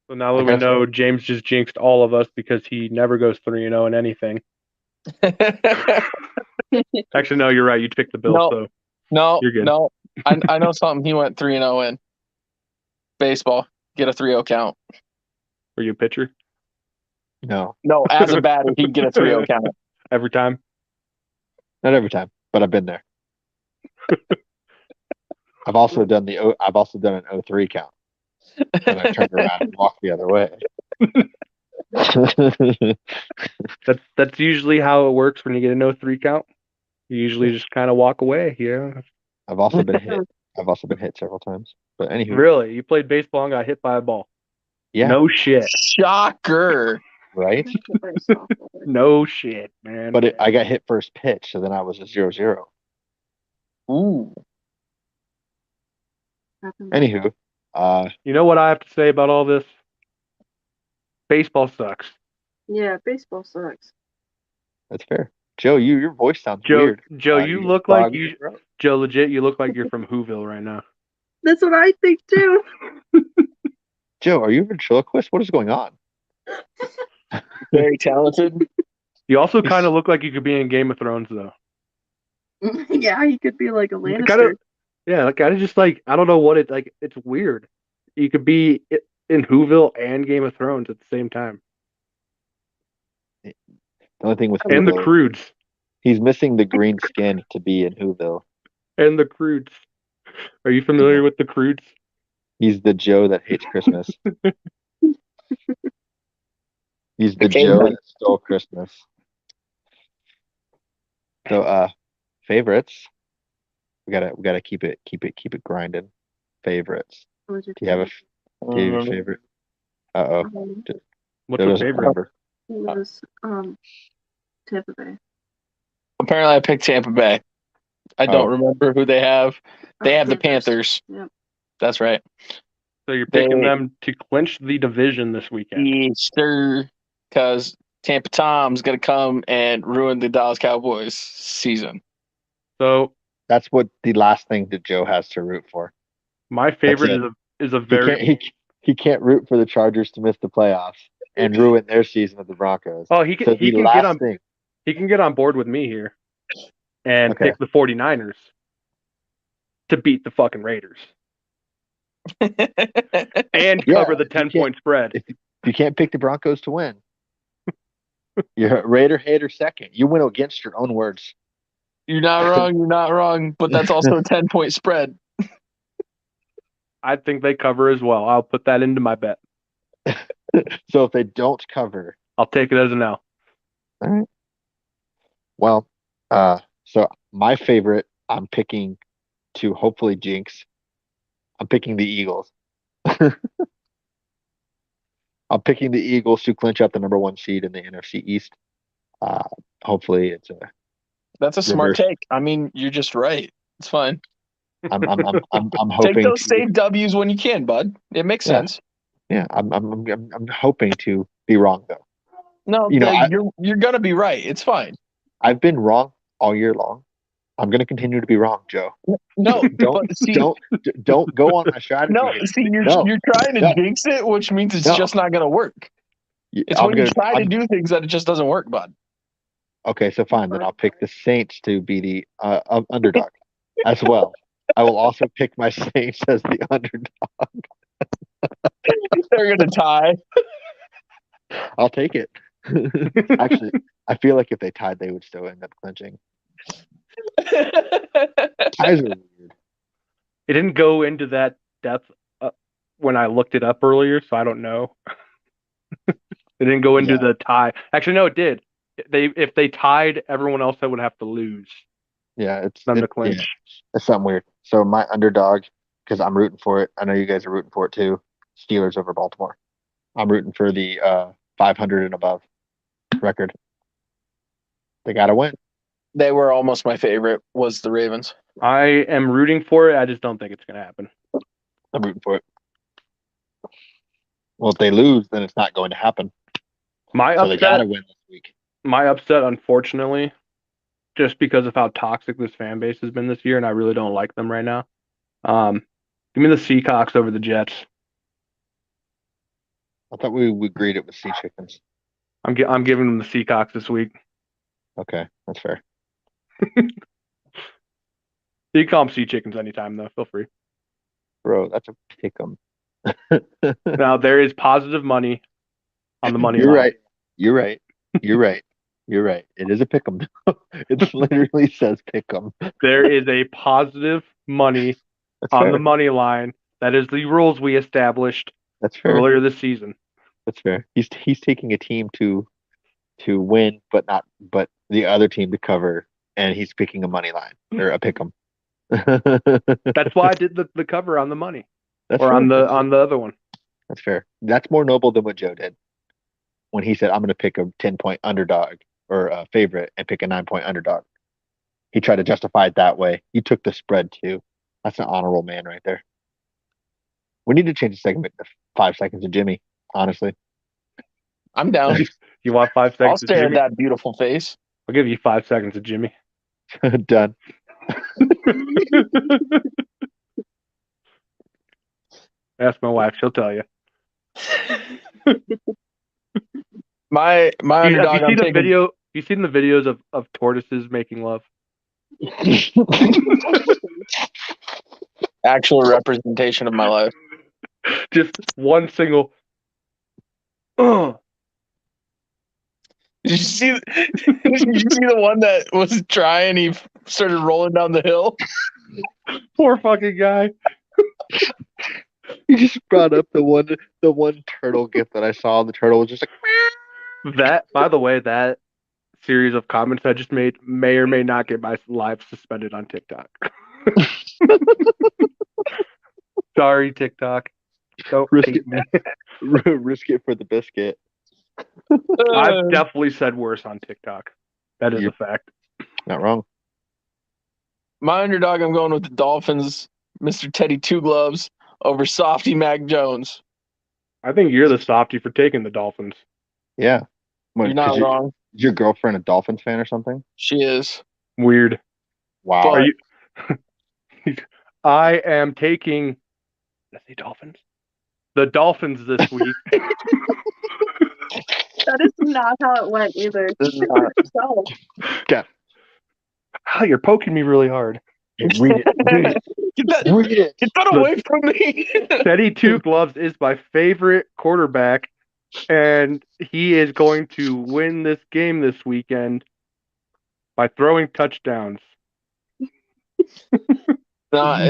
[SPEAKER 3] So now that
[SPEAKER 1] I
[SPEAKER 3] we
[SPEAKER 1] guess-
[SPEAKER 3] know James just jinxed all of us because he never goes 3-0 in anything. Actually, no, you're right. You picked the Bills,
[SPEAKER 2] No.
[SPEAKER 3] so
[SPEAKER 2] No,
[SPEAKER 3] You're good.
[SPEAKER 2] no. I know something. He went 3-0 in baseball. Get a 3-0 count.
[SPEAKER 3] were you a pitcher
[SPEAKER 1] No,
[SPEAKER 2] No, as a batter, he'd get a 3-0 count.
[SPEAKER 3] every time?
[SPEAKER 1] not every time, but I've been there. I've also done an 0-3 count. And I turned around and walked the other way.
[SPEAKER 3] That's usually how it works when you get a 0-3 count. You usually just kind of walk away. Yeah.
[SPEAKER 1] I've also been hit. I've also been hit several times. But anywho,
[SPEAKER 3] Really? You played baseball and got hit by a ball?
[SPEAKER 1] yeah,
[SPEAKER 3] No shit.
[SPEAKER 2] Shocker.
[SPEAKER 1] right.
[SPEAKER 3] No shit, man.
[SPEAKER 1] But I got hit first pitch, so then I was a 0-0.
[SPEAKER 2] Ooh.
[SPEAKER 1] Anywho,
[SPEAKER 3] You know what I have to say about all this? Baseball sucks.
[SPEAKER 4] Yeah, baseball sucks.
[SPEAKER 1] that's fair. Joe, your voice sounds
[SPEAKER 3] Joe,
[SPEAKER 1] weird.
[SPEAKER 3] Joe,
[SPEAKER 1] You
[SPEAKER 3] you
[SPEAKER 1] get
[SPEAKER 3] look like
[SPEAKER 1] frog in
[SPEAKER 3] you.
[SPEAKER 1] your throat.
[SPEAKER 3] Joe, legit, you look like you're from Whoville right now.
[SPEAKER 4] That's what I think too.
[SPEAKER 1] Joe, are you a ventriloquist? What is going on?
[SPEAKER 2] Very talented.
[SPEAKER 3] You also kind of look like you could be in Game of Thrones, though.
[SPEAKER 4] Yeah, he could be like a
[SPEAKER 3] You
[SPEAKER 4] Lannister.
[SPEAKER 3] kinda- yeah, like I just like I don't know what it like. It's weird. You could be in Whoville and Game of Thrones at the same time,
[SPEAKER 1] The only thing with
[SPEAKER 3] and the
[SPEAKER 1] Whoville,
[SPEAKER 3] Croods,
[SPEAKER 1] he's missing the green skin to be in Whoville.
[SPEAKER 3] and the Croods. Are you familiar with the Croods?
[SPEAKER 1] He's the Joe that hates Christmas. He's the
[SPEAKER 2] Okay,
[SPEAKER 1] Joe
[SPEAKER 2] then.
[SPEAKER 1] that stole Christmas. So, favorites. We gotta keep it grinding. Favorites.
[SPEAKER 4] What was your
[SPEAKER 1] Do you have a
[SPEAKER 4] favorite?
[SPEAKER 1] do you have a favorite? Uh-oh.
[SPEAKER 3] What's
[SPEAKER 1] Joe
[SPEAKER 3] your
[SPEAKER 1] doesn't
[SPEAKER 3] favorite?
[SPEAKER 1] remember.
[SPEAKER 4] It was Tampa Bay.
[SPEAKER 2] Apparently, I picked Tampa Bay. I don't
[SPEAKER 1] Oh.
[SPEAKER 2] remember who they have. They have the Panthers.
[SPEAKER 4] Yep.
[SPEAKER 2] That's right.
[SPEAKER 3] So you're picking
[SPEAKER 2] They-
[SPEAKER 3] them to clinch the division this weekend.
[SPEAKER 2] Easter, because Tampa Tom's going to come and ruin the Dallas Cowboys season.
[SPEAKER 3] So
[SPEAKER 1] That's what the last thing that Joe has to root for.
[SPEAKER 3] my favorite
[SPEAKER 1] it.
[SPEAKER 3] is a
[SPEAKER 1] He
[SPEAKER 3] very
[SPEAKER 1] can't he can't root for the Chargers to miss the playoffs and ruin their season of the Broncos.
[SPEAKER 3] oh he
[SPEAKER 1] So
[SPEAKER 3] can
[SPEAKER 1] the
[SPEAKER 3] get
[SPEAKER 1] last
[SPEAKER 3] on
[SPEAKER 1] thing
[SPEAKER 3] he can get on board with me here and
[SPEAKER 1] Okay.
[SPEAKER 3] pick the 49ers to beat the fucking Raiders and
[SPEAKER 1] Yeah,
[SPEAKER 3] cover the
[SPEAKER 1] if you can't
[SPEAKER 3] 10-point spread.
[SPEAKER 1] if you can't pick the Broncos to win, you're a Raider hater second. You went against your own words.
[SPEAKER 2] You're not wrong. You're not wrong. But that's also a 10-point spread.
[SPEAKER 3] I think they cover as well. I'll put that into my bet.
[SPEAKER 1] So if they don't cover,
[SPEAKER 3] I'll take it as an L.
[SPEAKER 1] all right. Well, so my favorite, I'm picking to hopefully jinx. I'm picking the Eagles. I'm picking the Eagles to clinch up the number 1 seed in the NFC East. Uh, Hopefully it's a
[SPEAKER 2] That's a smart
[SPEAKER 1] reverse.
[SPEAKER 2] take. I mean, you're just right. It's fine.
[SPEAKER 1] I'm
[SPEAKER 2] Take
[SPEAKER 1] hoping
[SPEAKER 2] those
[SPEAKER 1] to.
[SPEAKER 2] save W's when you can, bud. It makes
[SPEAKER 1] Yeah,
[SPEAKER 2] sense.
[SPEAKER 1] yeah. I'm hoping to be wrong though.
[SPEAKER 2] No,
[SPEAKER 1] You know,
[SPEAKER 2] you're gonna be right. It's fine.
[SPEAKER 1] I've been wrong all year long. I'm going to continue to be wrong, Joe.
[SPEAKER 2] No,
[SPEAKER 1] Don't
[SPEAKER 2] but see,
[SPEAKER 1] don't go on my strategy
[SPEAKER 2] no,
[SPEAKER 1] here.
[SPEAKER 2] see,
[SPEAKER 1] No,
[SPEAKER 2] you're trying to
[SPEAKER 1] no,
[SPEAKER 2] jinx it, which means it's
[SPEAKER 1] no.
[SPEAKER 2] just not gonna work. It's
[SPEAKER 1] I'm
[SPEAKER 2] when you
[SPEAKER 1] gonna.
[SPEAKER 2] try to do things that it just doesn't work, bud.
[SPEAKER 1] Okay, so fine. Then I'll pick the Saints to be the underdog as well. I will also pick my Saints as the underdog.
[SPEAKER 2] They're gonna tie.
[SPEAKER 1] I'll take it. Actually, I feel like if they tied, they would still end up clinching. Ties are weird.
[SPEAKER 3] It didn't go into that depth when I looked it up earlier, so I don't know. It didn't go into the tie. Actually, no, it did. If they tied, everyone else would have to lose
[SPEAKER 1] Yeah,
[SPEAKER 3] them to clinch.
[SPEAKER 1] yeah, it's something weird. So my underdog, because I'm rooting for it. I know you guys are rooting for it too. Steelers over Baltimore. I'm rooting for the 500 and above record. They got to win.
[SPEAKER 2] They were almost my favorite. Was the Ravens?
[SPEAKER 3] I am rooting for it. I just don't think it's going to happen.
[SPEAKER 1] I'm rooting for it. Well, if they lose, then it's not going to happen. So they got to win this week.
[SPEAKER 3] My upset, unfortunately, just because of how toxic this fan base has been this year, and I really don't like them right now. Give me the Seahawks over the Jets.
[SPEAKER 1] I thought we agreed it was Sea Chickens.
[SPEAKER 3] I'm giving them the Seahawks this week.
[SPEAKER 1] Okay, that's fair.
[SPEAKER 3] You can call them Sea Chickens anytime, though. Feel free.
[SPEAKER 1] Bro, that's a pick 'em.
[SPEAKER 3] Now, there is positive money on the money
[SPEAKER 1] You're
[SPEAKER 3] line.
[SPEAKER 1] right. You're right. You're right. You're right. It is a pick 'em. It literally says pick 'em.
[SPEAKER 3] There is a positive money
[SPEAKER 1] That's
[SPEAKER 3] on
[SPEAKER 1] fair.
[SPEAKER 3] the money line. That is the rules we established
[SPEAKER 1] That's fair.
[SPEAKER 3] earlier this season.
[SPEAKER 1] That's fair. He's taking a team to win, but the other team to cover, and he's picking a money line or a pick 'em.
[SPEAKER 3] That's why I did the cover on the money.
[SPEAKER 1] That's
[SPEAKER 3] or
[SPEAKER 1] fair.
[SPEAKER 3] on the other one.
[SPEAKER 1] That's fair. That's more noble than what Joe did when he said, "I'm going to pick a 10-point underdog or a favorite and pick a 9-point underdog." He tried to justify it that way. You took the spread too. That's an honorable man right there. We need to change the segment to 5 seconds of Jimmy. Honestly,
[SPEAKER 2] I'm down.
[SPEAKER 3] You want 5
[SPEAKER 2] I'll
[SPEAKER 3] seconds of
[SPEAKER 2] stare at
[SPEAKER 3] Jimmy?
[SPEAKER 2] that beautiful face.
[SPEAKER 3] I'll give you 5 seconds of Jimmy.
[SPEAKER 1] done.
[SPEAKER 3] Ask my wife; she'll tell you.
[SPEAKER 2] My underdog.
[SPEAKER 3] Have you
[SPEAKER 2] I'm
[SPEAKER 3] seen the
[SPEAKER 2] taking.
[SPEAKER 3] video? You seen the videos of tortoises making love?
[SPEAKER 2] Actual representation of my life.
[SPEAKER 3] Just one single. Oh,
[SPEAKER 2] Did you see? Did you see the one that was trying? He started rolling down the hill.
[SPEAKER 3] poor fucking guy.
[SPEAKER 1] You just brought up the one turtle gift that I saw. The turtle was just like,
[SPEAKER 3] That, by the way, that series of comments I just made may or may not get my live suspended on TikTok. Sorry, TikTok. Don't hate me.
[SPEAKER 1] risk it for the biscuit.
[SPEAKER 3] I've definitely said worse on TikTok. That is a fact.
[SPEAKER 1] Not wrong.
[SPEAKER 2] My underdog. I'm going with the Dolphins. Mr. Teddy Two Gloves over Softy Mac Jones.
[SPEAKER 3] I think you're the softy for taking the Dolphins.
[SPEAKER 1] Yeah. What,
[SPEAKER 2] You're not wrong.
[SPEAKER 1] Is your girlfriend a Dolphins fan or something?
[SPEAKER 2] She is.
[SPEAKER 3] Weird.
[SPEAKER 1] Wow.
[SPEAKER 3] Are you? I am taking. Did I say Dolphins? The Dolphins this week.
[SPEAKER 4] That is not how it went either.
[SPEAKER 2] This is not.
[SPEAKER 4] So,
[SPEAKER 1] Okay.
[SPEAKER 3] Oh, you're poking me really hard.
[SPEAKER 1] Read it. Read it.
[SPEAKER 2] Get that,
[SPEAKER 1] Read it.
[SPEAKER 2] get that away from me.
[SPEAKER 3] Teddy Two Gloves is my favorite quarterback, and he is going to win this game this weekend by throwing touchdowns.
[SPEAKER 2] No,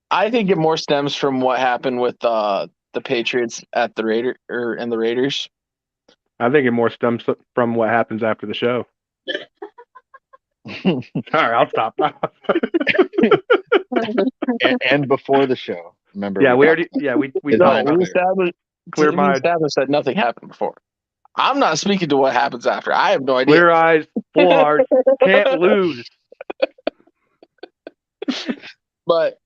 [SPEAKER 2] I think it more stems from what happened with the Patriots at the and the Raiders.
[SPEAKER 3] I think it more stems from what happens after the show. All right, I'll stop now.
[SPEAKER 1] and before the show. Remember?
[SPEAKER 3] Yeah, we
[SPEAKER 1] talked
[SPEAKER 3] already. Yeah, we
[SPEAKER 1] His
[SPEAKER 2] No,
[SPEAKER 1] mind's
[SPEAKER 2] we
[SPEAKER 1] clear.
[SPEAKER 2] established.
[SPEAKER 3] Clear
[SPEAKER 2] we
[SPEAKER 3] mind.
[SPEAKER 2] established that nothing happened before. I'm not speaking to what happens after. I have no idea.
[SPEAKER 3] Clear eyes, full hearts, can't lose.
[SPEAKER 2] But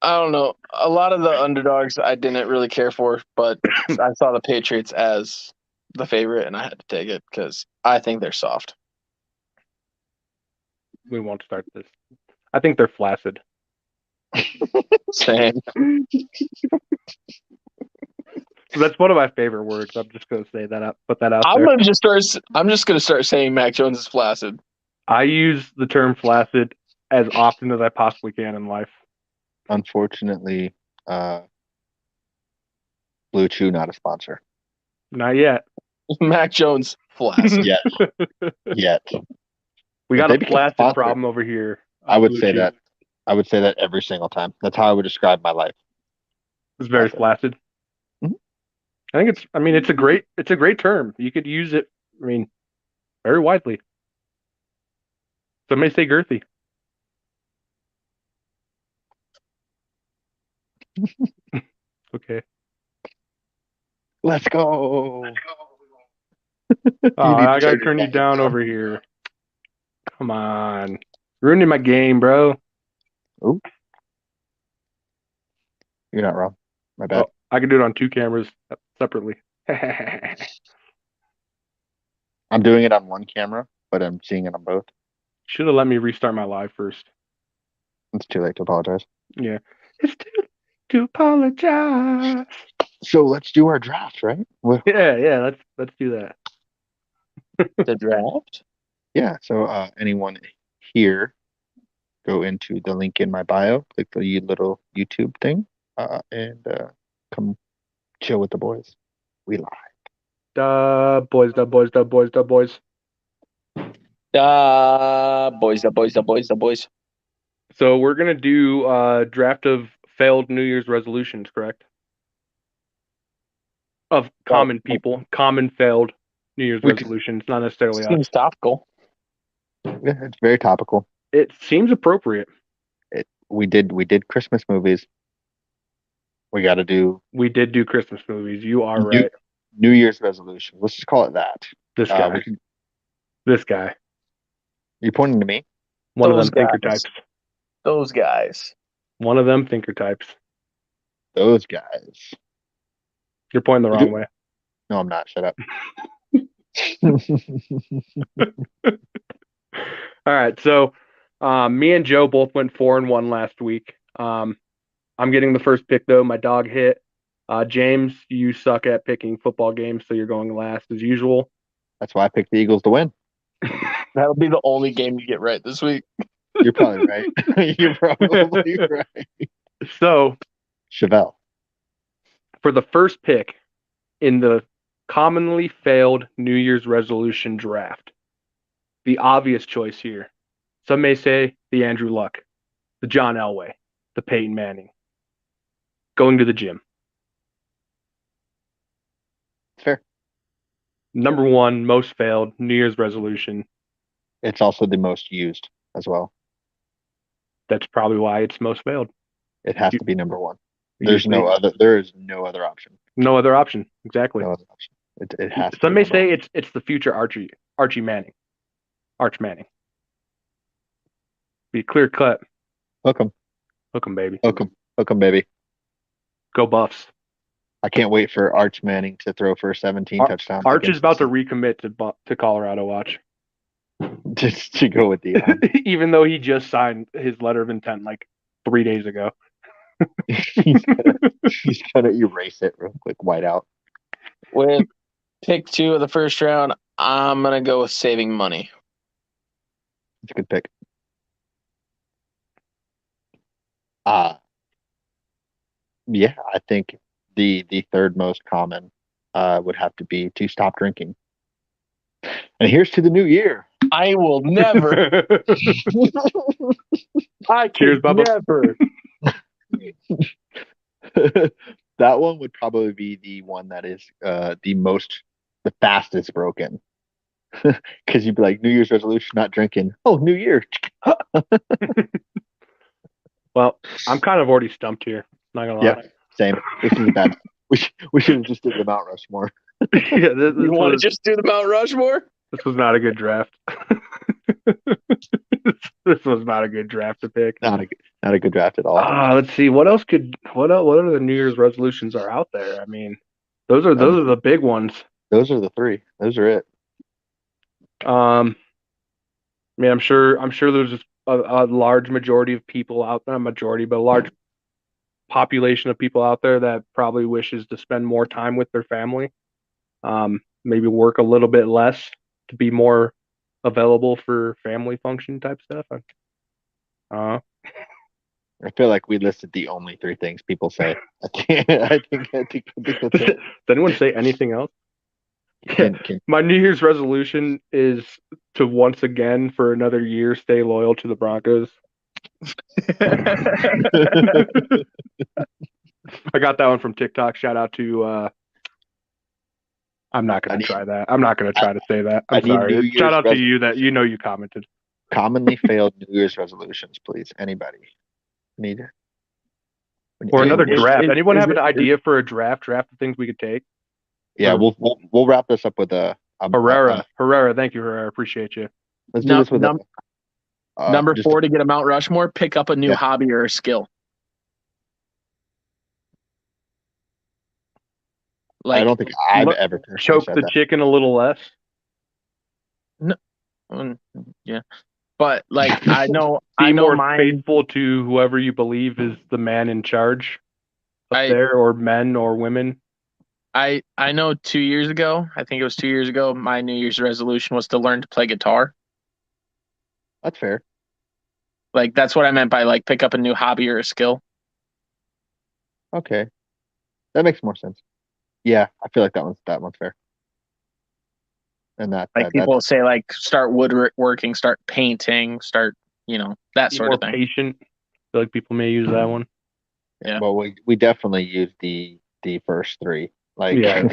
[SPEAKER 2] I don't know. A lot of the underdogs I didn't really care for, but I saw the Patriots as the favorite, and I had to take it because I think they're soft.
[SPEAKER 3] We won't start this. I think they're flaccid.
[SPEAKER 2] Same.
[SPEAKER 3] That's one of my favorite words. I'm just gonna say that up, put that out
[SPEAKER 2] I'm
[SPEAKER 3] there.
[SPEAKER 2] just gonna start saying Mac Jones is flaccid.
[SPEAKER 3] I use the term flaccid as often as I possibly can in life.
[SPEAKER 1] Unfortunately, Blue Chew not a sponsor
[SPEAKER 3] Not yet.
[SPEAKER 2] Mac Jones flaccid.
[SPEAKER 1] yet. Yet.
[SPEAKER 3] We
[SPEAKER 1] If
[SPEAKER 3] got
[SPEAKER 1] they
[SPEAKER 3] a
[SPEAKER 1] become
[SPEAKER 3] flaccid
[SPEAKER 1] sponsored,
[SPEAKER 3] problem over here.
[SPEAKER 1] I would
[SPEAKER 3] Blue
[SPEAKER 1] say
[SPEAKER 3] Chew.
[SPEAKER 1] that. I would say that every single time. That's how I would describe my life.
[SPEAKER 3] It's very flaccid.
[SPEAKER 1] Mhm.
[SPEAKER 3] I think it's. I mean, it's a great term. You could use it. I mean, very widely. Some may say girthy. Okay.
[SPEAKER 1] Let's go.
[SPEAKER 3] Oh, I gotta turn you down over here. Come on, ruining my game, bro.
[SPEAKER 1] Ooh. You're not wrong. My bad.
[SPEAKER 3] Oh, I can do it on two cameras separately.
[SPEAKER 1] I'm doing it on one camera, but I'm seeing it on both.
[SPEAKER 3] Should have let me restart my live first.
[SPEAKER 1] It's too late to apologize.
[SPEAKER 3] Yeah, it's too late to apologize.
[SPEAKER 1] So let's do our draft, right?
[SPEAKER 3] Yeah. Let's do that.
[SPEAKER 2] The draft.
[SPEAKER 1] Yeah. So anyone here, go into the link in my bio, click the little YouTube thing, and come chill with the boys. We live.
[SPEAKER 3] Boys, the boys.
[SPEAKER 2] Boys, the boys.
[SPEAKER 3] So we're gonna do a draft of failed New Year's resolutions, correct? Of common people, common failed New Year's resolutions, not necessarily us.
[SPEAKER 2] Seems topical.
[SPEAKER 1] Yeah, it's very topical.
[SPEAKER 3] It seems appropriate.
[SPEAKER 1] We did Christmas movies. We got to do.
[SPEAKER 3] We did do Christmas movies. You are right.
[SPEAKER 1] New Year's resolution. Let's just call it that.
[SPEAKER 3] This guy. This guy.
[SPEAKER 1] You pointing to me?
[SPEAKER 3] One of
[SPEAKER 2] Those
[SPEAKER 3] them thinker
[SPEAKER 2] guys.
[SPEAKER 3] types.
[SPEAKER 2] Those guys.
[SPEAKER 3] One of them thinker types.
[SPEAKER 1] Those guys.
[SPEAKER 3] You're pointing the wrong way.
[SPEAKER 1] No, I'm not. Shut up.
[SPEAKER 3] All right. So me and Joe both went 4-1 last week. I'm getting the first pick, though. My dog hit. James, you suck at picking football games, so you're going last as usual.
[SPEAKER 1] That's why I picked the Eagles to win.
[SPEAKER 2] That'll be the only game you get right this week.
[SPEAKER 1] You're probably right. You're probably right.
[SPEAKER 3] So,
[SPEAKER 1] Chevelle.
[SPEAKER 3] For the first pick in the commonly failed New Year's resolution draft, the obvious choice here, some may say the Andrew Luck, the John Elway, the Peyton Manning, going to the gym.
[SPEAKER 1] Fair.
[SPEAKER 3] Number one most failed New Year's resolution.
[SPEAKER 1] It's also the most used as well.
[SPEAKER 3] That's probably why it's most failed.
[SPEAKER 1] It has to be number one. There is
[SPEAKER 3] Usually.
[SPEAKER 1] no other option.
[SPEAKER 3] No other option. Exactly.
[SPEAKER 1] No other option. It has to
[SPEAKER 3] Some
[SPEAKER 1] be
[SPEAKER 3] may
[SPEAKER 1] number
[SPEAKER 3] say
[SPEAKER 1] one.
[SPEAKER 3] it's the future Archie Manning. Arch Manning. Be clear cut.
[SPEAKER 1] Hook 'em.
[SPEAKER 3] Hook 'em, baby.
[SPEAKER 1] Hook 'em. Hook 'em, baby.
[SPEAKER 3] Go Buffs.
[SPEAKER 1] I can't wait for Arch Manning to throw for 17 touchdowns.
[SPEAKER 3] Arch is about to recommit to Colorado. Watch.
[SPEAKER 1] Just to go with the
[SPEAKER 3] Even though he just signed his letter of intent like 3 days ago.
[SPEAKER 1] he's gonna erase it real quick, white out.
[SPEAKER 2] With Pick 2 of the first round. I'm gonna go with saving money.
[SPEAKER 1] It's a good pick. Uh yeah, I think the third most common would have to be to stop drinking. And here's to the new year.
[SPEAKER 2] I will never. I
[SPEAKER 3] Cheers,
[SPEAKER 2] could
[SPEAKER 3] Bubba.
[SPEAKER 2] never.
[SPEAKER 1] That one would probably be the one that is the fastest broken. Because you'd be like, New Year's resolution, not drinking. Oh, New Year.
[SPEAKER 3] Well, I'm kind of already stumped here. Not gonna lie.
[SPEAKER 1] Yep, same. This is bad. We should have just did the Mount Rushmore.
[SPEAKER 3] Yeah, this
[SPEAKER 2] You want to
[SPEAKER 3] was
[SPEAKER 2] just do the Mount Rushmore?
[SPEAKER 3] this was not a good draft. This was not a good draft to pick.
[SPEAKER 1] Not a good draft at all.
[SPEAKER 3] Let's see. What else what are the New Year's resolutions are out there? I mean, those are the big ones.
[SPEAKER 1] Those are the three. Those are it.
[SPEAKER 3] I mean, I'm sure there's just a large majority of people out there, not majority, but a large population of people out there that probably wishes to spend more time with their family. Maybe work a little bit less to be more available for family function type stuff. Uh,
[SPEAKER 1] I feel like we listed the only three things people say. I think that's it.
[SPEAKER 3] Does anyone say anything else?
[SPEAKER 1] Can
[SPEAKER 3] My New Year's resolution is to once again, for another year, stay loyal to the Broncos. I got that one from TikTok. Shout out to. I'm not going to try that. I'm not going to try to say that.
[SPEAKER 1] I
[SPEAKER 3] I'm
[SPEAKER 1] need
[SPEAKER 3] sorry.
[SPEAKER 1] New Year's
[SPEAKER 3] Shout out to you that you commented.
[SPEAKER 1] commonly failed New Year's resolutions, please. Anybody need it?
[SPEAKER 3] Or another
[SPEAKER 2] Is-
[SPEAKER 3] draft.
[SPEAKER 2] is-
[SPEAKER 3] Anyone
[SPEAKER 2] is
[SPEAKER 3] have an
[SPEAKER 2] it-
[SPEAKER 3] idea for a draft? Draft of things we could take.
[SPEAKER 1] Yeah, we'll wrap this up with a
[SPEAKER 3] Herrera. Thank you, Herrera. Appreciate you.
[SPEAKER 1] let's do this with
[SPEAKER 2] Number
[SPEAKER 1] just
[SPEAKER 2] 4 to get a Mount Rushmore, pick up a new
[SPEAKER 1] Yeah.
[SPEAKER 2] hobby or a skill.
[SPEAKER 1] I don't think I've
[SPEAKER 3] look-
[SPEAKER 1] ever personally
[SPEAKER 3] Choke
[SPEAKER 1] said
[SPEAKER 3] the
[SPEAKER 1] that.
[SPEAKER 3] chicken a little less.
[SPEAKER 2] Yeah. But like I know
[SPEAKER 3] Be more
[SPEAKER 2] mine.
[SPEAKER 3] faithful to whoever you believe is the man in charge up there, or men or women.
[SPEAKER 2] I know 2 years ago, I think it was 2 years ago, my New Year's resolution was to learn to play guitar.
[SPEAKER 1] That's fair.
[SPEAKER 2] Like that's what I meant by like pick up a new hobby or a skill.
[SPEAKER 1] Okay, that makes more sense. Yeah, I feel like that one's fair. And
[SPEAKER 2] Like
[SPEAKER 1] that
[SPEAKER 2] people say like start woodworking, start painting, start, that
[SPEAKER 3] Be
[SPEAKER 2] sort
[SPEAKER 3] more
[SPEAKER 2] of thing.
[SPEAKER 3] patient. I feel like people may use that one.
[SPEAKER 2] Yeah.
[SPEAKER 1] Well, we definitely use the first three. Like
[SPEAKER 3] Yeah.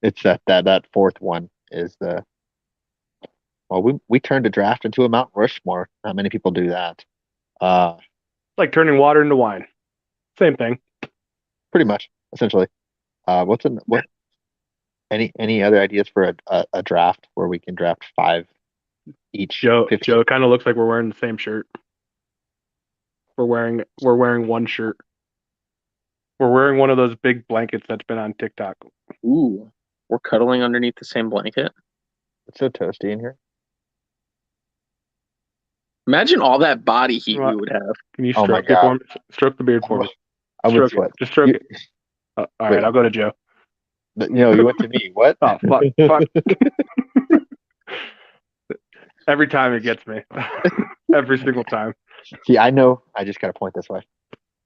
[SPEAKER 1] it's that fourth one is the. Well, we turned a draft into a Mount Rushmore. Not many people do that.
[SPEAKER 3] Like turning water into wine. Same thing.
[SPEAKER 1] Pretty much, essentially. What? Any other ideas for a draft where we can draft 5 each?
[SPEAKER 3] Joe,
[SPEAKER 1] 15?
[SPEAKER 3] it kind of looks like we're wearing the same shirt. We're wearing one shirt. We're wearing one of those big blankets that's been on TikTok.
[SPEAKER 2] Ooh, we're cuddling underneath the same blanket.
[SPEAKER 1] It's so toasty in here.
[SPEAKER 2] Imagine all that body heat we
[SPEAKER 3] What?
[SPEAKER 2] would have.
[SPEAKER 3] Can you
[SPEAKER 1] Oh my
[SPEAKER 3] stroke it
[SPEAKER 1] God.
[SPEAKER 3] for me? Stroke the beard for me.
[SPEAKER 1] I would
[SPEAKER 3] Stroke
[SPEAKER 1] sweat.
[SPEAKER 3] it. Just stroke
[SPEAKER 1] You-
[SPEAKER 3] it. All
[SPEAKER 1] Wait.
[SPEAKER 3] right, I'll go to Joe.
[SPEAKER 1] You went to me. What?
[SPEAKER 3] Oh, fuck. Every time it gets me. Every single time.
[SPEAKER 1] See, I know. I just got to point this way.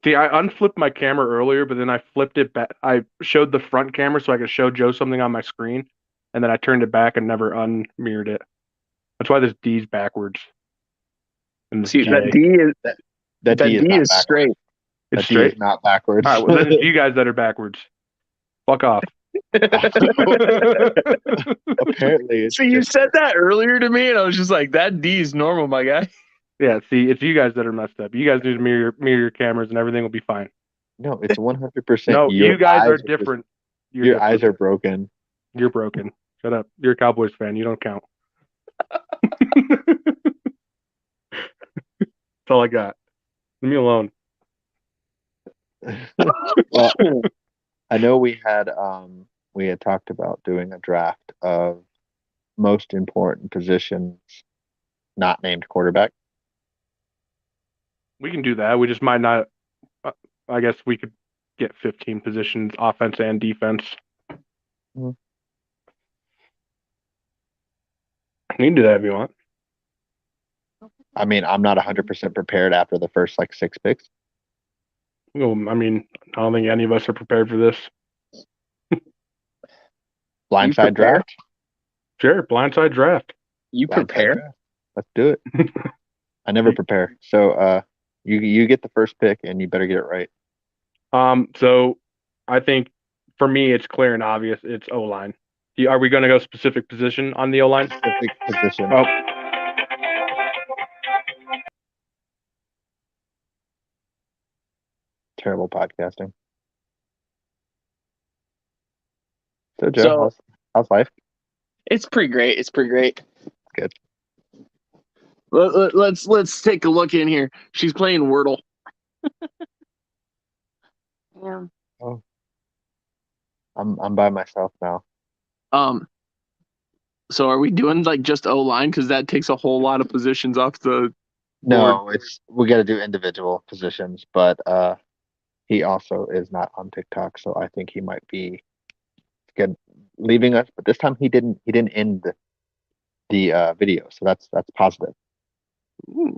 [SPEAKER 3] See, I unflipped my camera earlier, but then I flipped it back. I showed the front camera so I could show Joe something on my screen, and then I turned it back and never unmirrored it. That's why this D's backwards. And this
[SPEAKER 2] See,
[SPEAKER 3] J.
[SPEAKER 2] that D is
[SPEAKER 1] That D is not backwards.
[SPEAKER 2] straight.
[SPEAKER 3] It's
[SPEAKER 1] That D
[SPEAKER 3] straight.
[SPEAKER 1] is not backwards.
[SPEAKER 3] All right, well, then it's you guys that are backwards. Fuck off.
[SPEAKER 1] Apparently, it's
[SPEAKER 2] So you
[SPEAKER 1] just-
[SPEAKER 2] said that earlier to me, and I was just like, "That D is normal, my guy."
[SPEAKER 3] Yeah, see, it's you guys that are messed up. You guys need to mirror your cameras, and everything will be fine.
[SPEAKER 1] no. It's 100%.
[SPEAKER 3] No,
[SPEAKER 1] your
[SPEAKER 3] you guys
[SPEAKER 1] eyes
[SPEAKER 3] are
[SPEAKER 1] just-
[SPEAKER 3] different. You're
[SPEAKER 1] Your
[SPEAKER 3] different.
[SPEAKER 1] eyes are broken.
[SPEAKER 3] You're broken. Shut up. You're a Cowboys fan. You don't count. That's all I got. Leave me alone.
[SPEAKER 1] Well, I know we had talked about doing a draft of most important positions not named quarterback.
[SPEAKER 3] We can do that. We just might not. I guess we could get 15 positions, offense and defense.
[SPEAKER 1] Mhm.
[SPEAKER 3] You can do that if you want.
[SPEAKER 1] I mean, I'm not 100% prepared after the first like 6 picks.
[SPEAKER 3] Well, I mean, I don't think any of us are prepared for this.
[SPEAKER 1] Blindside draft.
[SPEAKER 3] Sure, blindside draft.
[SPEAKER 2] You
[SPEAKER 1] Blindside
[SPEAKER 2] prepare?
[SPEAKER 1] draft. Let's do it. I never prepare. So you get the first pick and you better get it right.
[SPEAKER 3] So I think for me it's clear and obvious. It's O-line. Are we going to go specific position on the O-line?
[SPEAKER 1] Specific position.
[SPEAKER 3] Oh,
[SPEAKER 1] Terrible podcasting. So Joe,
[SPEAKER 2] So
[SPEAKER 1] how's life?
[SPEAKER 2] it's pretty great. It's pretty great.
[SPEAKER 1] Good.
[SPEAKER 2] Let's take a look in here. She's playing Wordle.
[SPEAKER 4] Yeah.
[SPEAKER 1] Oh. I'm by myself now.
[SPEAKER 2] So are we doing like just O-line? Because that takes a whole lot of positions off the
[SPEAKER 1] No, we got to do individual positions, but he also is not on TikTok, so I think he might be good leaving us. But this time he didn't end the video, so that's positive.
[SPEAKER 2] Ooh.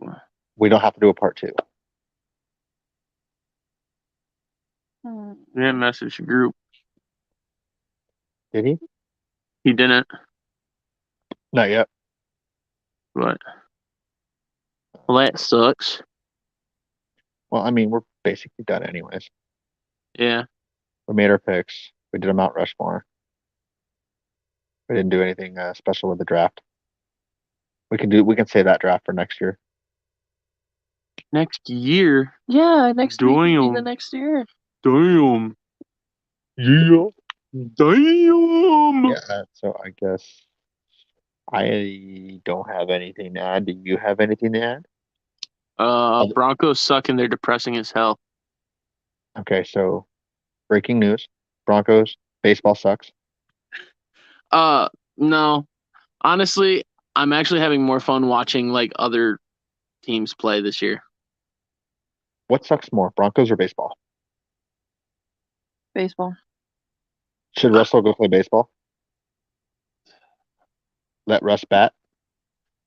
[SPEAKER 1] We don't have to do a part 2.
[SPEAKER 4] Hmm.
[SPEAKER 2] We didn't message the group.
[SPEAKER 1] Did he?
[SPEAKER 2] He didn't,
[SPEAKER 1] Not yet.
[SPEAKER 2] but well, that sucks.
[SPEAKER 1] Well, I mean, we're basically done anyways.
[SPEAKER 2] Yeah.
[SPEAKER 1] We made our picks. We did a Mount Rushmore. We didn't do anything special with the draft. We can save that draft for next year.
[SPEAKER 2] Next year.
[SPEAKER 4] Yeah, next week will be the
[SPEAKER 2] Damn.
[SPEAKER 4] next year.
[SPEAKER 2] Damn.
[SPEAKER 1] Yeah.
[SPEAKER 2] Damn.
[SPEAKER 1] Yeah. So I guess I don't have anything to add. Do you have anything to add?
[SPEAKER 2] Broncos suck and they're depressing as hell.
[SPEAKER 1] Okay, so breaking news: Broncos baseball sucks.
[SPEAKER 2] No. Honestly, I'm actually having more fun watching like other teams play this year.
[SPEAKER 1] What sucks more, Broncos or baseball?
[SPEAKER 4] Baseball.
[SPEAKER 1] Should Russell go play baseball? Let Russ bat.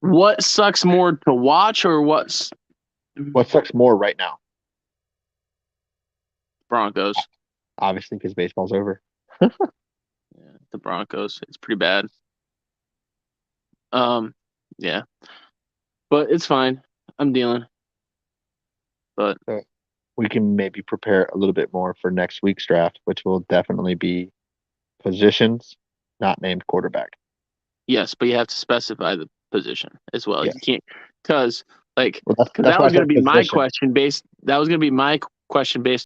[SPEAKER 2] What sucks more to watch or what's
[SPEAKER 1] What sucks more right now?
[SPEAKER 2] Broncos?
[SPEAKER 1] Obviously, because baseball's over.
[SPEAKER 2] Yeah, the Broncos. It's pretty bad. Yeah. But it's fine. I'm dealing. But
[SPEAKER 1] We can maybe prepare a little bit more for next week's draft, which will definitely be positions, not named quarterback.
[SPEAKER 2] yes, but you have to specify the position as well.
[SPEAKER 1] Yes.
[SPEAKER 2] You can't because
[SPEAKER 1] Well,
[SPEAKER 2] because
[SPEAKER 1] that's
[SPEAKER 2] that
[SPEAKER 1] why I
[SPEAKER 2] was going
[SPEAKER 1] said
[SPEAKER 2] to be my
[SPEAKER 1] position.
[SPEAKER 2] question based. That was going to be my question based